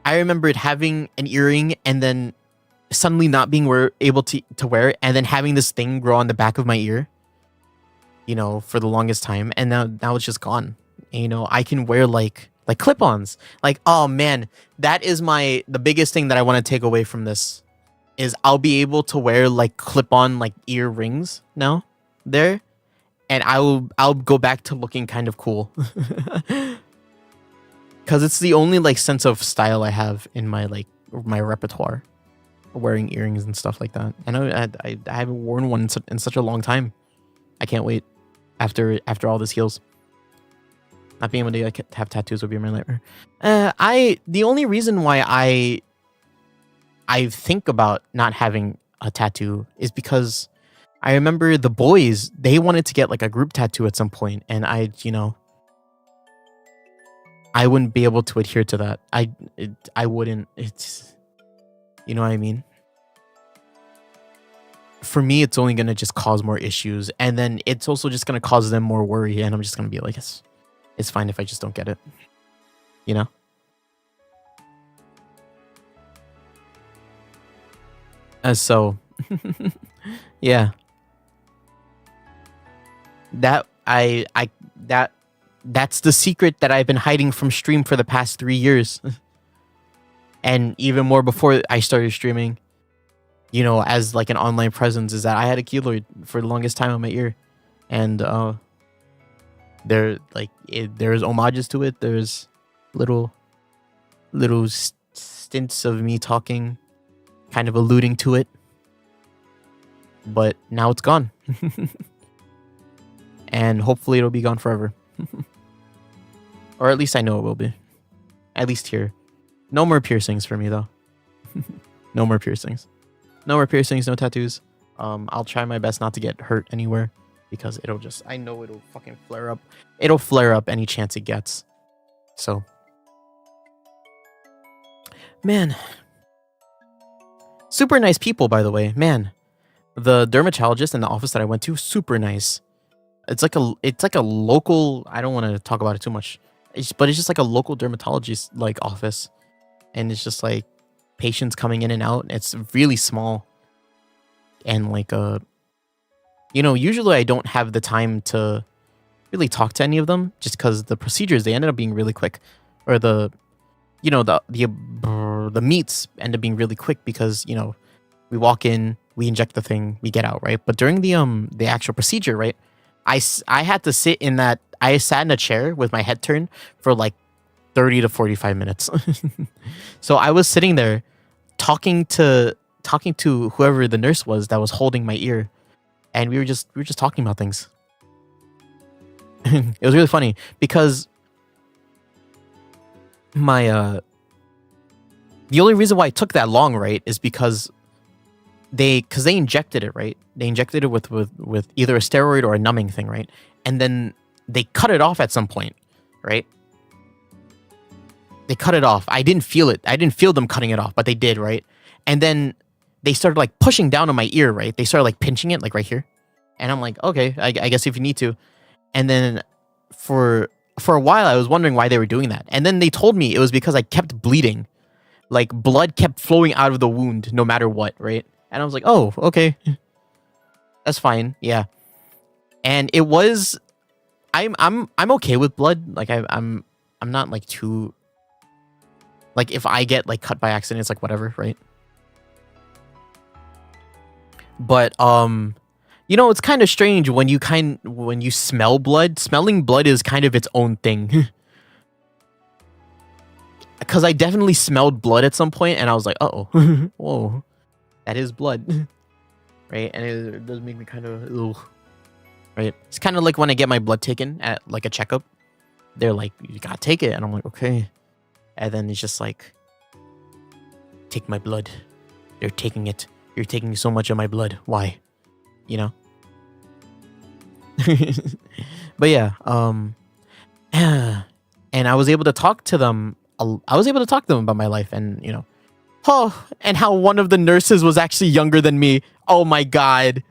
having an earring and then suddenly not being able to wear it, and then having this thing grow on the back of my ear, you know, for the longest time, and now it's just gone. And, you know, I can wear like clip-ons. Like, oh man, that is the biggest thing that I want to take away from this is I'll be able to wear like clip-on like ear rings now there, and I'll go back to looking kind of cool. Cuz it's the only like sense of style I have in my repertoire, wearing earrings and stuff like that. I know I haven't worn one in such a long time. I can't wait after all this heals. Not being able to like, have tattoos would be my nightmare. The only reason why I think about not having a tattoo is because I remember the boys, they wanted to get like a group tattoo at some point, and I wouldn't be able to adhere to that. I wouldn't. It's, you know what I mean? For me, it's only going to just cause more issues, and then it's also just going to cause them more worry, and I'm just going to be like, it's fine if I just don't get it. You know? So, yeah. That's the secret that I've been hiding from stream for the past 3 years. And even more before I started streaming. as like an online presence, is that I had a keloid for the longest time on my ear, and there's homages to it. There's little stints of me talking, kind of alluding to it, but now it's gone. And hopefully it'll be gone forever. Or at least I know it will be. At least here. No more piercings for me though. No more piercings. No more piercings, no tattoos. I'll try my best not to get hurt anywhere, because I know it'll fucking flare up. It'll flare up any chance it gets. So, man, super nice people, by the way. Man, the dermatologist in the office that I went to, super nice. It's like a local. I don't want to talk about it too much, but it's just like a local dermatologist like office, and it's just like patients coming in and out. It's really small, and like usually I don't have the time to really talk to any of them, just because the procedures, they ended up being really quick, or the meets end up being really quick, because we walk in, we inject the thing, we get out, right? But during the actual procedure, right, I had to sit in that. I sat in a chair with my head turned for like 30 to 45 minutes. So I was sitting there talking to whoever the nurse was that was holding my ear, and we were just talking about things. It was really funny, because the only reason why it took that long, right, is because they injected it, right? They injected it with either a steroid or a numbing thing, right? And then they cut it off at some point, right? They cut it off. I didn't feel it. I didn't feel them cutting it off, but they did, right? And then they started like pushing down on my ear, right? They started like pinching it, like right here. And I'm like, okay, I guess if you need to. And then for a while, I was wondering why they were doing that. And then they told me it was because I kept bleeding. Like blood kept flowing out of the wound no matter what, right? And I was like, oh, okay. That's fine. Yeah. And it was, I'm okay with blood. Like I'm not like too, like if I get like cut by accident, it's like whatever, right? But it's kind of strange when you smell blood. Smelling blood is kind of its own thing. Because I definitely smelled blood at some point, and I was like, uh-oh, whoa, that is blood, right? And it does make me kind of, ugh, right? It's kind of like when I get my blood taken at like a checkup. They're like, you gotta take it, and I'm like, okay. And then it's just like, take my blood. They're taking it. You're taking so much of my blood. Why? But yeah, and I was able to talk to them. I was able to talk to them about my life, and and how one of the nurses was actually younger than me. Oh my god.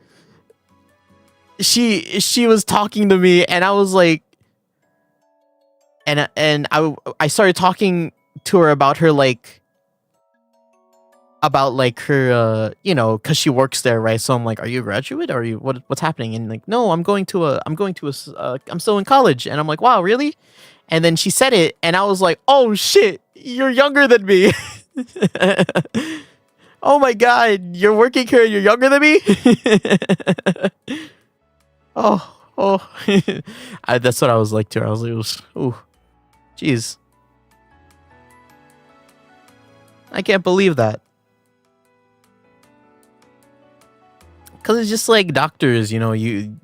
She was talking to me, and I was like, and I started talking to her about her her because she works there, right? So I'm like, are you a graduate, or are you what's happening? And like, no, I'm still in college. And I'm like, wow, really? And then she said it, and I was like, oh shit, you're younger than me. Oh my god, you're working here, you're younger than me. oh that's what I was like to her. I was like, oh jeez, I can't believe that. Because it's just like doctors, you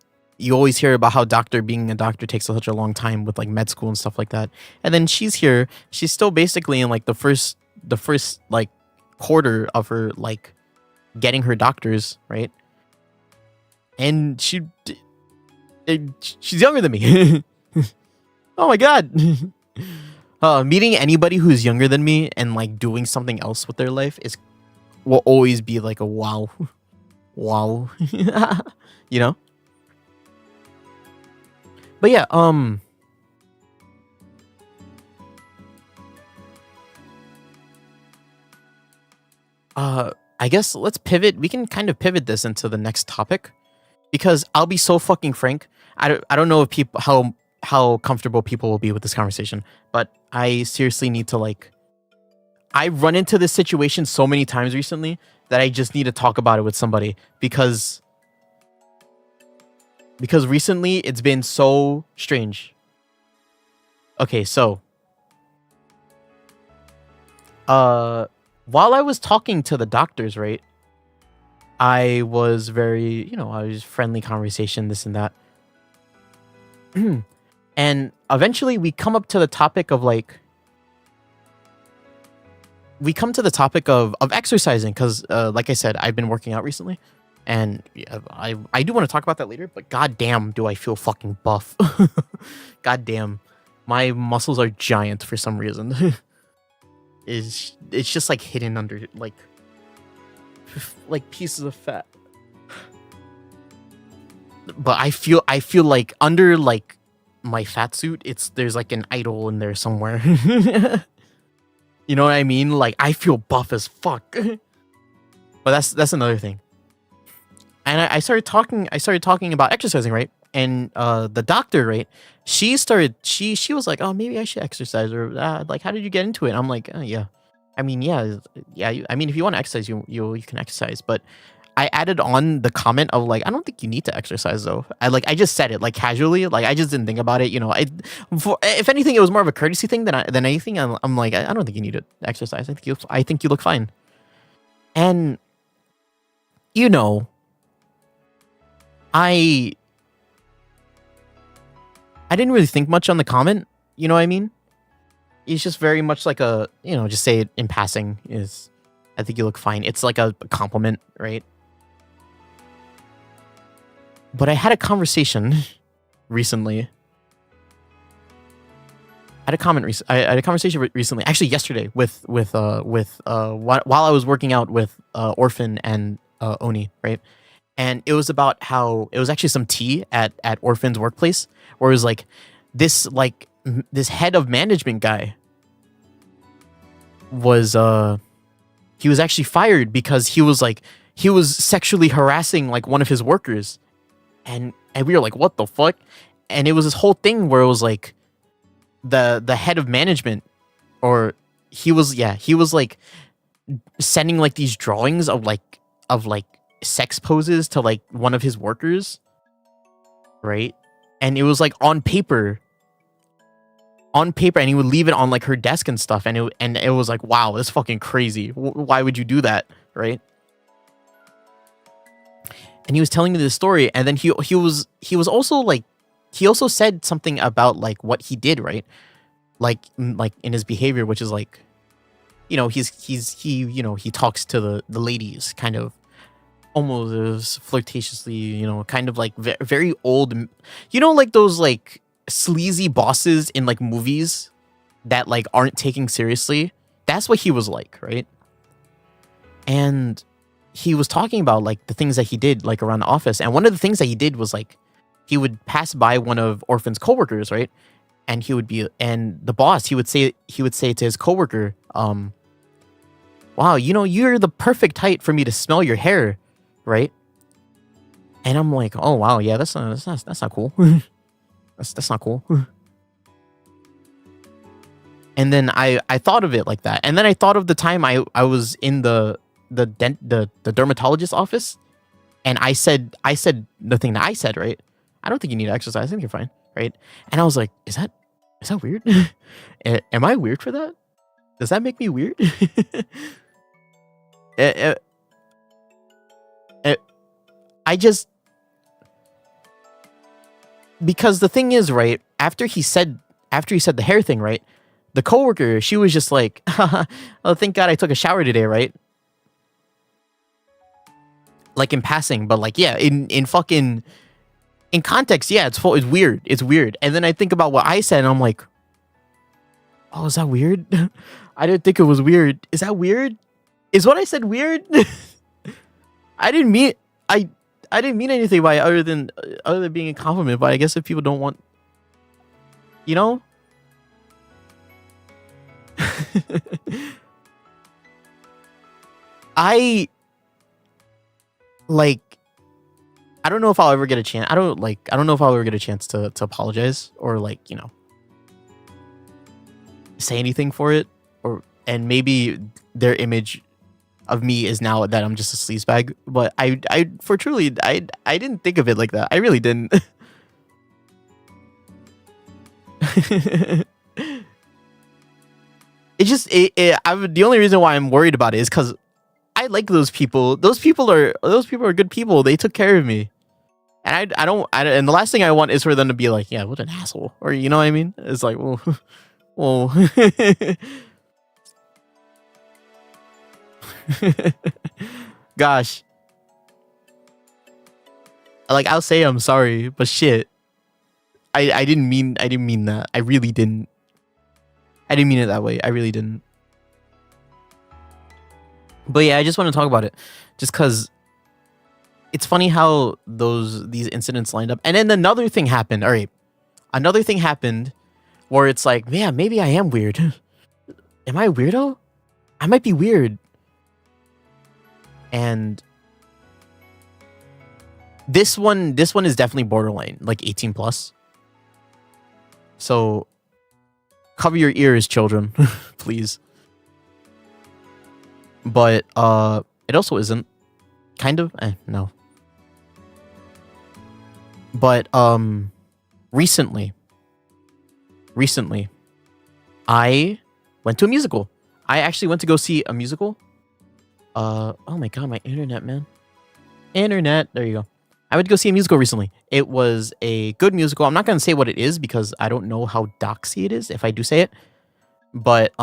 always hear about how being a doctor takes such a long time with like med school and stuff like that. And then she's here, she's still basically in like the first like quarter of her like getting her doctors, right? And she's younger than me. Oh my god. Meeting anybody who's younger than me and like doing something else with their life will always be like a wow. But yeah, I guess let's pivot. We can kind of pivot this into the next topic, because I'll be so fucking frank. I don't know if how comfortable people will be with this conversation, but I seriously need to I've run into this situation so many times recently that I just need to talk about it with somebody because recently it's been so strange. Okay, so while I was talking to the doctors, right? I was very, I was friendly conversation, this and that. And eventually we come up to the topic of exercising because like I said, I've been working out recently, and I do want to talk about that later, but goddamn do I feel fucking buff. Goddamn, my muscles are giant for some reason. It's just like hidden under like pieces of fat. But I feel like under like my fat suit, there's like an idol in there somewhere. You know what I mean? Like I feel buff as fuck. But that's another thing. And I started talking about exercising, right? And the doctor, right? She was like, oh, maybe I should exercise, or like, how did you get into it? I'm like, oh, yeah. I mean, yeah. I mean, if you want to exercise, you can exercise. But I added on the comment of like, I don't think you need to exercise though. I just said it like casually, like I just didn't think about it. If anything, it was more of a courtesy thing than anything. I'm like, I don't think you need to exercise. I think you look fine. And I didn't really think much on the comment. You know what I mean? It's just very much like a, just say it in passing is, I think you look fine. It's like a compliment, right? But I had a conversation recently. I had a conversation recently, actually yesterday, with while I was working out with Orphan and Oni, right? And it was about how it was actually some tea at Orphan's workplace where it was like this head of management guy was he was actually fired because he was sexually harassing like one of his workers, and we were like, what the fuck? And it was this whole thing where it was like the head of management, or he was like sending like these drawings of sex poses to like one of his workers, right? And it was like on paper, and he would leave it on like her desk and stuff, and it was like, wow, that's fucking crazy. Why would you do that, right? And he was telling me this story, and then he was also like, he also said something about like what he did, right? Like in his behavior, which is like, he talks to the ladies kind of almost flirtatiously, kind of like very old, like those like sleazy bosses in like movies that like aren't taken seriously. That's what he was like, right? And he was talking about like the things that he did like around the office, and one of the things that he did was like he would pass by one of Orphan's coworkers, right? And the boss, he would say to his coworker, wow, you're the perfect height for me to smell your hair, right? And I'm like, oh wow, yeah, that's not cool. That's not cool. And then I thought of it like that, and then I thought of the time I was in the dermatologist's office, and I said the thing that I said, right? I don't think you need to exercise. I think you're fine, right? And I was like, is that weird? Am I weird for that? Does that make me weird? I just, because the thing is, right, after he said the hair thing, right, the coworker, she was just like, oh, thank God I took a shower today, right? Like in passing, but like, yeah, in fucking, in context, yeah, it's weird. It's weird. And then I think about what I said, and I'm like, oh, is that weird? I didn't think it was weird. Is that weird? Is what I said weird? I didn't mean anything by it other than being a compliment. But I guess if people don't want, I don't know if I'll ever get a chance. I don't know if I'll ever get a chance to apologize or say anything for it, and maybe their image of me is now that I'm just a sleazebag. But I didn't think of it like that. I really didn't. The only reason why I'm worried about it is because I like those people. Those people are good people. They took care of me. And and the last thing I want is for them to be like, yeah, what an asshole. Or, you know what I mean? It's like, well, well. Gosh. Like, I'll say I'm sorry, but shit. I didn't mean that. I really didn't. I didn't mean it that way. I really didn't. But yeah, I just want to talk about it. Just because it's funny how these incidents lined up. And then another thing happened. All right. Another thing happened where it's like, yeah, maybe I am weird. Am I a weirdo? I might be weird. And this one is definitely borderline, like 18 plus. So cover your ears, children, please. But it also isn't. Kind of? No. But recently I went to a musical. I actually went to go see a musical. Oh my god, my internet, man. Internet. There you go. I went to go see a musical recently. It was a good musical. I'm not going to say what it is because I don't know how doxy it is if I do say it. But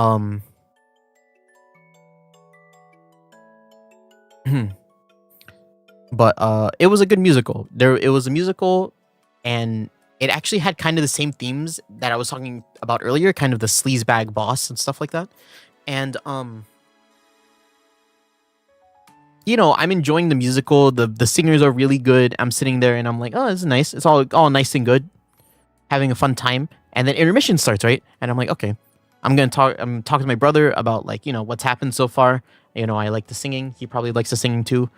it was a good musical. It was a musical, and it actually had kind of the same themes that I was talking about earlier, kind of the sleazebag boss and stuff like that. And you know, I'm enjoying the musical. The singers are really good. I'm sitting there and I'm like, oh, this is nice. It's all nice and good, having a fun time. And then intermission starts, right? And I'm like, okay, I'm talking to my brother about, like, you know, what's happened so far. You know, I like the singing. He probably likes the singing too.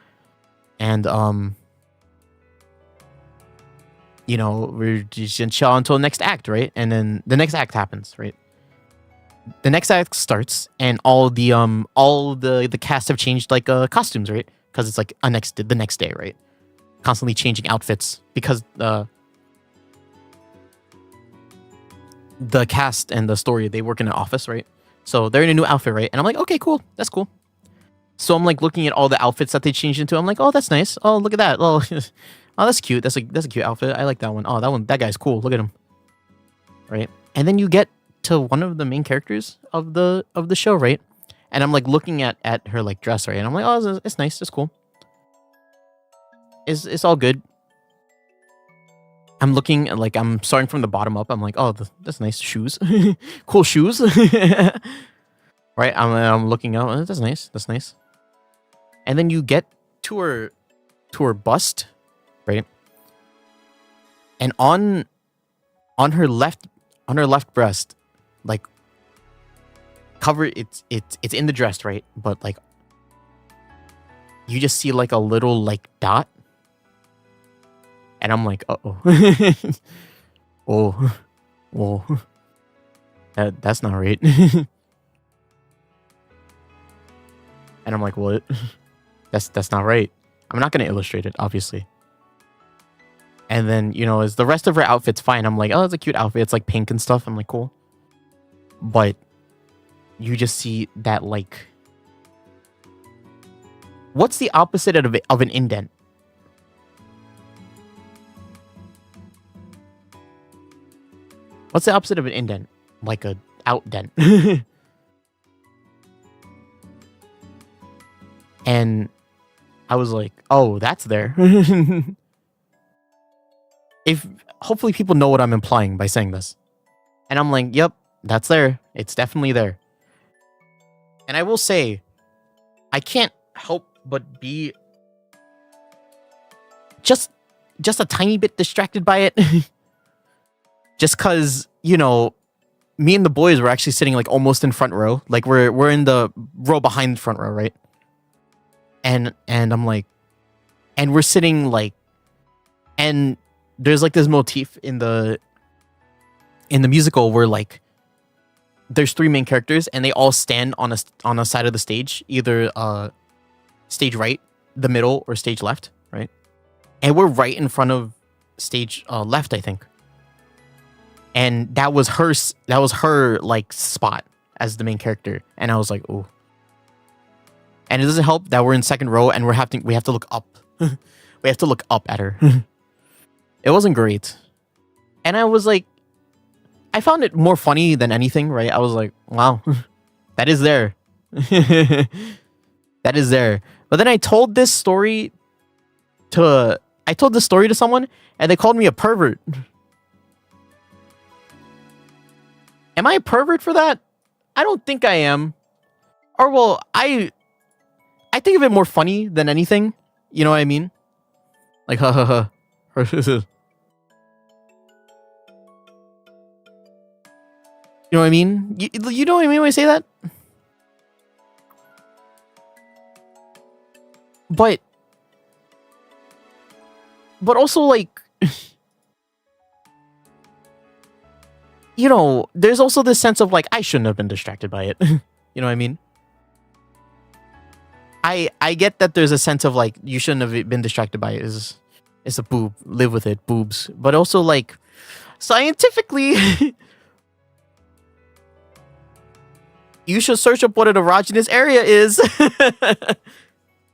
And you know, we're just gonna chill until next act, right? And then the next act happens, right? The next act starts, and all the cast have changed, like, costumes, right? Because it's like the next day, right? Constantly changing outfits because the cast and the story, they work in an office, right? So they're in a new outfit, right? And I'm like, okay, cool, that's cool. So I'm like looking at all the outfits that they changed into. I'm like, oh, that's nice. Oh, look at that. Oh, oh, that's cute. That's a cute outfit. I like that one. Oh, that guy's cool. Look at him. Right? And then you get to one of the main characters of the show, right? And I'm like looking at her, like, dress, right? And I'm like, oh, it's nice. It's cool. It's all good. I'm looking, like, I'm starting from the bottom up. I'm like, oh, that's nice. Shoes. Cool shoes. Right? I'm looking out. Oh, that's nice. That's nice. And then you get to her bust, right? And on her left breast, like, it's in the dress, right? But, like, you just see, like, a little, like, dot. And I'm like, uh-oh. Oh. That's not right. And I'm like, what? That's not right. I'm not going to illustrate it, obviously. And then, you know, as the rest of her outfit's fine, I'm like, oh, it's a cute outfit. It's like pink and stuff. I'm like, cool. But you just see that, like, what's the opposite of an indent? What's the opposite of an indent? Like a outdent. And I was like, oh, that's there. Hopefully people know what I'm implying by saying this. And I'm like, yep, that's there. It's definitely there. And I will say, I can't help but be just a tiny bit distracted by it. Just because, you know, me and the boys were actually sitting, like, almost in front row. Like, we're in the row behind the front row, right? And I'm like, and we're sitting, like, and there's, like, this motif in the musical where, like, there's three main characters and they all stand on a side of the stage, either stage right, the middle, or stage left, right? And we're right in front of stage left, I think. And that was her like spot as the main character. And I was like, oh. And it doesn't help that we're in second row and we have to look up. We have to look up at her. It wasn't great. And I was like, I found it more funny than anything, right? I was like, wow, that is there. That is there. But then I told this story to someone and they called me a pervert. Am I a pervert for that? I don't think I am. Or well, I think of it more funny than anything. You know what I mean? Like, ha ha ha. You know what I mean? You know what I mean when I say that? But also, like, you know, there's also this sense of like, I shouldn't have been distracted by it. You know what I mean? I get that there's a sense of like, you shouldn't have been distracted by it. It's a boob. Live with it, boobs. But also, like, scientifically, you should search up what an erogenous area is.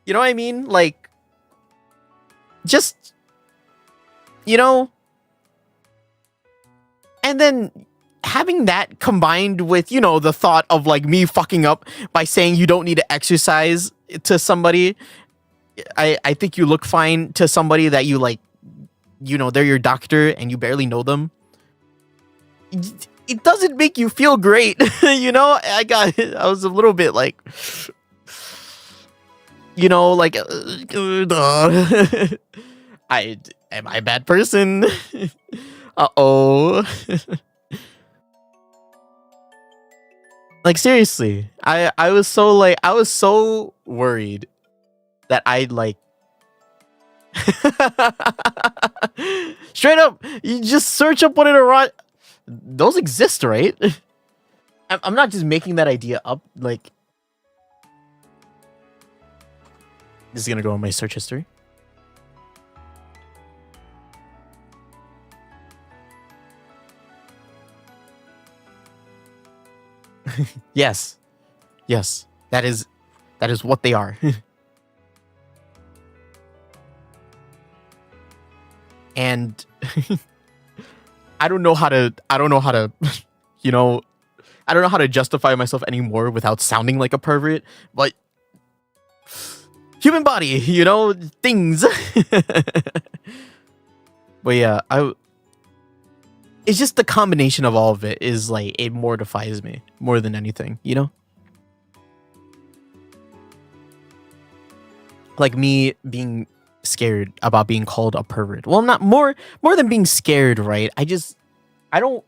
You know what I mean? Like, just, you know, and then having that combined with, you know, the thought of like me fucking up by saying you don't need to exercise to somebody. I think you look fine to somebody that you like, you know, they're your doctor and you barely know them. It doesn't make you feel great. You know, I was a little bit like, you know, like, am I a bad person? Uh-oh. Like, seriously, I was so worried that I'd like straight up, you just search up what it those exist, right? I'm not just making that idea up. Like, this is gonna go on my search history. Yes, that is what they are. And I don't know how to, you know, I don't know how to justify myself anymore without sounding like a pervert, but human body, you know, things. But yeah, it's just the combination of all of it is like, it mortifies me more than anything, you know? Like me being scared about being called a pervert. Well, not more than being scared, right? I don't know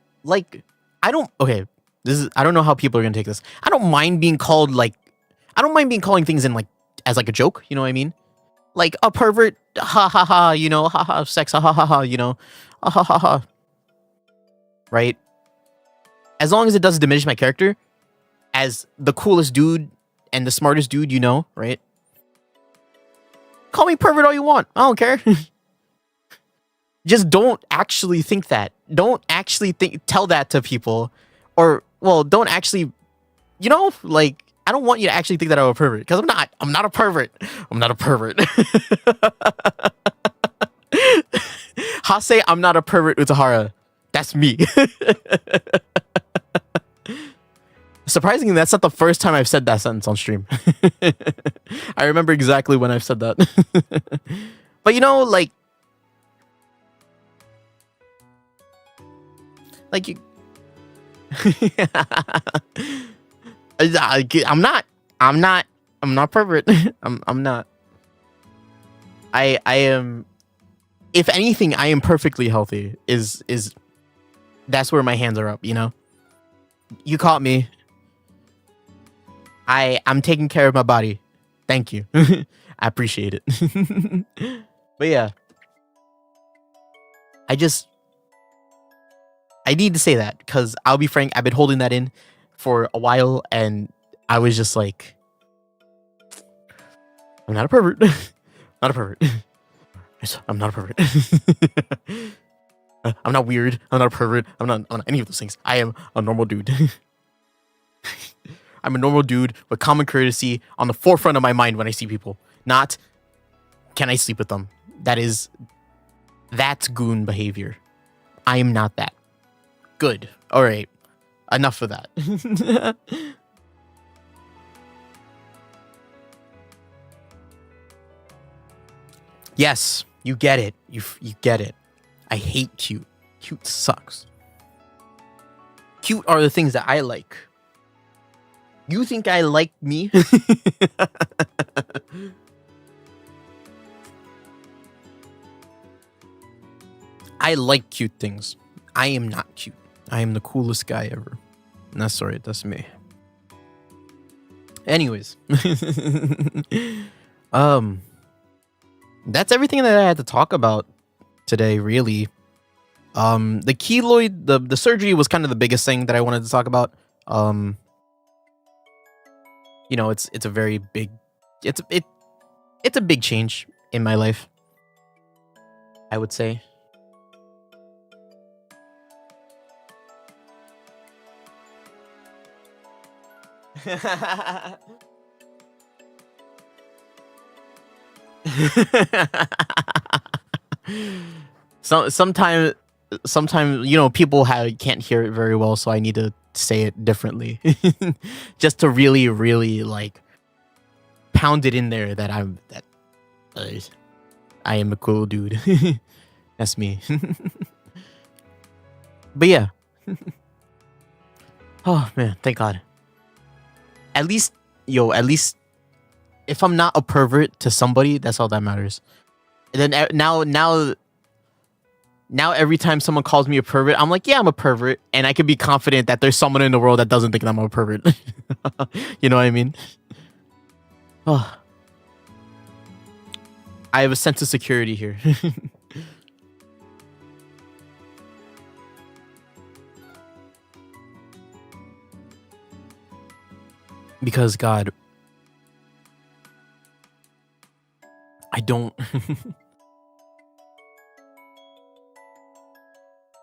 how people are gonna take this. I don't mind being called like, I don't mind being calling things in like, as like a joke, you know what I mean? Like a pervert, ha ha ha, you know, ha ha, sex, ha ha ha ha, you know, ha ha ha ha. Right? As long as it doesn't diminish my character as the coolest dude and the smartest dude, you know, right? Call me pervert all you want. I don't care. Just don't actually think that. Don't actually tell that to people. Or, well, don't actually, you know, like, I don't want you to actually think that I'm a pervert. Because I'm not. I'm not a pervert. I'm not a pervert. Hase, I'm not a pervert, Utahara. That's me. Surprisingly, that's not the first time I've said that sentence on stream. I remember exactly when I've said that. But you know, like you I'm not pervert. I'm not. I am, if anything, I am perfectly healthy. Is that's where my hands are up, you know? You caught me. I'm taking care of my body. Thank you. I appreciate it. But yeah. I need to say that because I'll be frank, I've been holding that in for a while and I was just like, I'm not a pervert. Not a pervert. I'm not a pervert. I'm not weird. I'm not a pervert. I'm not any of those things. I am a normal dude. I'm a normal dude with common courtesy on the forefront of my mind when I see people. Not, can I sleep with them? That's goon behavior. I am not that. Good. All right. Enough of that. Yes, you get it. You get it. I hate cute. Cute sucks. Cute are the things that I like. You think I like me? I like cute things. I am not cute. I am the coolest guy ever. That's sorry, that's me. Anyways. That's everything that I had to talk about today, really. The keloid, the surgery was kind of the biggest thing that I wanted to talk about. You know, it's a very big, it's a big change in my life, I would say. Sometimes you know, people can't hear it very well, so I need to say it differently. Just to really like pound it in there that I am a cool dude. That's me. But yeah. Oh man, thank God. At least if I'm not a pervert to somebody, that's all that matters. And then now every time someone calls me a pervert, I'm like, yeah, I'm a pervert, and I can be confident that there's someone in the world that doesn't think that I'm a pervert. You know what I mean? Oh. I have a sense of security here. Because God, I don't.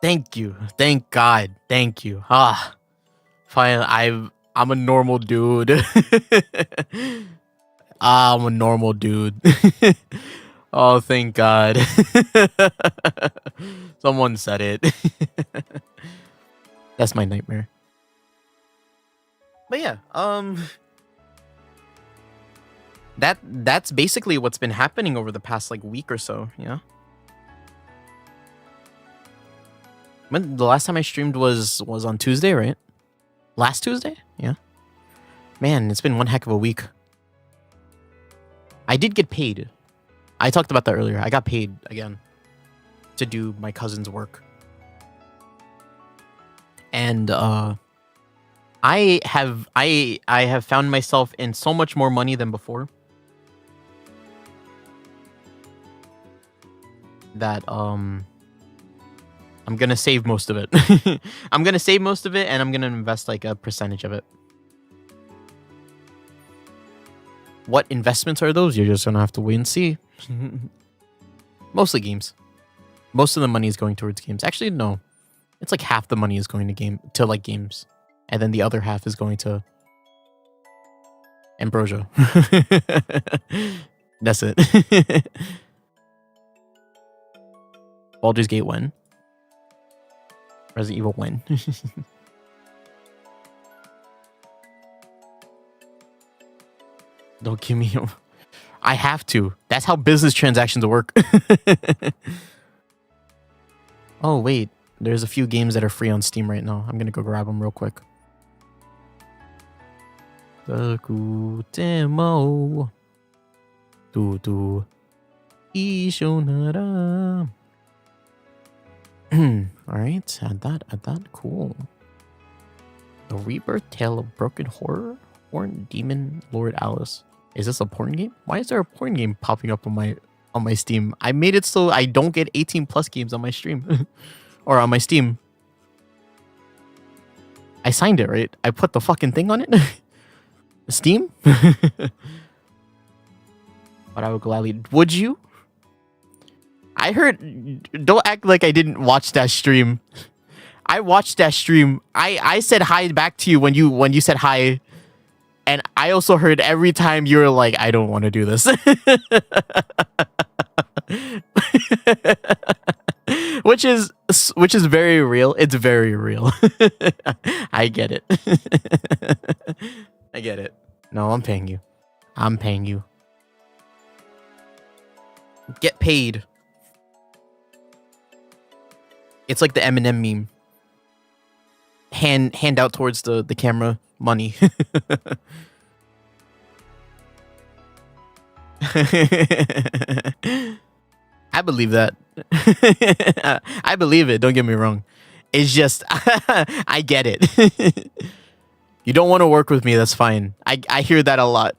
Thank you. Thank God. Thank you. Fine. I'm a normal dude. I'm a normal dude. Oh, thank God. Someone said it. That's my nightmare. But yeah, that's basically what's been happening over the past like week or so, yeah. When the last time I streamed was on Tuesday, right? Last Tuesday? Yeah. Man, it's been one heck of a week. I did get paid. I talked about that earlier. I got paid again to do my cousin's work. And I have found myself in so much more money than before. That I'm gonna save most of it. I'm gonna save most of it, and I'm gonna invest like a percentage of it. What investments are those? You're just gonna have to wait and see. Mostly games. Most of the money is going towards games. Actually, no. It's like half the money is going to like games. And then the other half is going to Ambrosia. That's it. Baldur's Gate when? Resident Evil when? Don't give me... I have to. That's how business transactions work. Oh, wait. There's a few games that are free on Steam right now. I'm going to go grab them real quick. Demo. Ishonara. Alright, add that. Cool. The Rebirth Tale of Broken Horn Demon Lord Alice. Is this a porn game? Why is there a porn game popping up on my Steam? I made it so I don't get 18 plus games on my stream. Or on my Steam. I signed it, right? I put the fucking thing on it. Steam? but I would gladly. Would you? I heard. Don't act like I didn't watch that stream. I watched that stream. I said hi back to you when you said hi, and I also heard every time you were like, I don't want to do this. which is very real. It's very real. I get it. I get it. No, I'm paying you. I'm paying you. Get paid. It's like the Eminem meme. Hand out towards the camera money. I believe that. I believe it. Don't get me wrong. It's just I get it. You don't want to work with me. That's fine. I hear that a lot.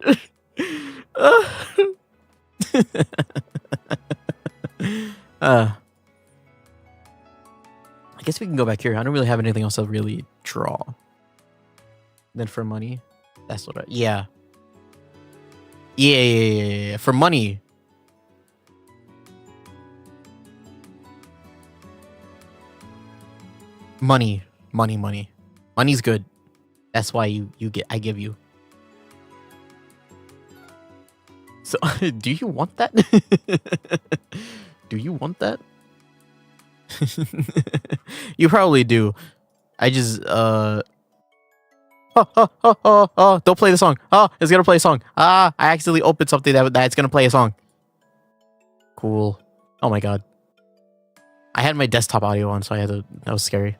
I guess we can go back here. I don't really have anything else to really draw. Then for money, that's what yeah. Yeah. For money. Money. Money's good. That's why I give you. So, do you want that? Do you want that? You probably do. I just don't play the song. Oh, it's gonna play a song. I accidentally opened something that's gonna play a song. Cool. Oh my god. I had my desktop audio on, so that was scary.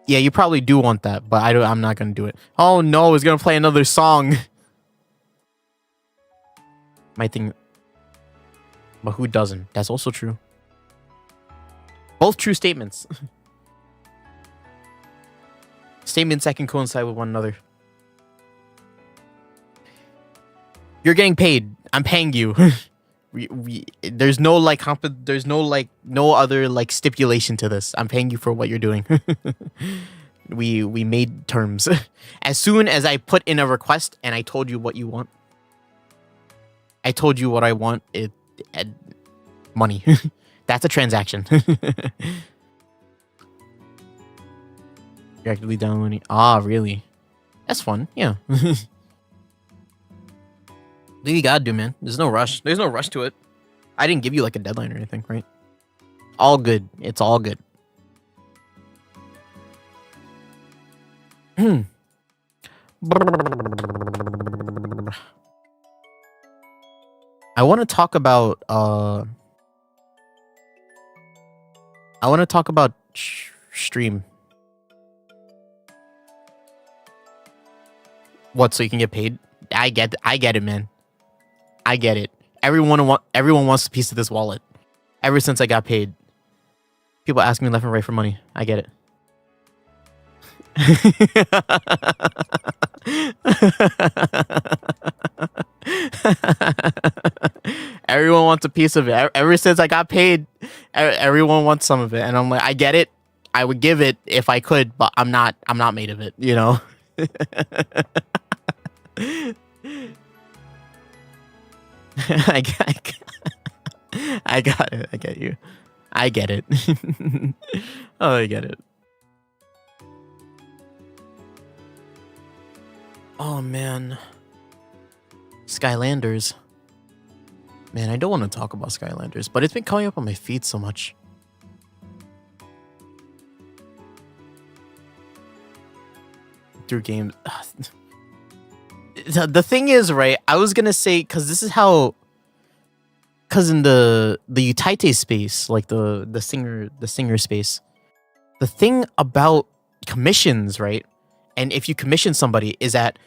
Yeah, you probably do want that, but I'm not gonna do it. Oh no, it's gonna play another song. My thing. But who doesn't? That's also true. Both true statements. Statements that can coincide with one another. You're getting paid. I'm paying you. There's no like no other like stipulation to this. I'm paying you for what you're doing. We made terms. As soon as I put in a request and I told you what you want, I told you what I want. Money. That's a transaction. You're actively downloading. Ah, really? That's fun. Yeah. Do you gotta do, man. There's no rush. There's no rush to it. I didn't give you like a deadline or anything, right? All good. It's all good. I want to talk about stream. What, so you can get paid? I get it, man. I get it. Everyone wants a piece of this wallet. Ever since I got paid, people ask me left and right for money. I get it. Everyone wants a piece of it. Ever since I got paid, everyone wants some of it, and I'm like, I get it. I would give it if I could, but I'm not made of it, you know. I got it. I get you. I get it. Oh, I get it. Oh man, Skylanders. Man, I don't want to talk about Skylanders, but it's been coming up on my feed so much. Through games. The thing is, right, I was gonna say, because this is how, because in the Utaite space, like the singer space, the thing about commissions, right, and if you commission somebody, is that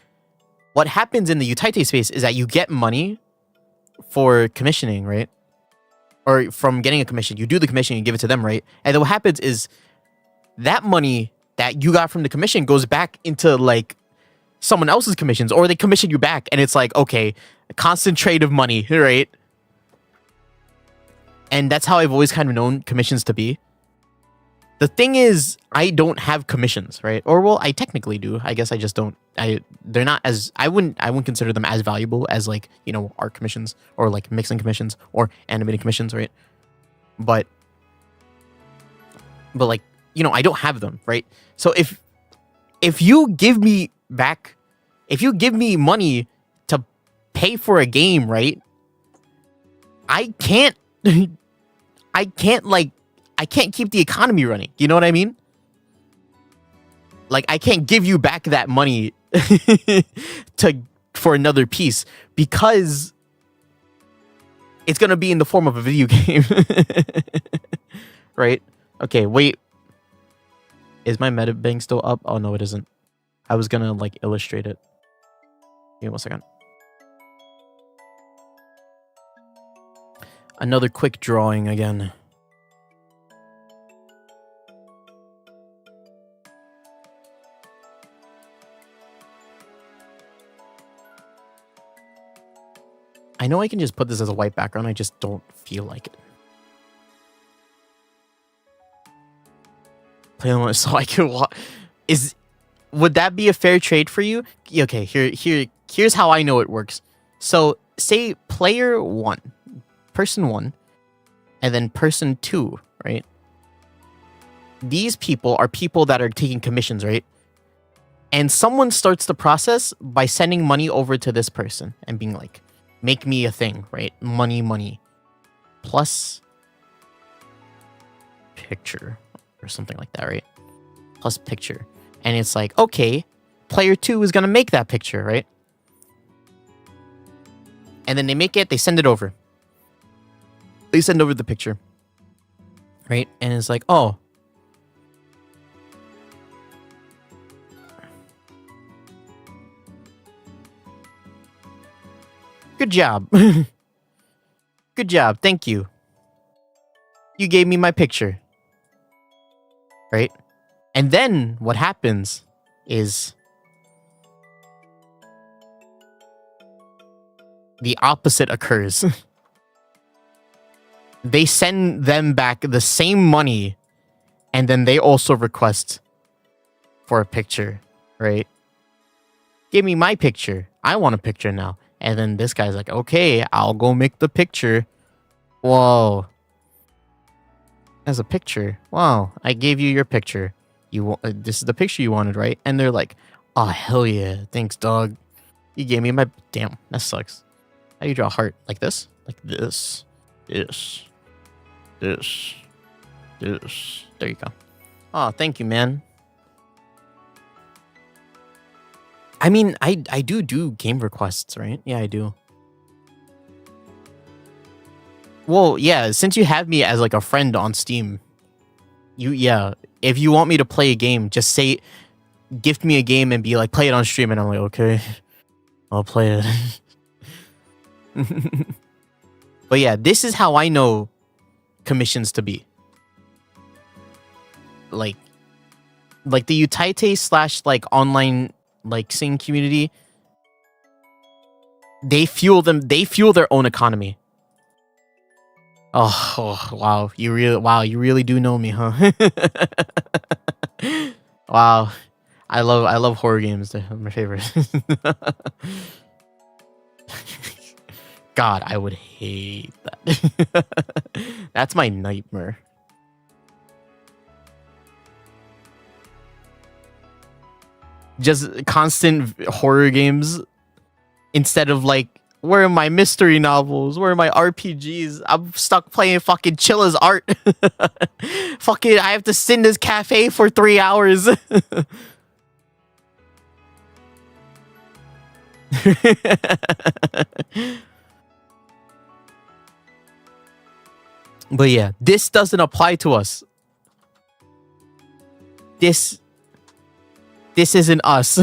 what happens in the Utaite space is that you get money for commissioning, right, or from getting a commission. You do the commission, you give it to them, right, and then what happens is that money that you got from the commission goes back into like someone else's commissions, or they commission you back, and it's like, okay, concentrative money, right? And that's how I've always kind of known commissions to be. The thing is, I don't have commissions, right? Or well, I technically do. I guess I just don't. They're not as I wouldn't consider them as valuable as like, you know, art commissions or like mixing commissions or animating commissions, right? But like, you know, I don't have them, right? So if you give me money to pay for a game, right? I can't I can't keep the economy running. You know what I mean? Like, I can't give you back that money for another piece because it's gonna be in the form of a video game. Right? Okay, wait. Is my metabank still up? Oh no, it isn't. I was gonna like illustrate it. Give me 1 second. Another quick drawing again. I know I can just put this as a white background, I just don't feel like it. Play on so I can watch. Would that be a fair trade for you? Okay, here's how I know it works. So say player 1, person 1, and then person 2, right? These people are people that are taking commissions, right? And someone starts the process by sending money over to this person and being like, make me a thing, right? Money plus picture or something like that, right? Plus picture. And it's like, okay, player 2 is going to make that picture, right? And then they make it, they send it over. They send over the picture, right? And it's like, oh, good job. Good job. Thank you. You gave me my picture. Right? And then what happens is the opposite occurs. They send them back the same money and then they also request for a picture, right? Give me my picture. I want a picture now. And then this guy's like, okay, I'll go make the picture. Whoa. As a picture. Wow, I gave you your picture. This is the picture you wanted, right? And they're like, oh, hell yeah. Thanks, dog. You gave me my... Damn, that sucks. How do you draw a heart? Like this? Like this. This. This. This. There you go. Oh, thank you, man. I mean, I do game requests, right? Yeah, I do. Well, yeah, since you have me as like a friend on Steam, if you want me to play a game, just say, gift me a game and be like, play it on stream, and I'm like, okay, I'll play it. But yeah, this is how I know commissions to be. Like the Utaite / like online like sing community, they fuel their own economy. Oh wow, you really do know me, huh? Wow. I love horror games. They're my favorite. God, I would hate that. That's my nightmare. Just constant horror games instead of like, where are my mystery novels? Where are my RPGs? I'm stuck playing fucking Chilla's art. Fucking, I have to sit in this cafe for 3 hours. But yeah, this doesn't apply to us. This isn't us.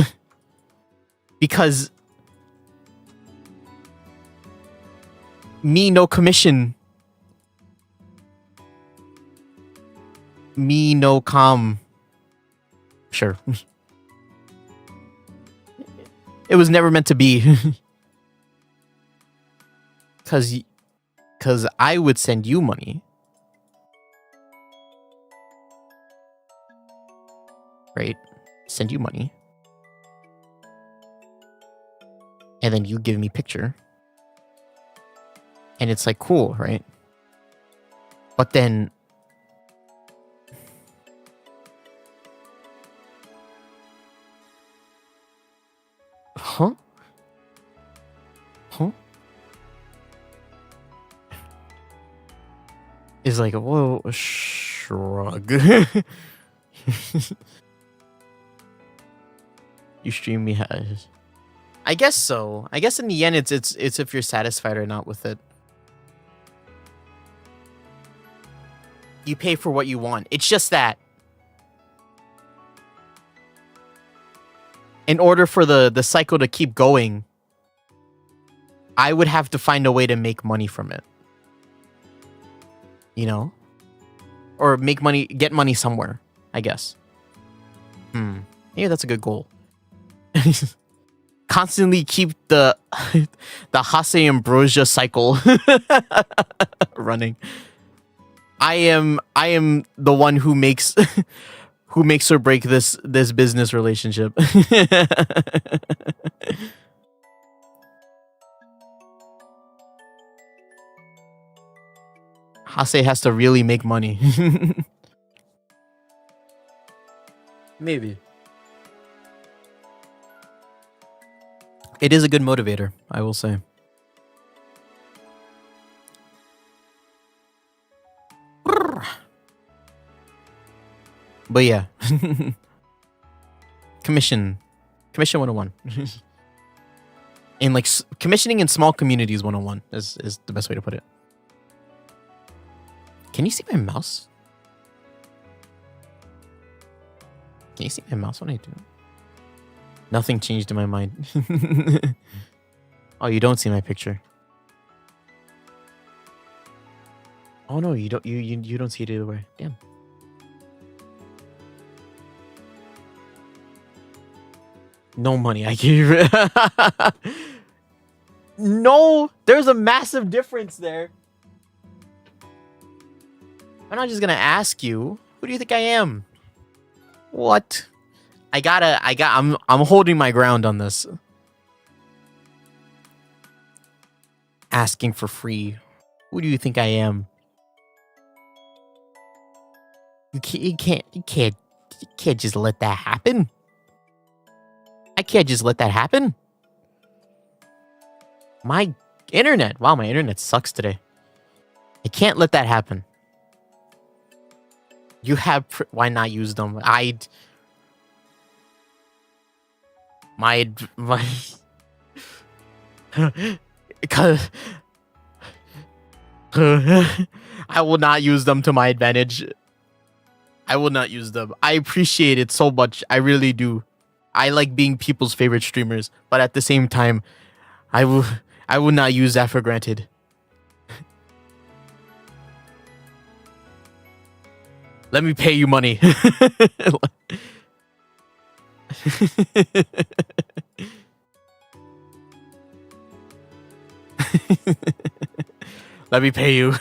Because me no commission. Me no com. Sure. It was never meant to be. Cause I would send you money. right? Send you money. And then you give me picture. And it's like, cool, right? But then... Huh? Huh? Is like, whoa, shrug. You stream me Hase. I guess so. I guess in the end, it's if you're satisfied or not with it. You pay for what you want. It's just that in order for the cycle to keep going, I would have to find a way to make money from it. You know? Or make money, get money somewhere, I guess. Yeah, that's a good goal. Constantly keep the Hase Ambrosia cycle running. I am the one who makes who makes or break this business relationship. Hase has to really make money. Maybe. It is a good motivator, I will say. But yeah. Commission 101. And like commissioning in small communities 101 is the best way to put it. Can you see my mouse? Can you see my mouse when I do? Nothing changed in my mind. Oh, you don't see my picture. Oh no, you don't. You don't see it either way. Damn. No money. I gave it. No, there's a massive difference there. I'm not just gonna ask you. Who do you think I am? What? I'm holding my ground on this. Asking for free. Who do you think I am? You can't just let that happen. I can't just let that happen. My internet. Wow, my internet sucks today. I can't let that happen. You have... Why not use them? I will not use them to my advantage. I will not use them. I appreciate it so much. I really do. I like being people's favorite streamers, but at the same time, I will not use that for granted. Let me pay you money. Let me pay you.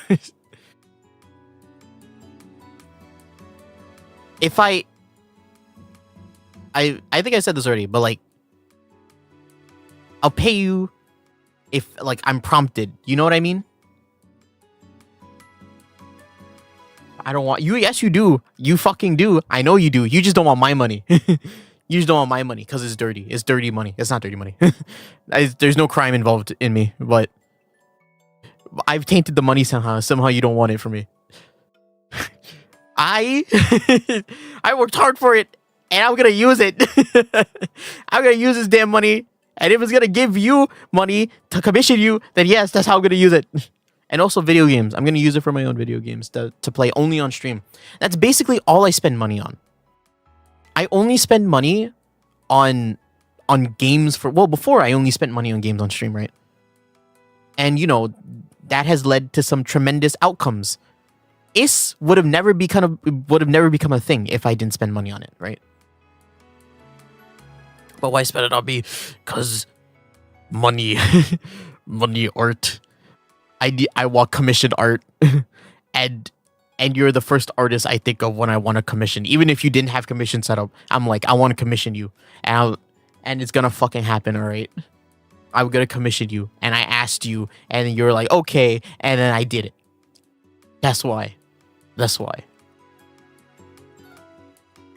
If I think I said this already, but like, I'll pay you if like I'm prompted. You know what I mean? I don't want you. Yes, you do. You fucking do. I know you do. You just don't want my money. You just don't want my money because it's dirty. It's dirty money. It's not dirty money. There's no crime involved in me, but I've tainted the money somehow. Somehow you don't want it from me. I worked hard for it, and I'm gonna use it. I'm gonna use this damn money, and if it's gonna give you money to commission you, then yes, that's how I'm gonna use it. And also video games. I'm gonna use it for my own video games to play only on stream. That's basically all I spend money on. I only spend money on games for... Well, before I only spent money on games on stream, right? And, you know, that has led to some tremendous outcomes. IS would have never become a thing if I didn't spend money on it, right? But why spend it on me? Because money. Money art. I want commissioned art. And and you're the first artist I think of when I want to commission. Even if you didn't have commission set up, I'm like, I want to commission you, and it's gonna fucking happen. All right, I'm gonna commission you, and I asked you, and you're like, okay, and then I did it. That's why. That's why.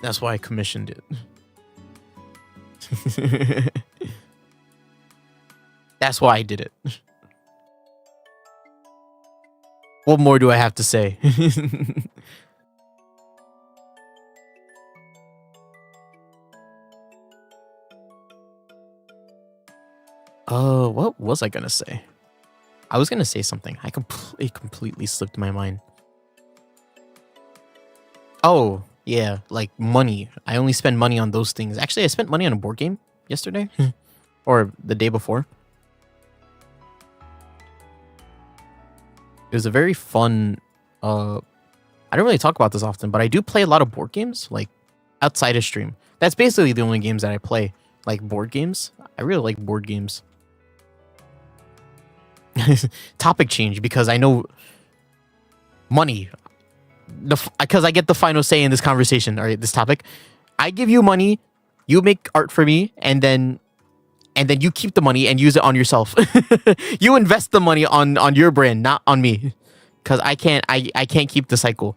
That's why I commissioned it. That's why I did it. What more do I have to say? What was I gonna say? I was gonna say something. It completely slipped my mind. Oh, yeah, like money. I only spend money on those things. Actually, I spent money on a board game yesterday or the day before. It was a very fun I don't really talk about this often, but I do play a lot of board games, like outside of stream. That's basically the only games that I play, like board games. I really like board games. Topic change because I know money. Because I get the final say in this conversation. All right, this topic. I give you money, you make art for me, and then you keep the money and use it on yourself. You invest the money on your brand, not on me, because I can't keep the cycle,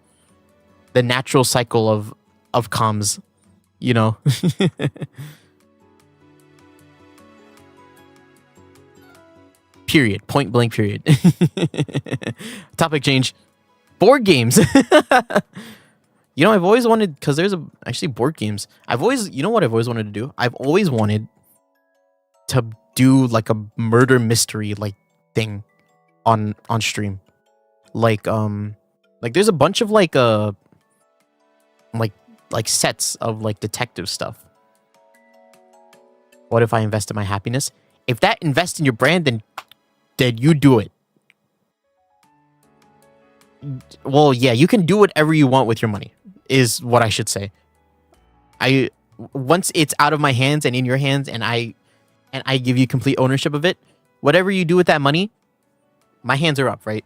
the natural cycle of comms, you know. Period. Point blank. Period. Topic change. Board games. You know, I've always wanted, because there's actually board games. You know what I've always wanted to do? I've always wanted to do like a murder mystery like thing on stream. Like there's a bunch of like sets of like detective stuff. What if I invest in my happiness? If that invests in your brand, then you do it. Well, yeah, you can do whatever you want with your money, is what I should say. Once it's out of my hands and in your hands, and I give you complete ownership of it, whatever you do with that money, my hands are up, right?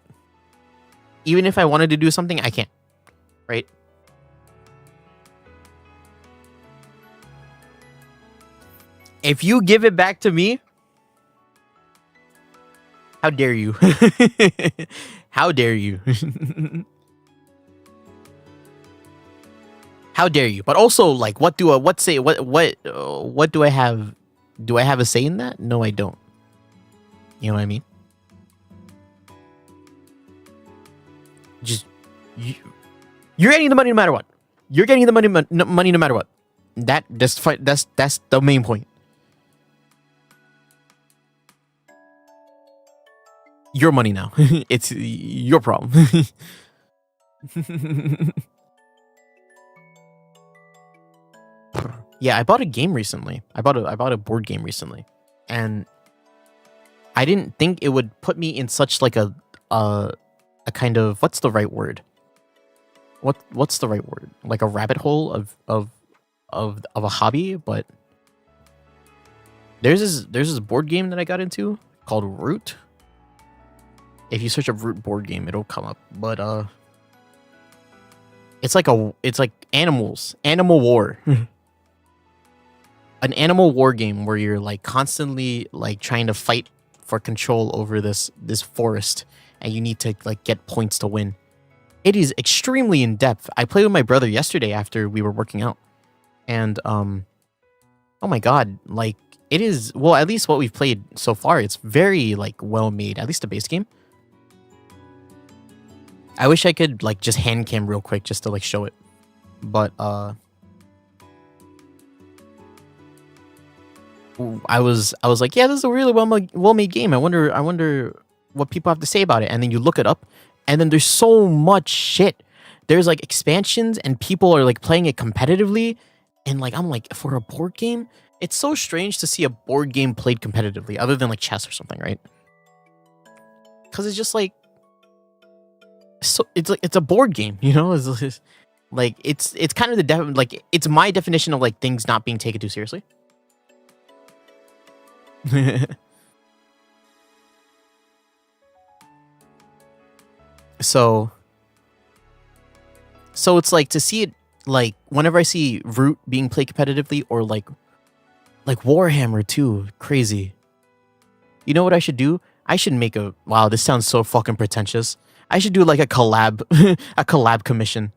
Even if I wanted to do something, I can't, right? If you give it back to me, how dare you? How dare you? How dare you? But also, like, what do I have? Do I have a say in that? No, I don't. You know what I mean? Just you're getting the money no matter what. You're getting the money no matter what. That's the main point. Your money now. It's your problem. Yeah, I bought a game recently. I bought a board game recently, and I didn't think it would put me in such like a kind of, what's the right word? What's the right word? Like a rabbit hole of a hobby, but there's this board game that I got into called Root. If you search up Root board game, it'll come up. But it's like animals, animal war. An animal war game where you're like constantly like trying to fight for control over this forest, and you need to like get points to win. It is extremely in depth. I played with my brother yesterday after we were working out, and oh my god, like it is, well, at least what we've played so far, it's very like well made, at least the base game. I wish I could like just hand cam real quick just to like show it, but I was like, yeah, this is a really well made game. I wonder what people have to say about it. And then you look it up, and then there's so much shit. There's like expansions, and people are like playing it competitively, and like I'm like, for a board game, it's so strange to see a board game played competitively, other than like chess or something, right? Because it's just like, so it's a board game, you know? It's like it's kind of the it's my definition of like things not being taken too seriously. So So it's like to see it like whenever I see Root being played competitively or like Warhammer too, crazy. You know what I should do? I should make a wow, this sounds so fucking pretentious. I should do like a collab a collab commission.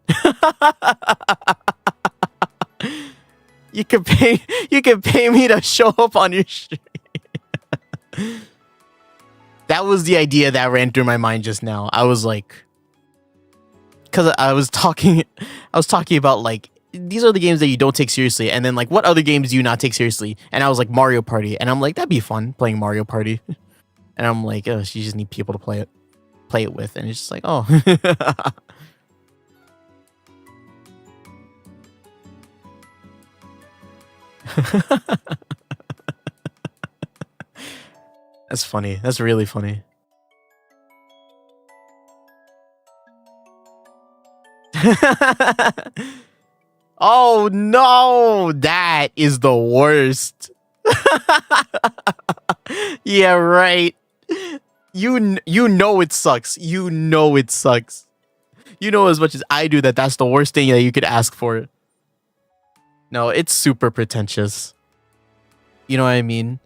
You could pay me to show up on your stream. That was the idea that ran through my mind just now. I was like, because I was talking about like these are the games that you don't take seriously, and then like what other games do you not take seriously? And I was like Mario Party, and I'm like that'd be fun playing Mario Party, and I'm like, oh, you just need people to play it with, and it's just like, oh. That's funny. That's really funny. Oh no, that is the worst. Yeah, right. You know it sucks. You know it sucks. You know as much as I do that that's the worst thing that you could ask for. No, it's super pretentious. You know what I mean?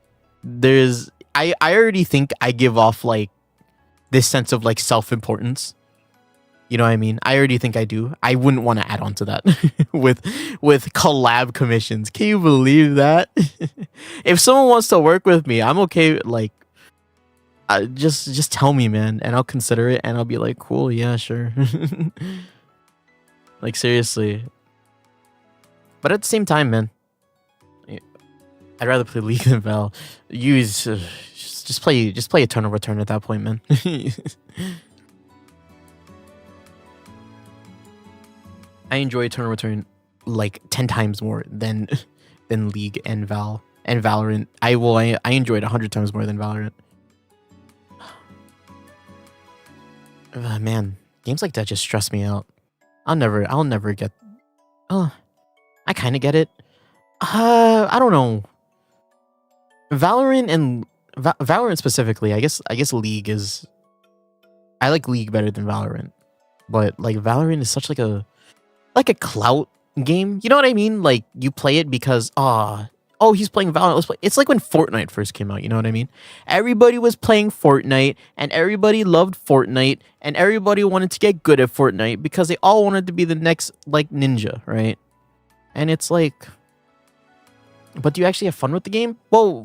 I already think I give off like this sense of like self-importance. You know what I mean? I already think I do. I wouldn't want to add on to that with collab commissions. Can you believe that? If someone wants to work with me, I'm okay. Like, just tell me, man, and I'll consider it, and I'll be like, cool, yeah, sure. Like seriously. But at the same time, man, I'd rather play League than Val. Just play a turn of return at that point, man. I enjoy Eternal Return like 10 times more than League and Valorant. I enjoy it 100 times more than Valorant. Man, games like that just stress me out. I'll never get. Oh, I kind of get it. I don't know. Valorant specifically, I guess League is. I like League better than Valorant, but like Valorant is such like a clout game. You know what I mean? Like you play it because he's playing Valorant. Let's play. It's like when Fortnite first came out. You know what I mean? Everybody was playing Fortnite, and everybody loved Fortnite, and everybody wanted to get good at Fortnite because they all wanted to be the next like ninja, right? And it's like, but do you actually have fun with the game? Well,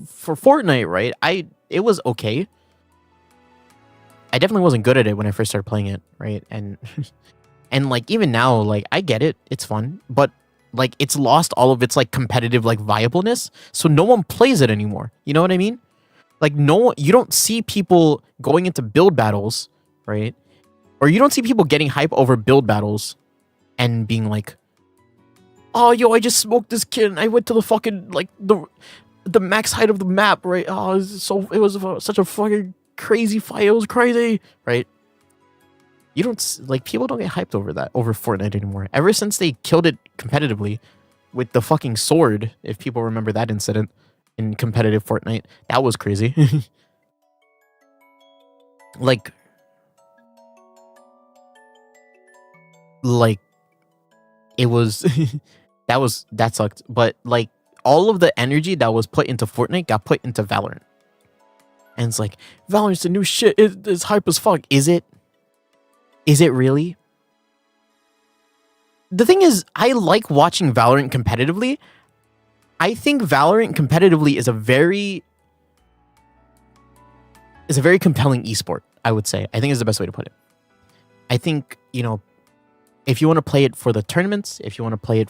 for Fortnite, right? It was okay. I definitely wasn't good at it when I first started playing it, right? And and like even now, like I get it, it's fun, but like it's lost all of its like competitive like viableness, so no one plays it anymore. You know what I mean? Like you don't see people going into build battles, right? Or you don't see people getting hype over build battles and being like, oh yo, I just smoked this kid and I went to the fucking like the max height of the map, right? Oh, it was such a fucking crazy fight. It was crazy, right? You don't like people don't get hyped over Fortnite anymore. Ever since they killed it competitively with the fucking sword, if people remember that incident in competitive Fortnite, that was crazy. like it was that sucked. But like all of the energy that was put into Fortnite got put into Valorant. And it's like, Valorant's the new shit. It's hype as fuck. Is it? Is it really? The thing is, I like watching Valorant competitively. I think Valorant competitively is a very compelling esport, I would say. I think is the best way to put it. I think, you know, if you want to play it for the tournaments, if you want to play it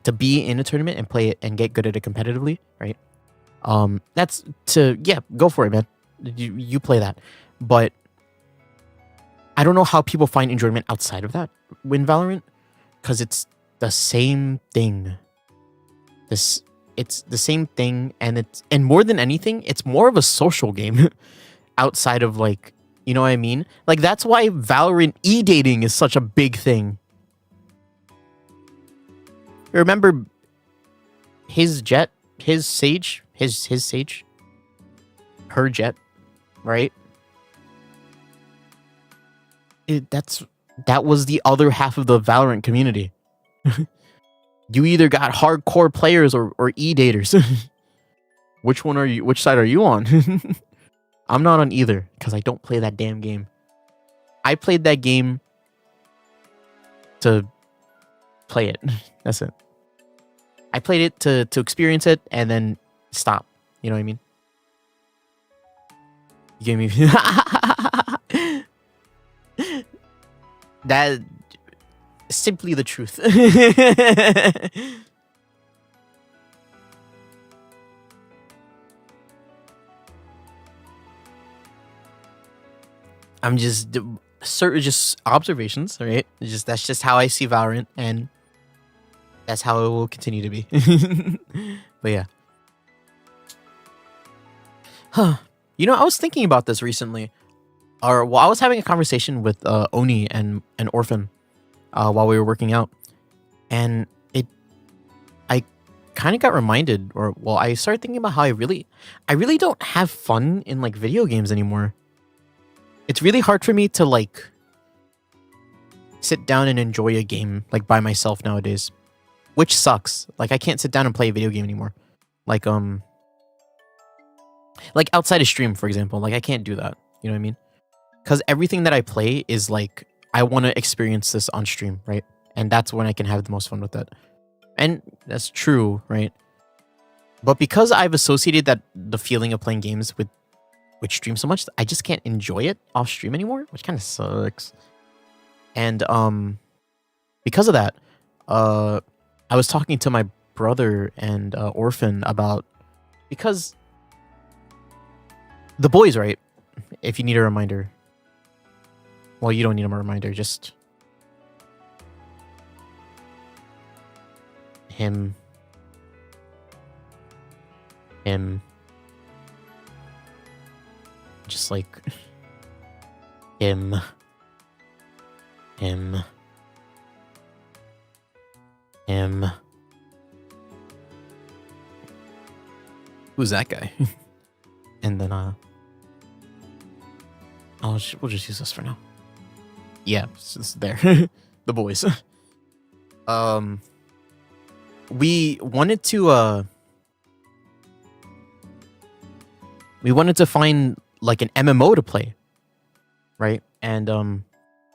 to be in a tournament and play it and get good at it competitively, right? Go for it, man. You play that. But I don't know how people find enjoyment outside of that in Valorant, because it's the same thing. It's the same thing, and more than anything, it's more of a social game outside of like, you know what I mean? Like that's why Valorant e-dating is such a big thing. Remember his Jett, his Sage, her Jett, right? That's That was the other half of the Valorant community. You either got hardcore players or e-daters. Which one are you? Which side are you on? I'm not on either because I don't play that damn game. I played that game to play it. That's it. I played it to experience it and then stop. You know what I mean? You gave me that simply the truth. I'm just certain just observations, right? That's just how I see Valorant, and that's how it will continue to be. But yeah. Huh. You know, I was thinking about this recently. I was having a conversation with Oni and Orphan while we were working out, and I kind of got reminded, I started thinking about how I really don't have fun in like video games anymore. It's really hard for me to like sit down and enjoy a game like by myself nowadays, which sucks. Like I can't sit down and play a video game anymore. Like outside of stream, for example, like I can't do that. You know what I mean? Because everything that I play is like I want to experience this on stream, right? And that's when I can have the most fun with it. And that's true, right? But because I've associated the feeling of playing games with stream so much, I just can't enjoy it off stream anymore, which kind of sucks. And because of that, I was talking to my brother and Orphan about, because the boys, right? If you need a reminder, well, you don't need a reminder, just him, just like him. Who's that guy? And then we'll just use this for now. Yeah, it's there. The boys. We wanted to find like an MMO to play, right? And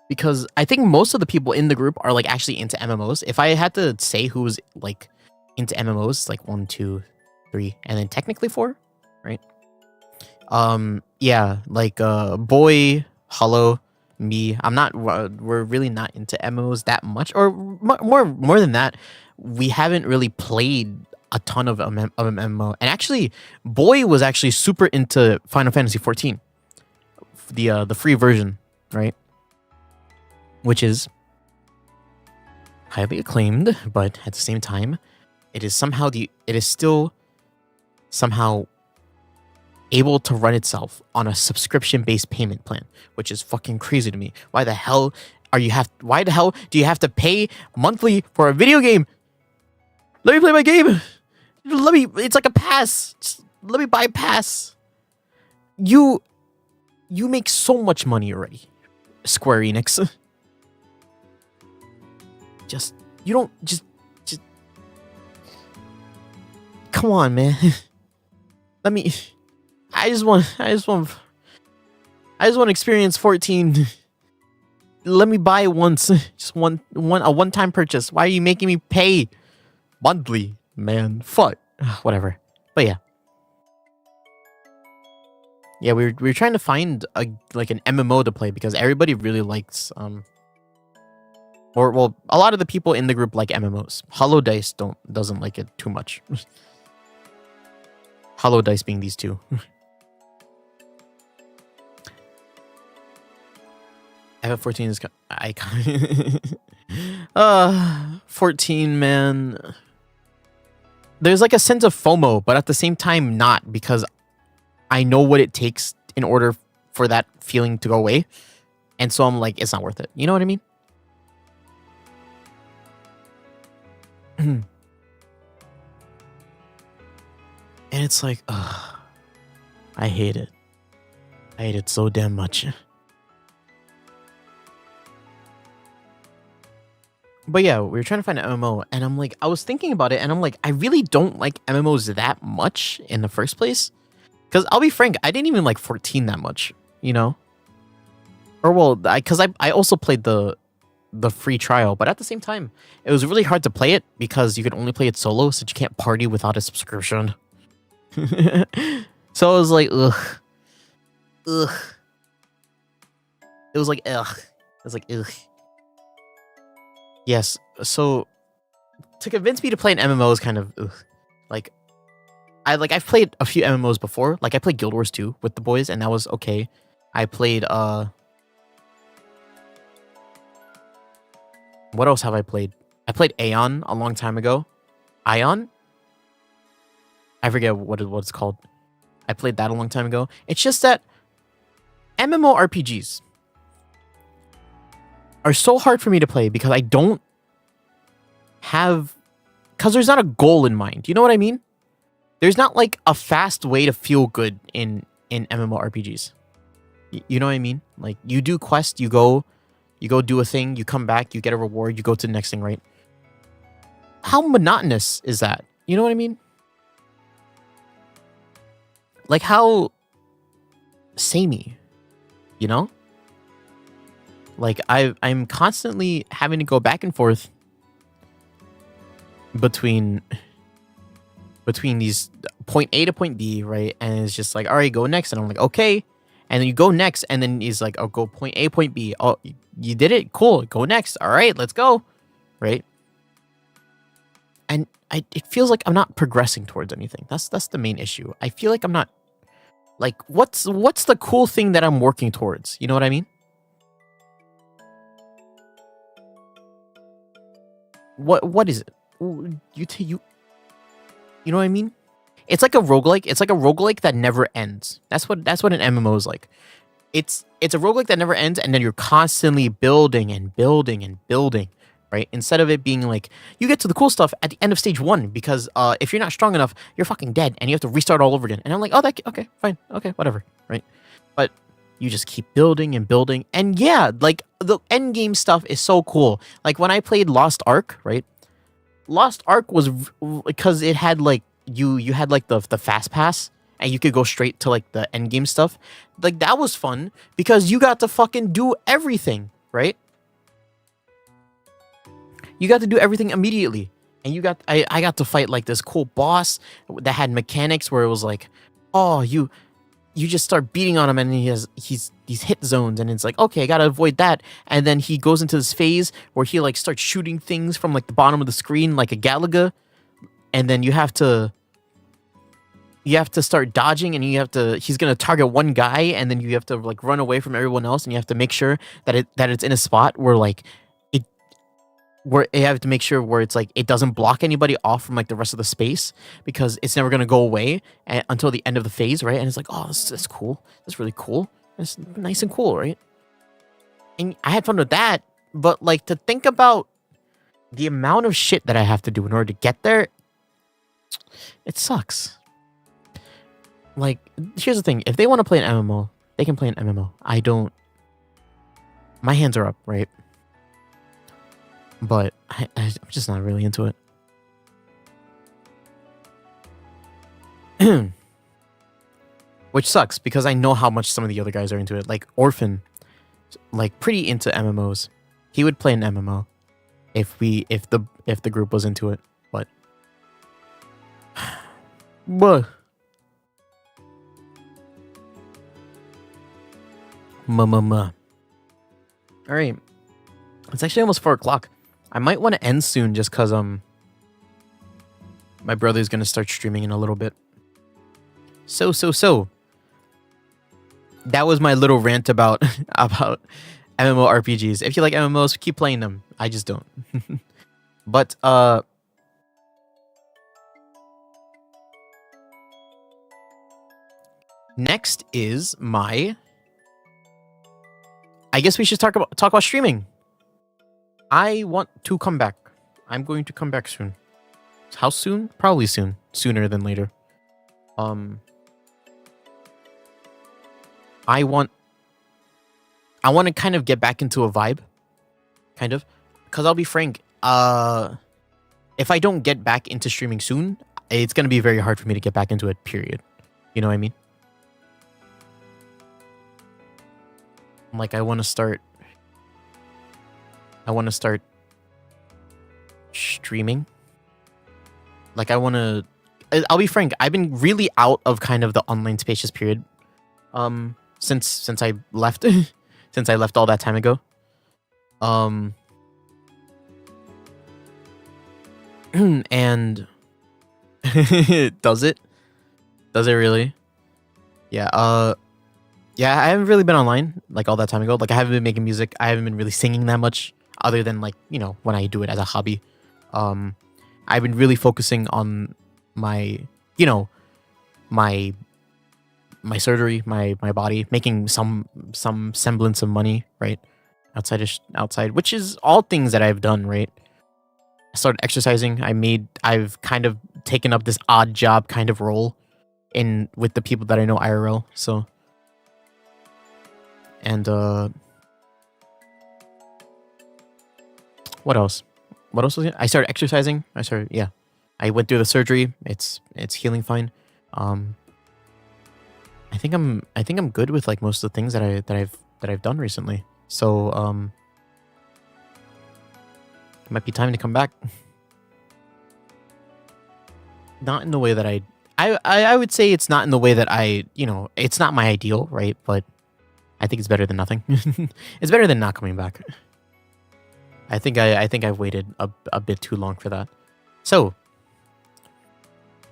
because I think most of the people in the group are like actually into MMOs. If I had to say who's like into MMOs, like 1, 2, 3, and then technically 4, right? Yeah, like Boy, Hollow, me. I'm not. We're really not into MMOs that much, or more than that. We haven't really played a ton of MMO. And actually, Boy was actually super into Final Fantasy 14, the free version, right? Which is highly acclaimed, but at the same time, it is still somehow able to run itself on a subscription-based payment plan, which is fucking crazy to me. Why the hell do you have to pay monthly for a video game? Let me play my game. It's like a pass. Just let me buy a pass. You make so much money already, Square Enix. Just come on, man. I just want to experience 14. Let me buy it once. Just a one-time purchase. Why are you making me pay monthly, man? Fuck. Whatever. But yeah. Yeah, we were trying to find an MMO to play because everybody really likes a lot of the people in the group like MMOs. Hollow Dice doesn't like it too much. Hollow Dice being these two. FF14 is 14, man. There's like a sense of FOMO, but at the same time not, because I know what it takes in order for that feeling to go away. And so I'm like, it's not worth it. You know what I mean? And it's like, I hate it. I hate it so damn much. But yeah, we were trying to find an MMO, and I'm like, I was thinking about it, and I'm like, I really don't like MMOs that much in the first place. Because I'll be frank, I didn't even like 14 that much, you know? Or well, I also played the free trial, but at the same time, it was really hard to play it because you could only play it solo, since you can't party without a subscription. So I was like, ugh. It was like, ugh. It was like, ugh. Yes, so to convince me to play an MMO is kind of ugh. Like, I've played a few MMOs before. Like I played Guild Wars 2 with the boys, and that was okay. I played what else have I played? I played Aeon a long time ago. Ion? I forget what it's called. I played that a long time ago. It's just that MMORPGs are so hard for me to play because I don't have... Because there's not a goal in mind. You know what I mean? There's not like a fast way to feel good in MMORPGs. You know what I mean? Like you do quest, you go do a thing, you come back, you get a reward, you go to the next thing, right? How monotonous is that? You know what I mean? Like how samey, you know? Like I'm constantly having to go back and forth between these point A to point B, right? And it's just like, all right, go next. And I'm like, okay. And then you go next, and then he's like, oh, go point A, point B. Oh, you did it? Cool. Go next. All right, let's go. Right? And it feels like I'm not progressing towards anything. That's the main issue. I feel like I'm not... Like, what's the cool thing that I'm working towards? You know what I mean? What is it? You know what I mean? It's like a roguelike. It's like a roguelike that never ends. That's what an MMO is like. It's a roguelike that never ends, and then you're constantly building and building and building, right? Instead of it being like, you get to the cool stuff at the end of stage 1, because if you're not strong enough, you're fucking dead, and you have to restart all over again. And I'm like, oh, okay, fine, okay, whatever, right? But you just keep building and building, and yeah, like, the end game stuff is so cool. Like, when I played Lost Ark, right? Lost Ark was because it had like you had like the fast pass, and you could go straight to like the end game stuff. Like that was fun because you got to fucking do everything, right? You got to do everything immediately, and I got to fight like this cool boss that had mechanics where it was like, oh, you just start beating on him, and he's hit zones, and it's like, okay, I gotta avoid that. And then he goes into this phase where he like starts shooting things from like the bottom of the screen like a Galaga, and then you have to start dodging, and he's gonna target one guy, and then you have to like run away from everyone else, and you have to make sure that it's in a spot where like where you have to make sure where it's like it doesn't block anybody off from like the rest of the space, because it's never gonna go away until the end of the phase, right? And it's like, oh, that's cool. That's really cool. That's nice and cool, right? And I had fun with that, but like to think about the amount of shit that I have to do in order to get there, it sucks. Like, here's the thing: if they want to play an MMO, they can play an MMO. I don't. My hands are up, right? But I'm just not really into it. Which sucks, because I know how much some of the other guys are into it. Like Orphan, like pretty into MMOs. He would play an MMO if the group was into it. But what? All right, it's actually almost 4 o'clock. I might want to end soon just because my brother's gonna start streaming in a little bit. So that was my little rant about MMORPGs. If you like MMOs, keep playing them. I just don't. But next is my... I guess we should talk about streaming. I want to come back. I'm going to come back soon. How soon? Probably soon. Sooner than later. I want to kind of get back into a vibe. Kind of. Because I'll be frank, if I don't get back into streaming soon, it's gonna be very hard for me to get back into it, period. You know what I mean? Like I wanna start streaming. Like I'll be frank, I've been really out of kind of the online spacious period. Since I left since I left all that time ago. And does it really? Yeah, yeah, I haven't really been online like all that time ago. Like I haven't been making music. I haven't been really singing that much other than like, you know, when I do it as a hobby. I've been really focusing on my, you know, my surgery, my body, making some semblance of money, right? Outside, which is all things that I've done, right? I started exercising. I've kind of taken up this odd job kind of role with the people that I know IRL. So, and what else? What else was it? I started exercising. I went through the surgery. It's healing fine. I think I'm good with like most of the things that I've done recently. So it might be time to come back. Not in the way that I would say it's not in the way that it's not my ideal, right? But I think it's better than nothing. It's better than not coming back. I think I've waited a bit too long for that. So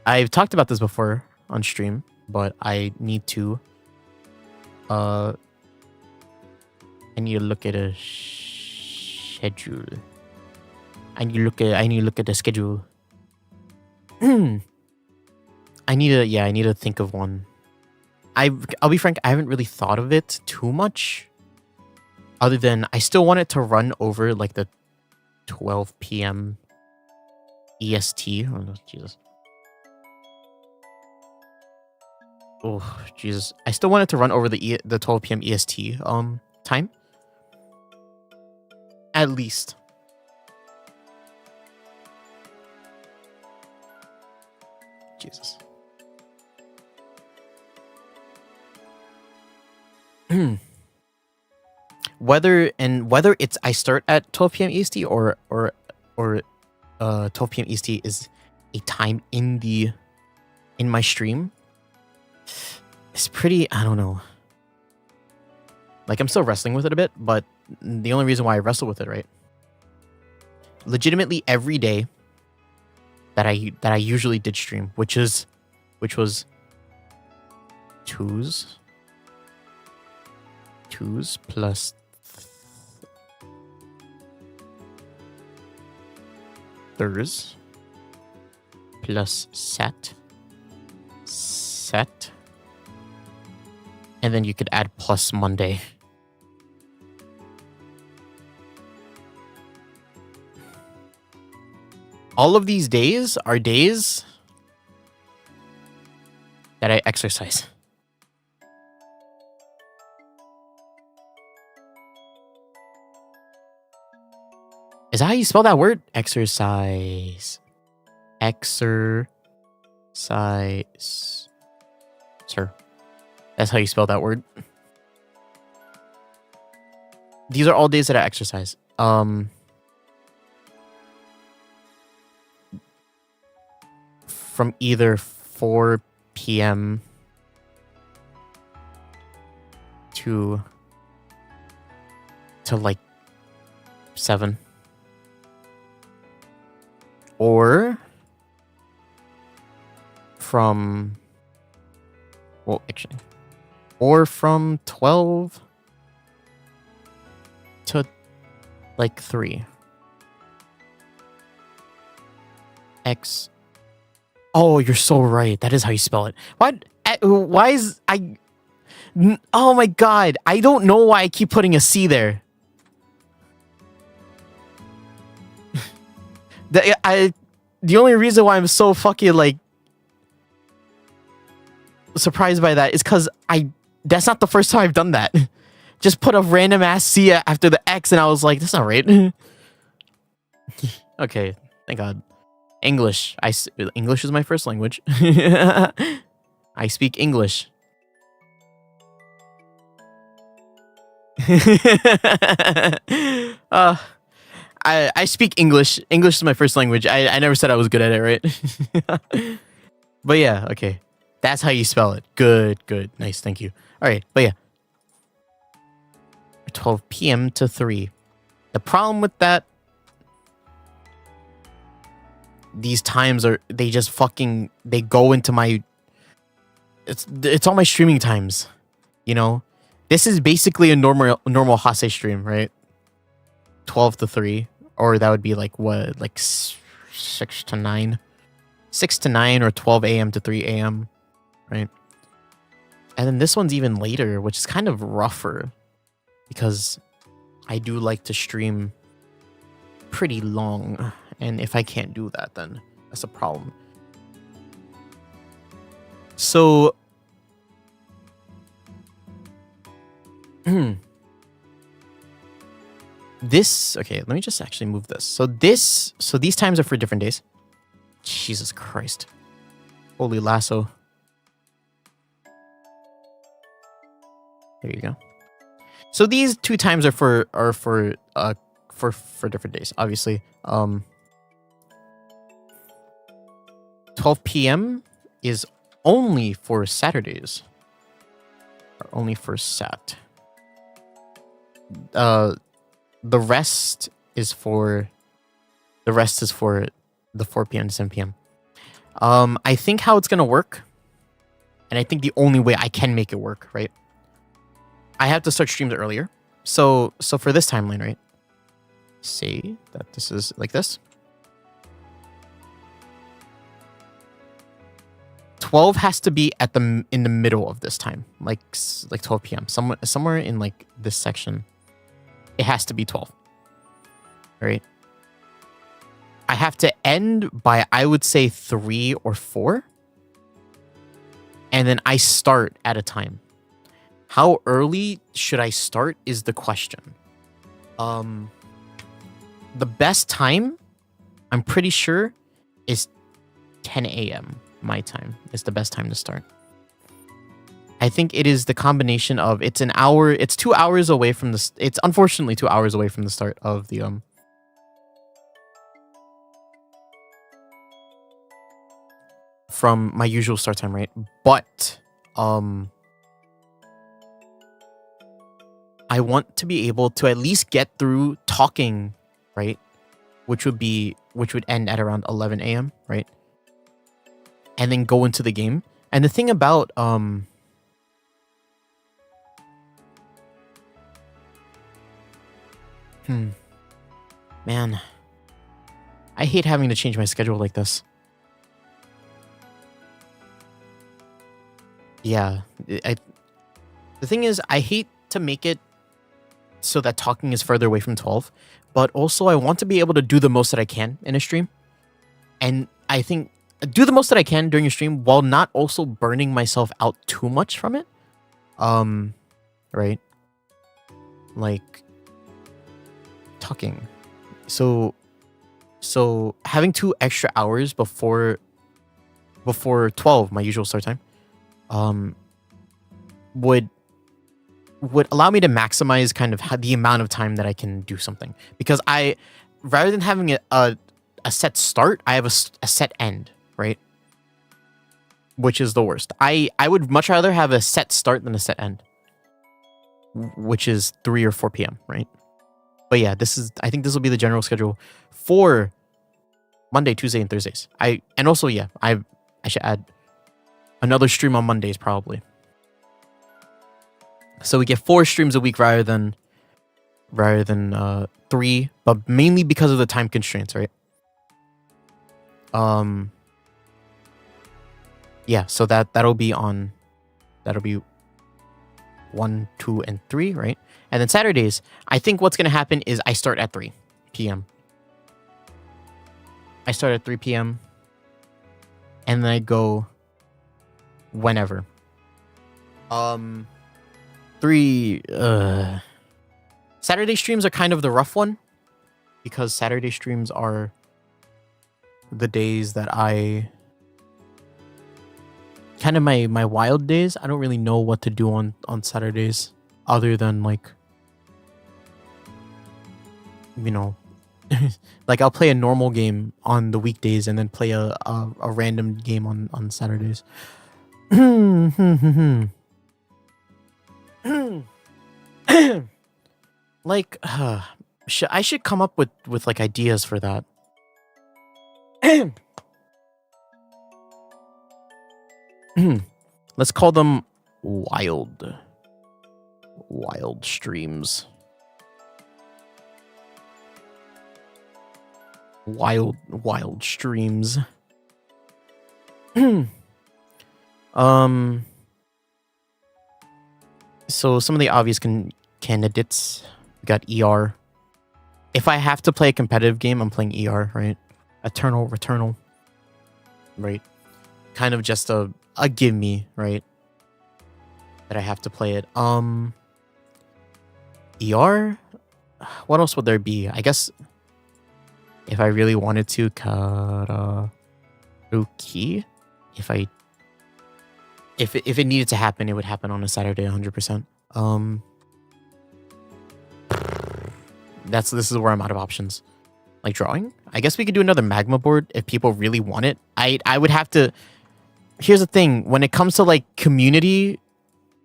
I've talked about this before on stream, but I need to look at a schedule. I need to look at the schedule. I need to think of one. I'll be frank, I haven't really thought of it too much. Other than I still want it to run over like the 12 p.m. EST. Oh no, Jesus. Oh Jesus. I still want it to run over the 12 p.m. EST time. At least. Jesus. whether it's I start at 12 p.m. EST or 12 p.m. EST is a time in my stream. It's pretty, I don't know. Like I'm still wrestling with it a bit, but the only reason why I wrestle with it, right? Legitimately every day that I usually did stream, which was twos plus Thurs plus set, and then you could add plus Monday. All of these days are days that I exercise. Is that how you spell that word? Exercise. Sir. That's how you spell that word. These are all days that I exercise. From either 4 p.m. to like 7. Or from 12 to like 3. Oh, you're so right. That is how you spell it. What? Why is oh my god. I don't know why I keep putting a C there. The only reason why I'm so fucking like surprised by that is because that's not the first time I've done that. Just put a random ass C after the X and I was like, that's not right. Okay, thank God. English. English is my first language. I speak English. uh, I speak English. English is my first language. I never said I was good at it, right? But yeah, okay. That's how you spell it. Good, good. Nice, thank you. Alright, but yeah. 12 p.m. to 3. The problem with that, these times are, they just fucking, they go into my, it's all my streaming times, you know? This is basically a normal Hase stream, right? 12 to 3, or that would be like what, like 6 to 9? 6 to 9 or 12 a.m. to 3 a.m., right? And then this one's even later, which is kind of rougher because I do like to stream pretty long. And if I can't do that, then that's a problem. So, this, okay, let me just actually move this. So these times are for different days. Jesus Christ. Holy lasso. There you go. So these 2 times are for different days, obviously. 12 p.m. is only for Saturdays. Or only for Sat. The rest is for the 4 p.m. to 7 p.m. I think how it's gonna work, and I think the only way I can make it work, right? I have to start streams earlier. So for this timeline, right? Say that this is like this. 12 has to be in the middle of this time, like 12 p.m. Somewhere in like this section. It has to be 12. Right? I have to end by, I would say, 3 or 4. And then I start at a time. How early should I start is the question. The best time, I'm pretty sure, is 10 a.m. my time is the best time to start. I think it is the combination of, it's 2 hours away from it's unfortunately 2 hours away from the start of the from my usual start time, right? But I want to be able to at least get through talking, right? Which would end at around 11 a.m., right? And then go into the game. And the thing about man, I hate having to change my schedule like this. Yeah, the thing is, I hate to make it so that talking is further away from 12, but also I want to be able to do the most that I can in a stream. And I think do the most that I can during a stream while not also burning myself out too much from it. Right? Like talking. So having 2 extra hours before 12, my usual start time, would allow me to maximize kind of the amount of time that I can do something. Because rather than having a set start, I have a set end, right? Which is the worst. I would much rather have a set start than a set end, which is 3 or 4 p.m., right? But yeah, I think this will be the general schedule for Monday, Tuesday, and Thursdays. I should add another stream on Mondays probably. So we get 4 streams a week rather than 3, but mainly because of the time constraints, right? Yeah, so that'll be 1, 2, and 3, right? And then Saturdays, I think what's gonna happen is I start at 3 p.m. I start at 3 p.m. and then I go whenever. Saturday streams are kind of the rough one because Saturday streams are the days that I kind of my wild days. I don't really know what to do on Saturdays other than like, you know, like I'll play a normal game on the weekdays and then play a random game on Saturdays. Like I should come up with like ideas for that. Let's call them wild streams. Wild streams. So some of the obvious candidates, we got ER. If I have to play a competitive game, I'm playing ER, right? Returnal, right? Kind of just a give me, right? That I have to play it. ER. What else would there be? I guess if I really wanted to, karaoke. If it needed to happen, it would happen on a Saturday, 100%. This is where I'm out of options. Like drawing? I guess we could do another magma board if people really want it. I would have to. Here's the thing: when it comes to like community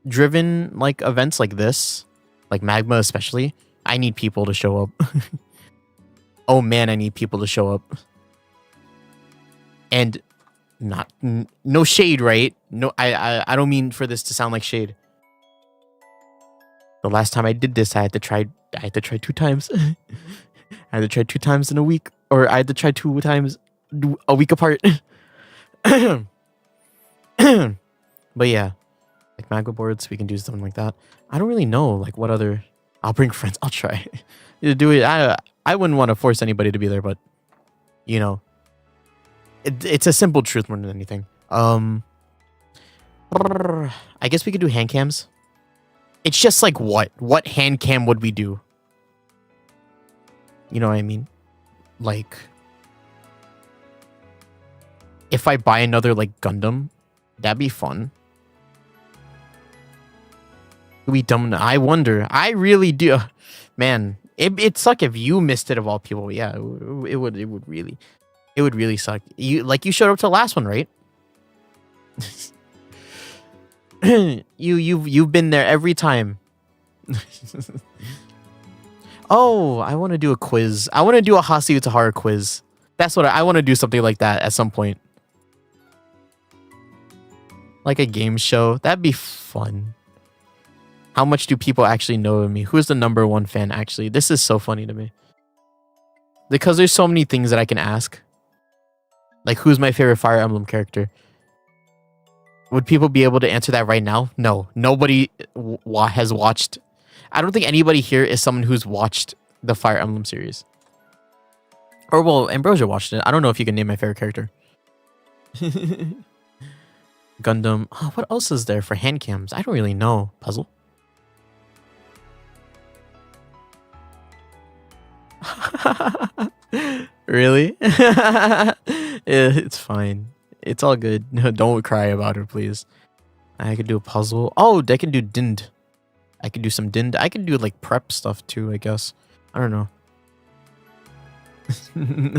driven like events like this, like magma especially, I need people to show up. Oh man, I need people to show up. And no shade, right? No, I don't mean for this to sound like shade. The last time I did this, I had to try 2 times. I had to try 2 times in a week, or I had to try 2 times a week apart. But yeah, like magma boards, we can do something like that. I don't really know like what other. I'll bring friends. I'll try to do it. I wouldn't want to force anybody to be there, but you know, it's a simple truth more than anything. I guess we could do hand cams. It's just like what hand cam would we do? You know what I mean? Like if I buy another like Gundam, that'd be fun. We dumb. I wonder. I really do. Man, it'd suck if you missed it of all people. Yeah, it would really suck. You showed up to the last one, right? You've been there every time. Oh, I want to do a quiz. I want to do a Hase Utahara quiz. That's what I want to do, something like that at some point. Like a game show. That'd be fun. How much do people actually know of me? Who's the #1 fan actually? This is so funny to me. Because there's so many things that I can ask. Like, who's my favorite Fire Emblem character? Would people be able to answer that right now? No. Nobody has watched. I don't think anybody here is someone who's watched the Fire Emblem series. Or, well, Ambrosia watched it. I don't know if you can name my favorite character. Gundam. Oh, what else is there for hand cams? I don't really know. Puzzle? Really? It's fine. It's all good. Don't cry about it, please. I could do a puzzle. Oh, I can do dind. I could do some dind. I could do like prep stuff too, I guess. I don't know.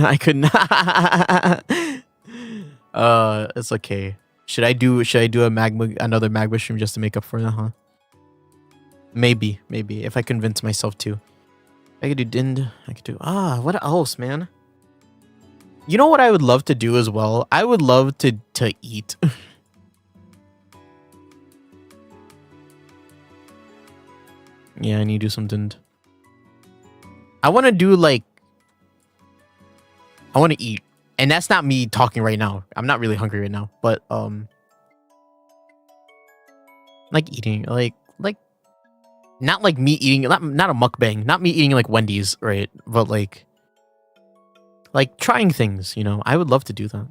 I could not. It's okay. Should I do another magma stream just to make up for that, huh? Maybe if I convince myself to. I could do dind. I could do what else, man? You know what I would love to do as well? I would love to eat. Yeah, I need to do some dind. I want to do like I want to eat. And that's not me talking right now. I'm not really hungry right now, but like eating, like not like me eating, not a mukbang, not me eating like Wendy's, right? But like trying things, you know. I would love to do that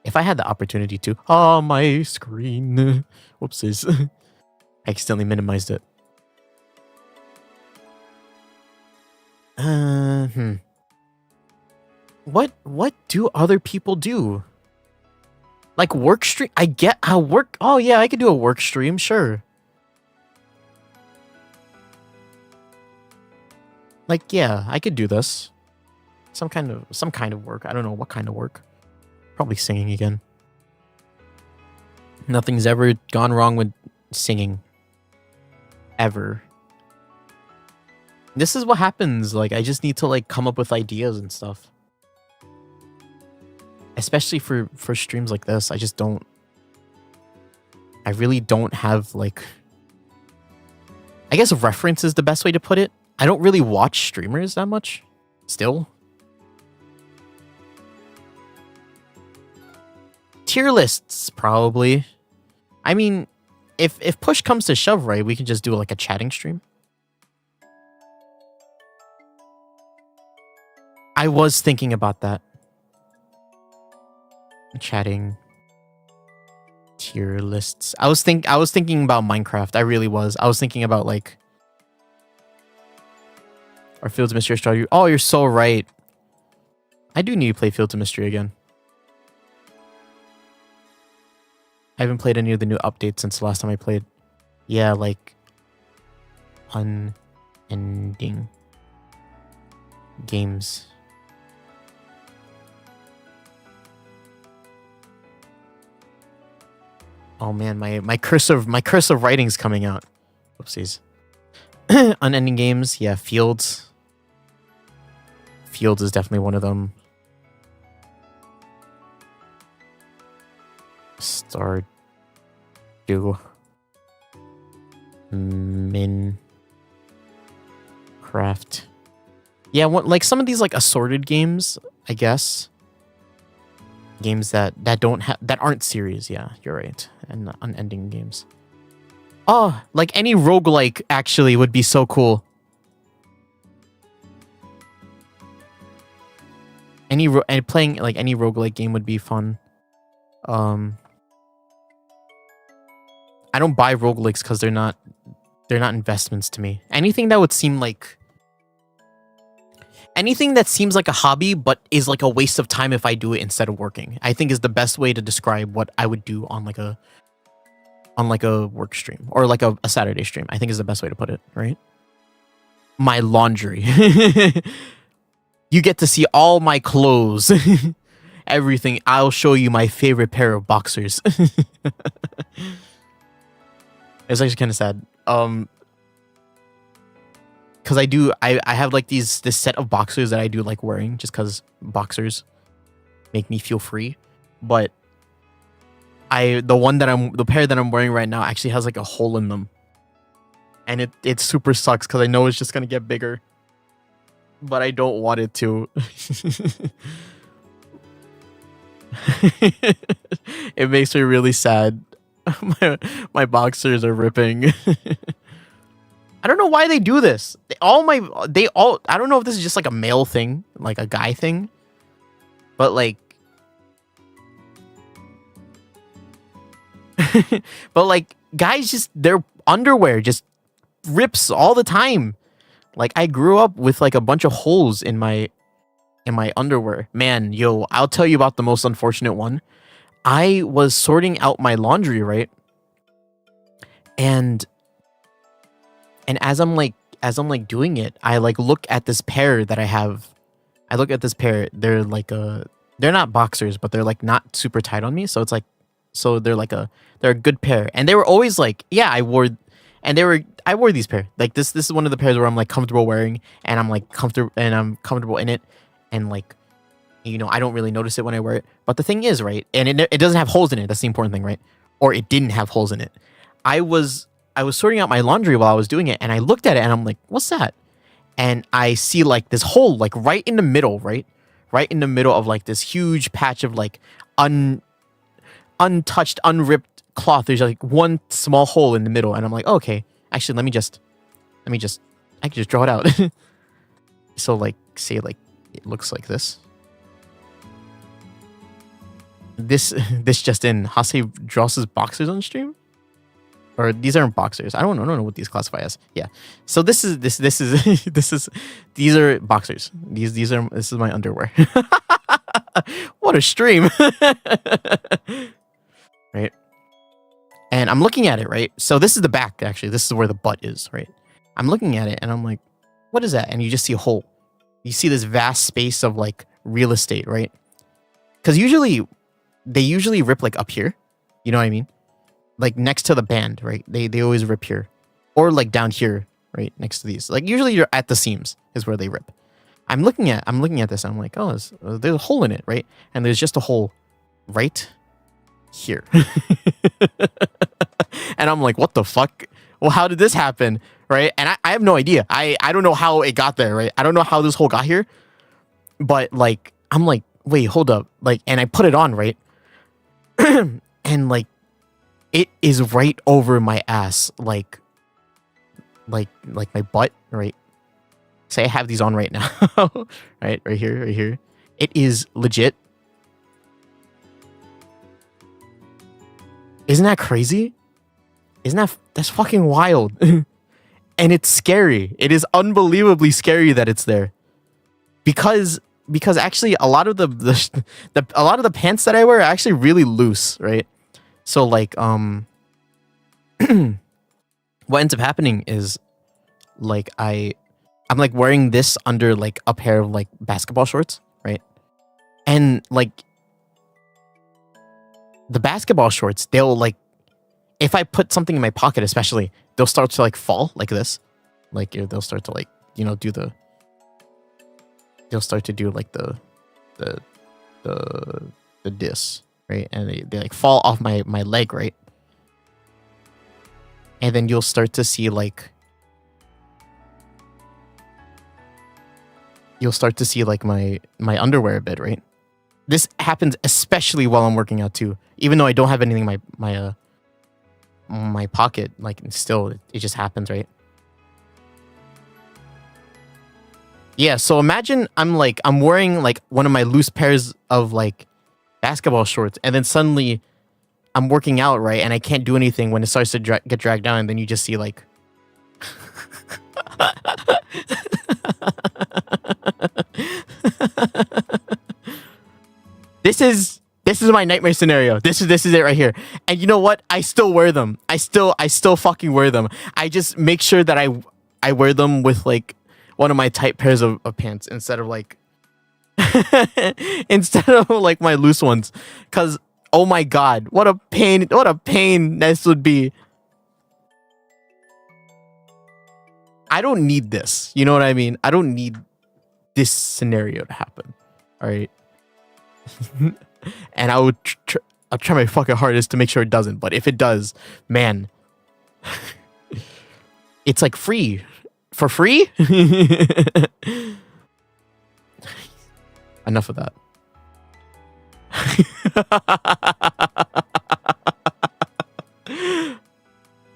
if I had the opportunity to. Oh, my screen. Whoopsies. I accidentally minimized it. What do other people do? Like work stream? I get how work. Oh yeah, I could do a work stream, sure. Like yeah, I could do this. Some kind of work. I don't know what kind of work. Probably singing again. Nothing's ever gone wrong with singing. Ever. This is what happens. Like I just need to like come up with ideas and stuff. Especially for streams like this, I just don't. I really don't have like. I guess reference is the best way to put it. I don't really watch streamers that much. Still. Tier lists, probably. I mean, if push comes to shove, right, we can just do like a chatting stream. I was thinking about that. Chatting tier lists. I was thinking about Minecraft. I really was. I was thinking about like our Fields of Mystery strategy. Oh, you're so right. I do need to play Fields of Mystery again. I haven't played any of the new updates since the last time I played. Yeah, like unending games. Oh man, my cursive writing's coming out. Oopsies. Unending games, yeah, Fields. Fields is definitely one of them. Stardew. Minecraft. Yeah, like some of these like assorted games, I guess. Games that aren't series, yeah, you're right. And unending games. Oh, like any roguelike actually would be so cool. And playing like any roguelike game would be fun. I don't buy roguelikes because they're not investments to me. Anything that seems like a hobby but is like a waste of time if I do it instead of working, I think is the best way to describe what I would do on like a work stream or like a Saturday stream. I think is the best way to put it, right? My laundry. You get to see all my clothes. Everything. I'll show you my favorite pair of boxers. It's actually kind of sad. Because I have like this set of boxers that I do like wearing just because boxers make me feel free. But the pair that I'm wearing right now actually has like a hole in them. And it super sucks because I know it's just gonna get bigger. But I don't want it to. It makes me really sad. My boxers are ripping. I don't know why they do this. I don't know if this is just like a male thing, like a guy thing. But like guys just their underwear just rips all the time. Like I grew up with like a bunch of holes in my underwear. Man, yo, I'll tell you about the most unfortunate one. I was sorting out my laundry, right? And as I'm like doing it, I like look at this pair that I have. I look at this pair. They're like they're not boxers, but they're like not super tight on me. So it's like, they're a good pair. And they were always like, yeah, I wore these pair. Like this is one of the pairs where I'm like comfortable wearing, and I'm comfortable in it, and like, you know, I don't really notice it when I wear it. But the thing is, right, and it doesn't have holes in it. That's the important thing, right? Or it didn't have holes in it. I was sorting out my laundry while I was doing it, and I looked at it, and I'm like, what's that? And I see like this hole, like right in the middle, right in the middle of like this huge patch of like untouched, unripped cloth. There's like one small hole in the middle, and I'm like, oh, okay, actually, I can just draw it out. So like, say like it looks like this. This just in. Hase draws his boxers on stream. or these aren't boxers. I don't know what these classify as. Yeah. So this is these are boxers. This is my underwear. What a stream. Right. And I'm looking at it, right? So this is the back, actually. This is where the butt is, right? I'm looking at it and I'm like, what is that? And you just see a hole. You see this vast space of like real estate, right? Because they usually rip like up here. You know what I mean? Like next to the band, right? They always rip here. Or like down here, right? Next to these. Like usually you're at the seams is where they rip. I'm looking at this and I'm like, oh, there's a hole in it, right? And there's just a hole right here. And I'm like, what the fuck? Well, how did this happen? Right? And I have no idea. I don't know how it got there, right? I don't know how this hole got here. But like, I'm like, wait, hold up. Like, and I put it on, right? And like, it is right over my ass, like my butt, right? Say I have these on right now, right here. It is legit. Isn't that crazy? That's fucking wild? And it's scary. It is unbelievably scary that it's there, because actually a lot of the pants that I wear are actually really loose, right? So like what ends up happening is like I'm like wearing this under like a pair of like basketball shorts, right? And like the basketball shorts, they'll like, if I put something in my pocket especially, they'll start to like fall like this. Like they'll start to like, you know, they'll start to do like the diss, right? And they like fall off my leg, right? And then you'll start to see like my underwear a bit, right? This happens especially while I'm working out too. Even though I don't have anything in my pocket, like still it just happens, right? Yeah, so imagine I'm wearing like one of my loose pairs of like basketball shorts, and then suddenly I'm working out, right? And I can't do anything when it starts to get dragged down, and then you just see like This is my nightmare scenario. This is it right here. And you know what? I still wear them. I still fucking wear them. I just make sure that I wear them with like one of my tight pairs of pants instead of like like my loose ones. Cause oh my god, what a pain this would be. I don't need this. You know what I mean? I don't need this scenario to happen. All right. And I'll try my fucking hardest to make sure it doesn't. But if it does, man, it's like free. For free? Enough of that.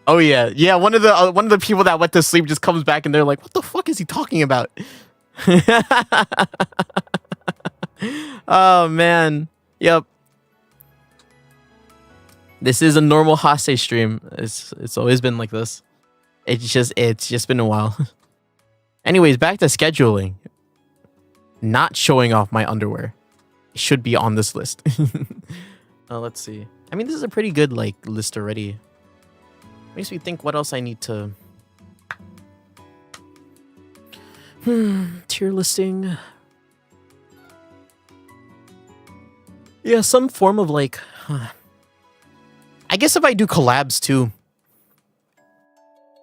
Oh yeah. One of the people that went to sleep just comes back and they're like, "What the fuck is he talking about?" Oh man. Yep. This is a normal Hase stream. It's always been like this. It's just been a while. Anyways, back to scheduling. Not showing off my underwear. It should be on this list. Let's see. I mean, this is a pretty good like list already. Makes me think what else I need to tier listing. Yeah, some form of like I guess if I do collabs too.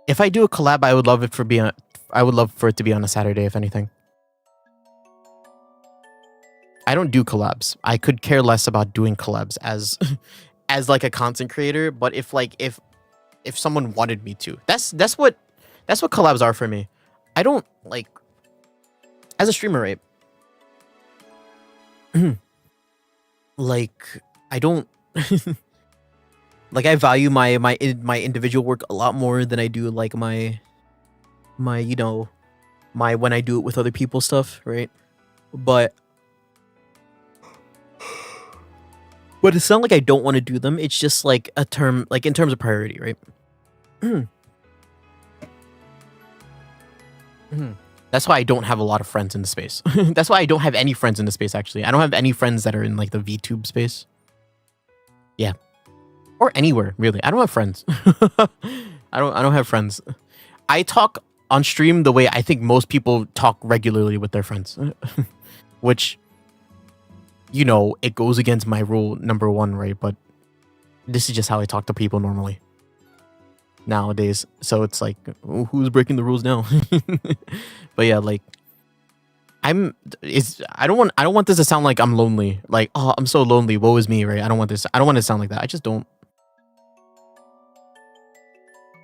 If I do a collab, I would love for it to be on a Saturday, if anything. I don't do collabs. I could care less about doing collabs as like a content creator, but if someone wanted me to. That's what collabs are for me. I don't like as a streamer, right? Like I don't like I value my individual work a lot more than I do like my you know my when I do it with other people stuff, right? But it's not like I don't want to do them. It's just like a term, like in terms of priority, right? That's why I don't have a lot of friends in the space. That's why I don't have any friends in the space, actually. I don't have any friends that are in like the VTube space. Yeah. Or anywhere, really. I don't have friends. I don't have friends. I talk on stream the way I think most people talk regularly with their friends. Which, you know, it goes against my rule number 1, right? But this is just how I talk to people normally nowadays. So it's like, who's breaking the rules now? But yeah, like I don't want this to sound like I'm lonely. Like, oh, I'm so lonely. Woe is me, right? I don't want it to sound like that.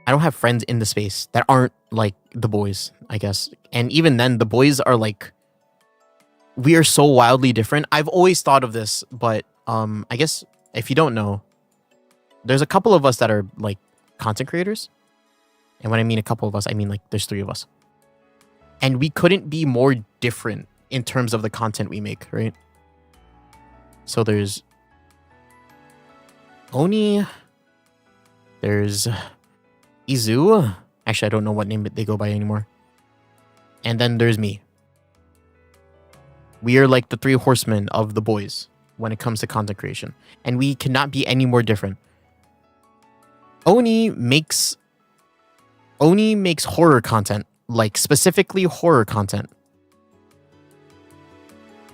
I don't have friends in the space that aren't like the boys, I guess. And even then, the boys are like, we are so wildly different. I've always thought of this, but I guess if you don't know, there's a couple of us that are like content creators. And when I mean a couple of us, I mean like there's 3 of us. And we couldn't be more different in terms of the content we make, right? So there's Oni, there's Izu. Actually, I don't know what name they go by anymore. And then there's me. We are like the 3 horsemen of the boys when it comes to content creation. And we cannot be any more different. Oni makes horror content, like specifically horror content.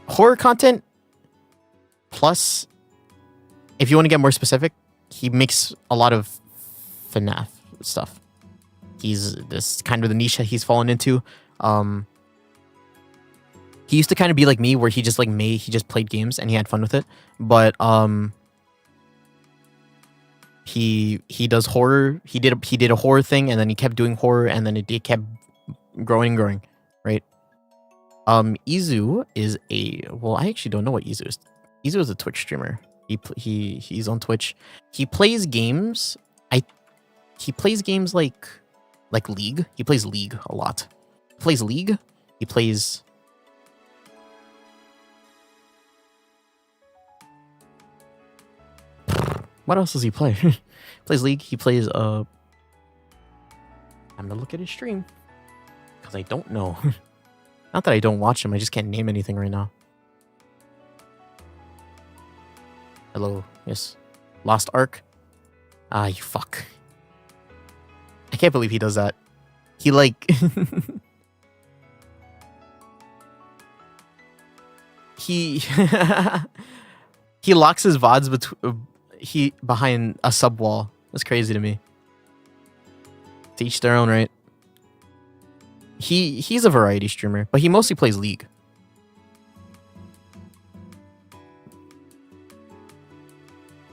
Horror content plus, if you want to get more specific, he makes a lot of FNAF stuff. This kind of the niche that he's fallen into. He used to kind of be like me, where he just played games and he had fun with it. But he does horror. He did a horror thing, and then he kept doing horror, and then it kept growing and growing, right? Izu is I actually don't know what Izu is. Izu is a Twitch streamer. He's on Twitch. He plays games. He plays games like League. He plays League a lot. He plays League. He plays. What else does he play? He plays League. He plays I'm gonna look at his stream because I don't know. Not that I don't watch him. I just can't name anything right now. Hello. Yes. Lost Ark. Ah, you fuck. I can't believe he does that. He like he he locks his VODs behind a sub wall. That's crazy to me. To each their own, right? He's a variety streamer, but he mostly plays League.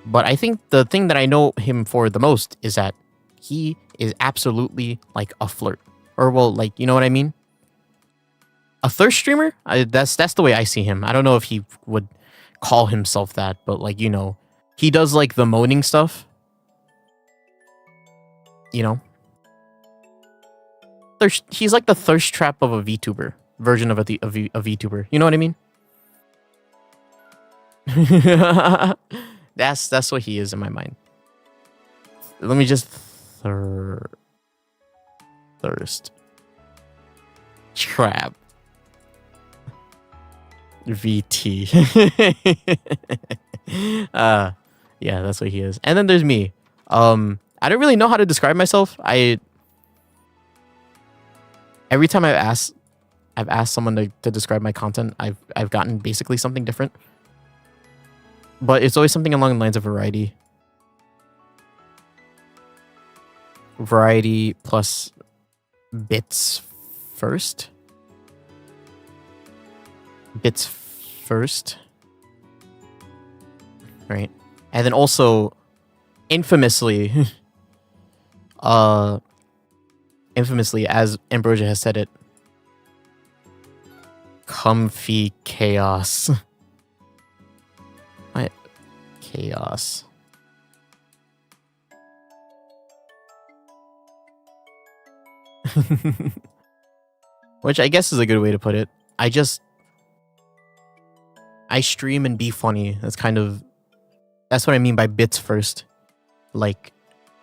But I think the thing that I know him for the most is that he is absolutely like a flirt. Or well, like, you know what I mean? A thirst streamer? That's the way I see him. I don't know if he would call himself that, but like, you know, he does like the moaning stuff. You know? He's like the thirst trap of a VTuber version of a VTuber. You know what I mean? That's what he is in my mind. Let me just thirst trap VT. Yeah, that's what he is. And then there's me. I don't really know how to describe myself. Every time I've asked someone to describe my content, I've gotten basically something different. But it's always something along the lines of variety. Variety plus bits first. Bits first. Right. And then also infamously as Ambrosia has said it, comfy chaos. What? Chaos. Which I guess is a good way to put it. I stream and be funny. That's what I mean by bits first. Like,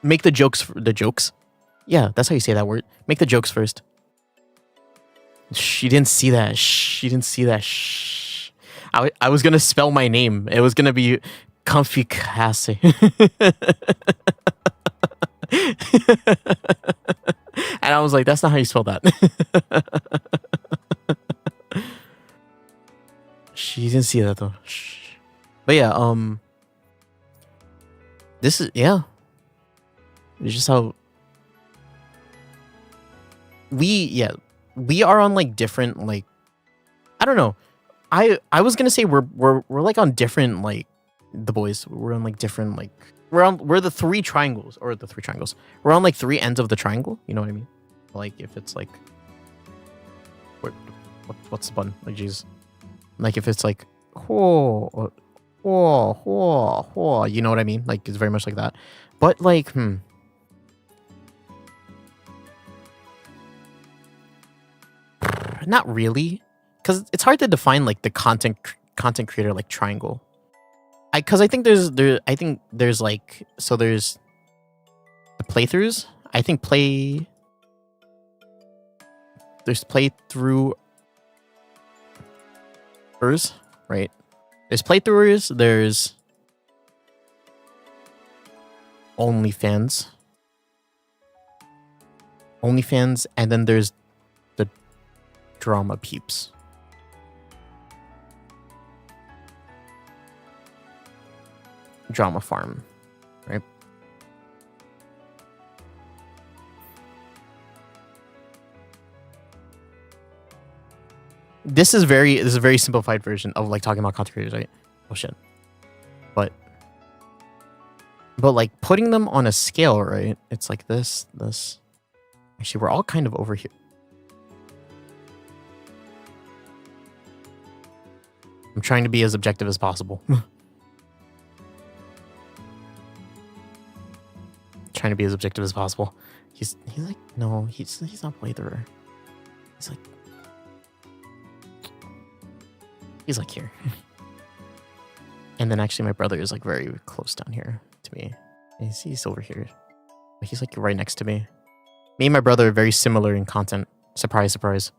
make the jokes Yeah, that's how you say that word. Make the jokes first. She didn't see that. She didn't see that. Shh. I was gonna spell my name. It was gonna be Comfy Hase. And I was like, that's not how you spell that. She didn't see that though. Shh. But yeah, this is it's just how we are on like different, like, I don't know. I was gonna say we're like on different, like, the boys. We're on like different, like, we're the three triangles, or the three triangles. We're on like three ends of the triangle. You know what I mean? Like if it's like, what's the button? Like, jeez. Like if it's like, whoa, you know what I mean? Like it's very much like that. But like, not really, because it's hard to define like the content creator like triangle. Because I think there's like, so there's the playthroughs. I think there's playthroughers, right? There's playthroughers. There's OnlyFans, and then there's the drama peeps. Drama farm, right? This is a very simplified version of like talking about content creators, right? Oh shit. But like putting them on a scale, right? It's like this. Actually, we're all kind of over here. I'm trying to be as objective as possible. Trying to be as objective as possible. He's like, no, he's not playthrough. He's like here. And then actually my brother is like very close down here to me. He's over here. He's like right next to me. Me and my brother are very similar in content. Surprise, surprise.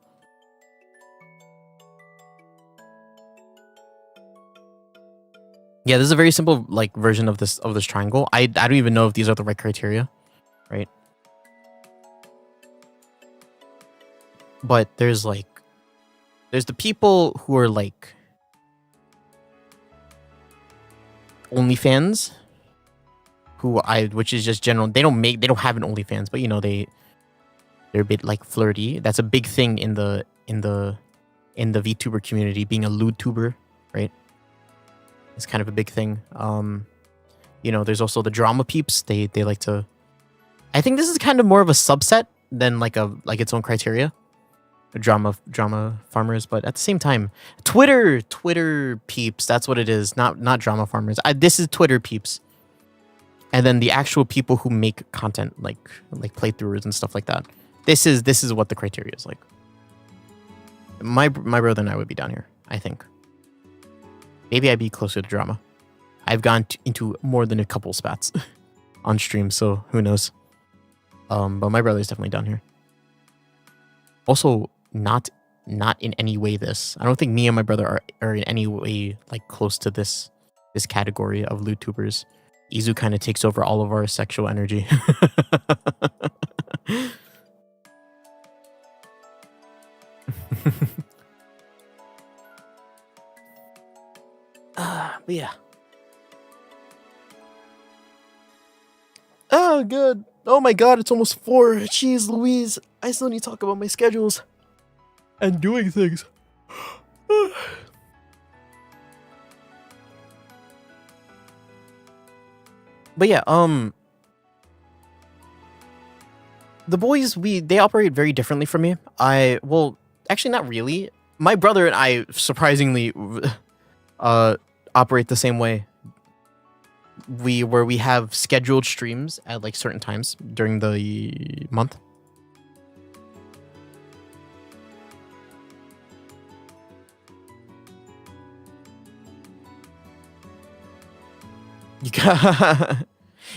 Yeah, this is a very simple like version of this triangle. I don't even know if these are the right criteria, right? But there's the people who are like OnlyFans, which is just general. They don't have an OnlyFans, but you know they're a bit like flirty. That's a big thing in the VTuber community, being a lewd tuber, right? It's kind of a big thing. You know, there's also the drama peeps. They like to. I think this is kind of more of a subset than like its own criteria. Drama farmers, but at the same time, Twitter peeps. That's what it is. Not drama farmers. This is Twitter peeps. And then the actual people who make content, like playthroughs and stuff like that. This is what the criteria is like. My brother and I would be down here, I think. Maybe I'd be closer to drama. I've gone into more than a couple spats on stream, so who knows. But my brother's definitely down here. Also, not in any way this. I don't think me and my brother are in any way like close to this category of LewTubers. Izu kind of takes over all of our sexual energy. But yeah. Oh, good. Oh my god, it's almost 4. Jeez Louise. I still need to talk about my schedules. And doing things. But yeah, the boys, they operate very differently from me. Well, actually not really. My brother and I surprisingly operate the same way. We have scheduled streams at like certain times during the month.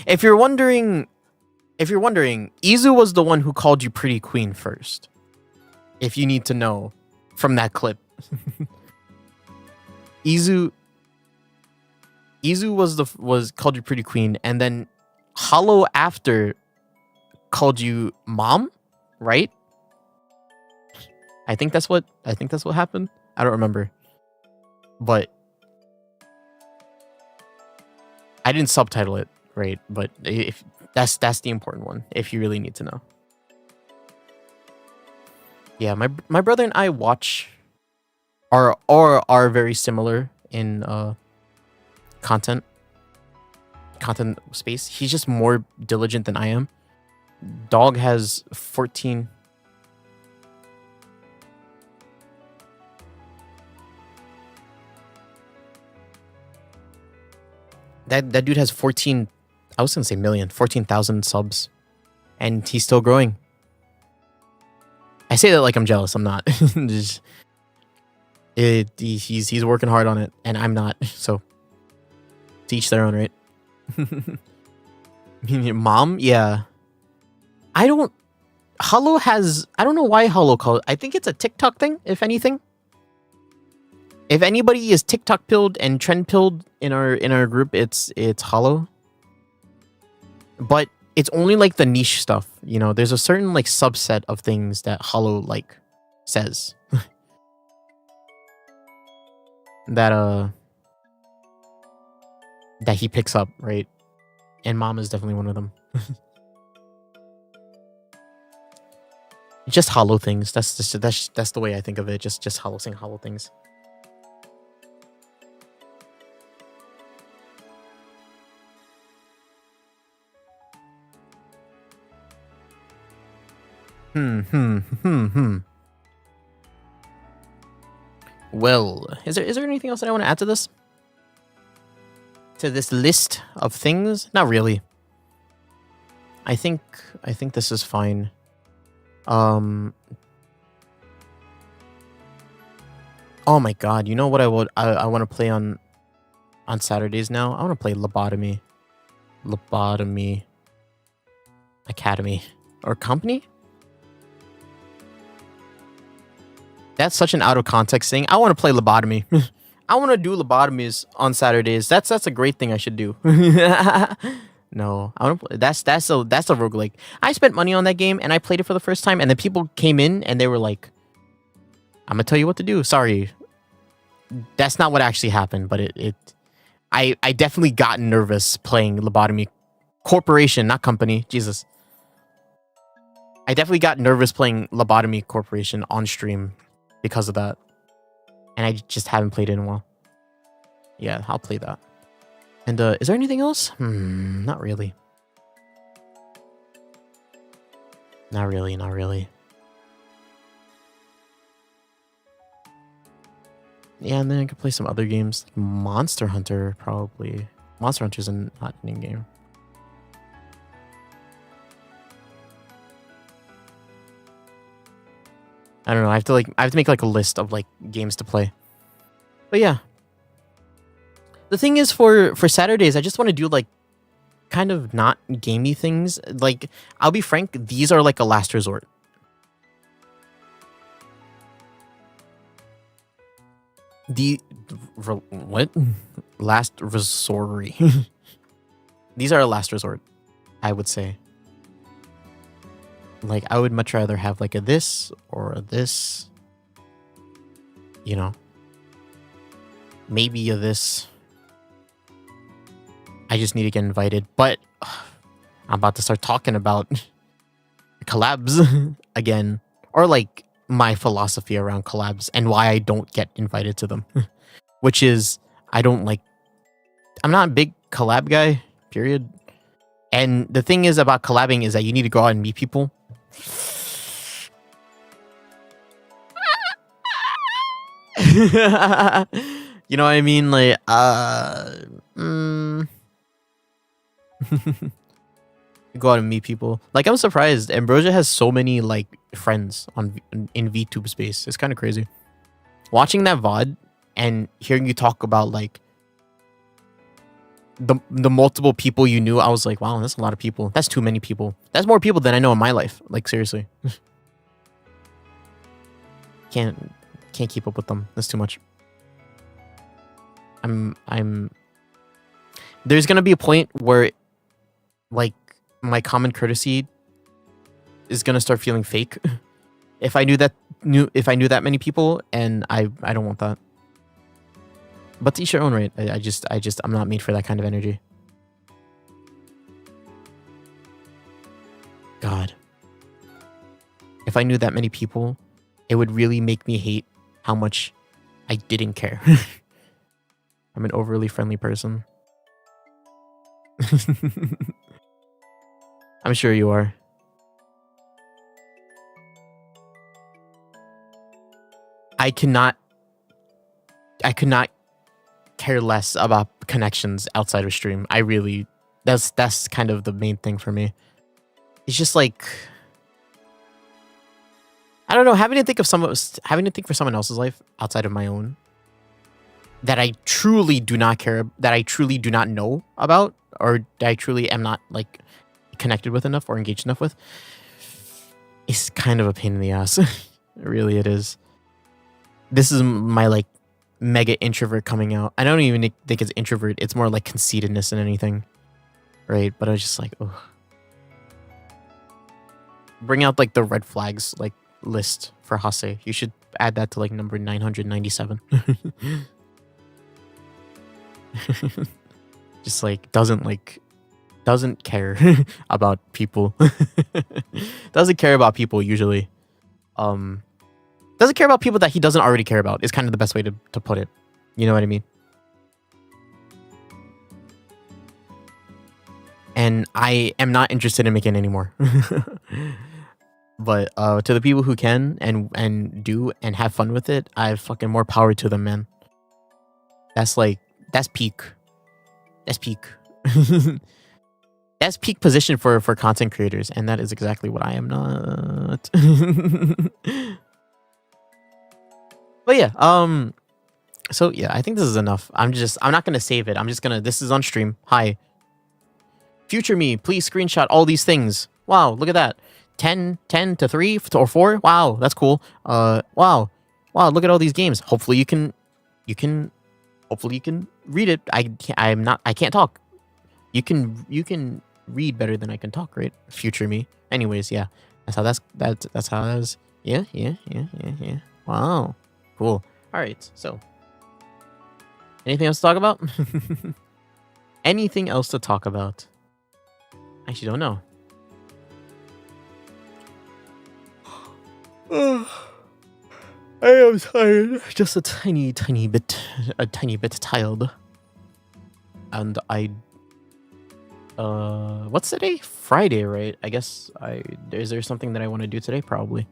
If you're wondering If you're wondering, Izu was the one who called you pretty queen first. If you need to know from that clip. Izu was called you pretty queen, and then Hollow after called you mom, right? I think that's what happened. I don't remember. But I didn't subtitle it, right? But if that's the important one if you really need to know. Yeah, my brother and I watch are very similar in content space. He's just more diligent than I am. Dog has 14. That dude has 14. I was gonna say million, 14,000 subs, and he's still growing. I say that like I'm jealous. I'm not. Just, he's working hard on it, and I'm not. So, to each their own, right? Mom, yeah. I don't. Hollow has. I don't know why Hollow called. I think it's a TikTok thing. If anything, if anybody is TikTok pilled and trend pilled in our group, it's Hollow. But it's only like the niche stuff, you know. There's a certain like subset of things that Hollow like says that he picks up, right? And Mom is definitely one of them. Just Hollow things. That's the way I think of it. Just Hollow saying Hollow things. Well, is there anything else that I want to add to this? To this list of things? Not really. I think this is fine. Oh my god, you know what I want to play on Saturdays now? I want to play Lobotomy Academy or Company? That's such an out of context thing. I want to play Lobotomy. I want to do lobotomies on Saturdays. That's a great thing I should do. No, I want to play. That's a roguelike. I spent money on that game and I played it for the first time, and then people came in and they were like, "I'm gonna tell you what to do." Sorry, that's not what actually happened. But I definitely got nervous playing Lobotomy Corporation, not Company. Jesus, I definitely got nervous playing Lobotomy Corporation on stream because of that, and I just haven't played it in a while. Yeah, I'll play that. And is there anything else? Not really. Not really. Yeah, and then I could play some other games. Like Monster Hunter, probably. Monster Hunter's not an in-game. I don't know. I have to make like a list of like games to play. But yeah. The thing is for Saturdays, I just want to do like kind of not gamey things. Like, I'll be frank, these are like a last resort. What? Last resort. These are a last resort, I would say. Like, I would much rather have like a this or a this. You know. Maybe a this. I just need to get invited. But I'm about to start talking about collabs again. Or like my philosophy around collabs and why I don't get invited to them. Which is, I'm not a big collab guy, period. And the thing is about collabing is that you need to go out and meet people. You know what I mean? Like, go out and meet people. Like, I'm surprised Ambrosia has so many like friends in VTube space. It's kind of crazy. Watching that VOD and hearing you talk about like the multiple people you knew, I was like, wow, that's a lot of people. That's too many people. That's more people than I know in my life. Like, seriously. can't can't keep up with them. That's too much. I'm there's gonna be a point where like my common courtesy is gonna start feeling fake. If I knew that many people, and I don't want that. But to each your own, right? I'm not made for that kind of energy. God. If I knew that many people, it would really make me hate how much I didn't care. I'm an overly friendly person. I'm sure you are. I could not care less about connections outside of stream. I really, that's kind of the main thing for me. It's just like, I don't know, having to think for someone else's life outside of my own that I truly do not care, that I truly do not know about, or that I truly am not like connected with enough or engaged enough with, is kind of a pain in the ass. Really, it is. This is my like mega introvert coming out. I don't even think it's introvert. It's more like conceitedness than anything, right? But I was just like, oh, bring out like the red flags like list for Hase. You should add that to like number 997. Just like doesn't care about people. Doesn't care about people usually. Doesn't care about people that he doesn't already care about is kind of the best way to put it. You know what I mean? And I am not interested in making any more. But to the people who can and do and have fun with it, I have fucking more power to them, man. That's peak. That's peak. That's peak position for content creators, and that is exactly what I am not. But yeah, so yeah, I think this is enough. I'm not gonna save it. This is on stream. Hi. Future me, please screenshot all these things. Wow, look at that. 10 to 3 or 4. Wow, that's cool. Wow, look at all these games. Hopefully you can read it. I can't talk. You can read better than I can talk, right? Future me. Anyways, yeah. That's how that is. Yeah. Wow. Cool. All right. So, anything else to talk about? Anything else to talk about? I actually don't know. I am tired. Just a tiny bit tired. And what's today? Friday, right? I guess is there something that I want to do today? Probably.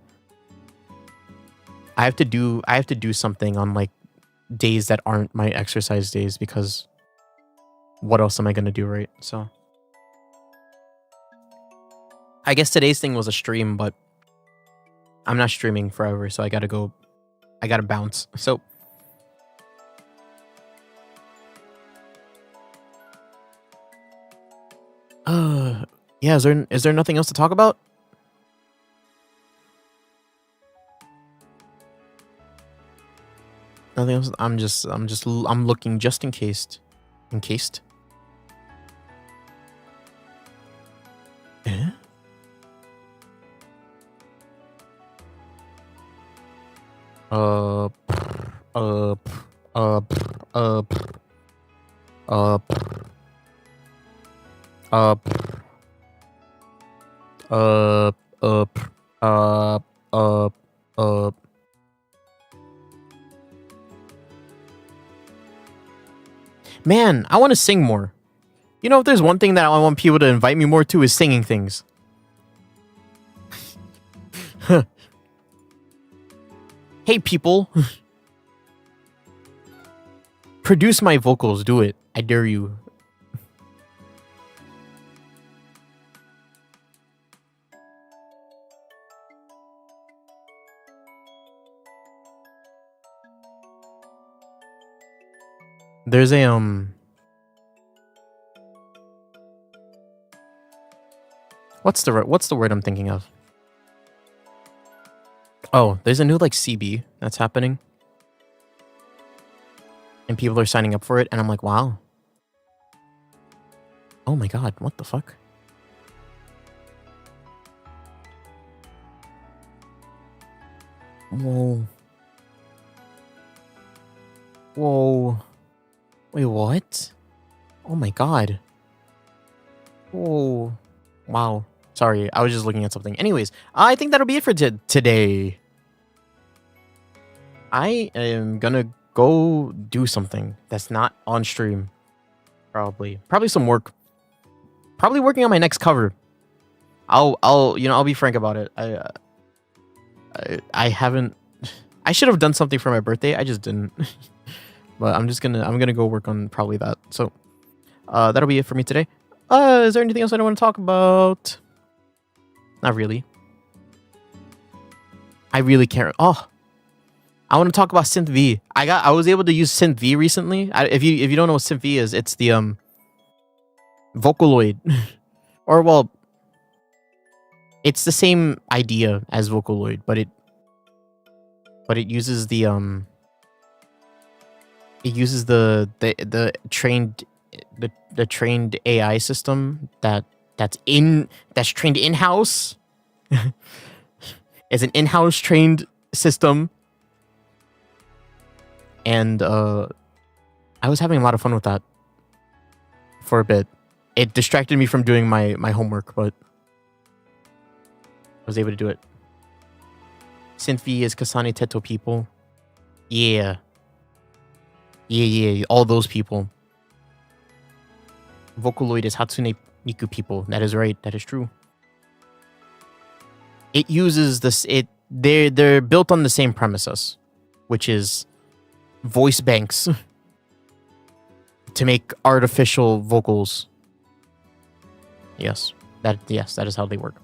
I have to do something on like days that aren't my exercise days, because what else am I gonna do, right? So I guess today's thing was a stream, but I'm not streaming forever, so I gotta bounce. So yeah, is there nothing else to talk about? Nothing else. I'm looking just in case. Encased. Eh? Uh, uh, uh, uh, uh, uh, Man, I want to sing more. You know, if there's one thing that I want people to invite me more to, is singing things. Hey, people. Produce my vocals. Do it. I dare you. There's a What's the word I'm thinking of? Oh, there's a new like CB that's happening. And people are signing up for it, and I'm like, wow. Oh my god, what the fuck? Whoa. Whoa. Wait, what? Oh my god. Whoa. Wow. Sorry, I was just looking at something. Anyways, I think that'll be it for today. I am gonna go do something that's not on stream. Probably some work. Probably working on my next cover. I'll be frank about it. I haven't. I should have done something for my birthday. I just didn't. But I'm gonna go work on probably that. So, that'll be it for me today. Is there anything else I don't want to talk about? Not really. I really can't. Oh, I want to talk about Synth V. I was able to use Synth V recently. If you don't know what Synth V is, it's the Vocaloid, or well, it's the same idea as Vocaloid, but it uses the trained AI system that's trained in-house. It's an in-house trained system, and I was having a lot of fun with that for a bit. It distracted me from doing my homework, but I was able to do it. Synth is Kasane Teto people. Yeah, all those people. Vocaloid is Hatsune Miku people. That is right. That is true. It uses this. They're built on the same premises, which is voice banks to make artificial vocals. Yes, that is how they work.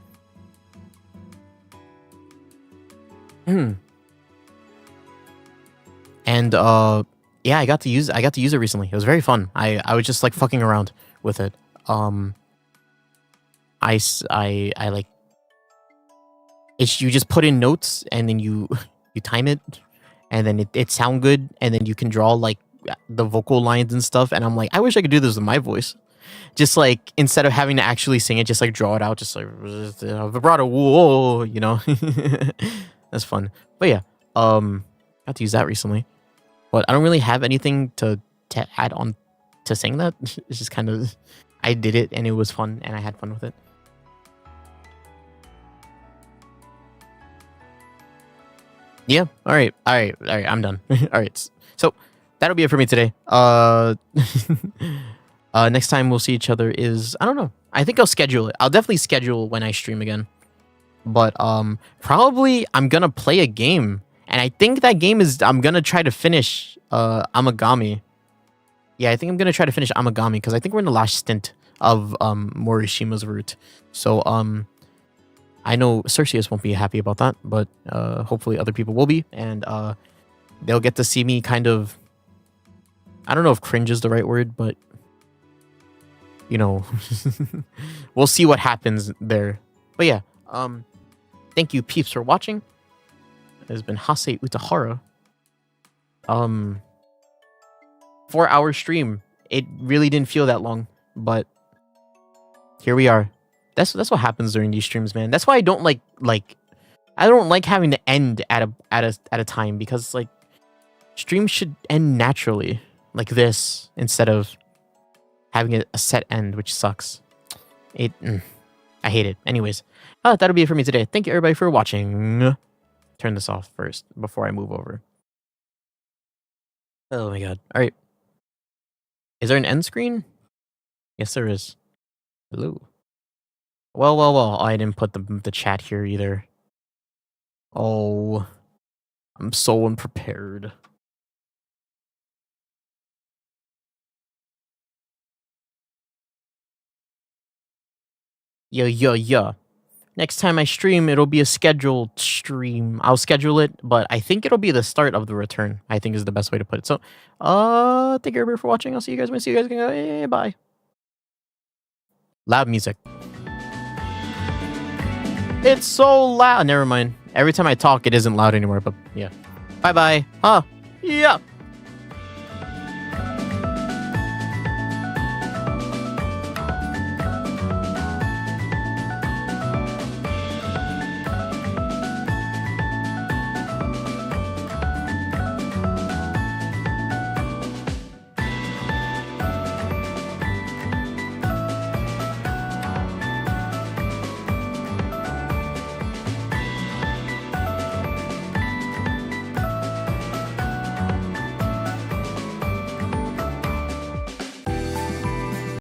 And yeah, I got to use it recently. It was very fun. I was just like fucking around with it. I like it's, you just put in notes and then you time it, and then it sound good, and then you can draw like the vocal lines and stuff. And I'm like, I wish I could do this with my voice. Just like, instead of having to actually sing it, just like draw it out, just like vibrato, whoa, you know. That's fun. But yeah, got to use that recently. But I don't really have anything to add on to saying that. It's just kind of, I did it and it was fun and I had fun with it. Yeah. All right. I'm done. All right. So that'll be it for me today. Next time we'll see each other is, I don't know. I think I'll schedule it. I'll definitely schedule when I stream again. But probably I'm gonna play a game, and I think that game is, I'm gonna try to finish Amagami. Yeah, I think I'm gonna try to finish Amagami because I think we're in the last stint of Morishima's route. So I know Cerseus won't be happy about that, but hopefully other people will be, and they'll get to see me kind of, I don't know if cringe is the right word, but you know, we'll see what happens there. But yeah, thank you peeps for watching. It has been Hase Utahara. 4-hour stream. It really didn't feel that long, but here we are. That's what happens during these streams, man. That's why I don't like I don't like having to end at a time, because like streams should end naturally like this instead of having a set end, which sucks. I hate it. Anyways, that'll be it for me today. Thank you everybody for watching. Turn this off first before I move over. Oh my god. All right. Is there an end screen? Yes, there is. Hello. Well. Oh, I didn't put the chat here either. Oh, I'm so unprepared. Yeah. Next time I stream, it'll be a scheduled stream. I'll schedule it, but I think it'll be the start of the return, I think is the best way to put it. So, thank you everybody for watching. I'll see you guys when I see you guys again. Bye. Loud music. It's so loud. Never mind. Every time I talk, it isn't loud anymore, but yeah. Bye-bye. Huh. Yeah.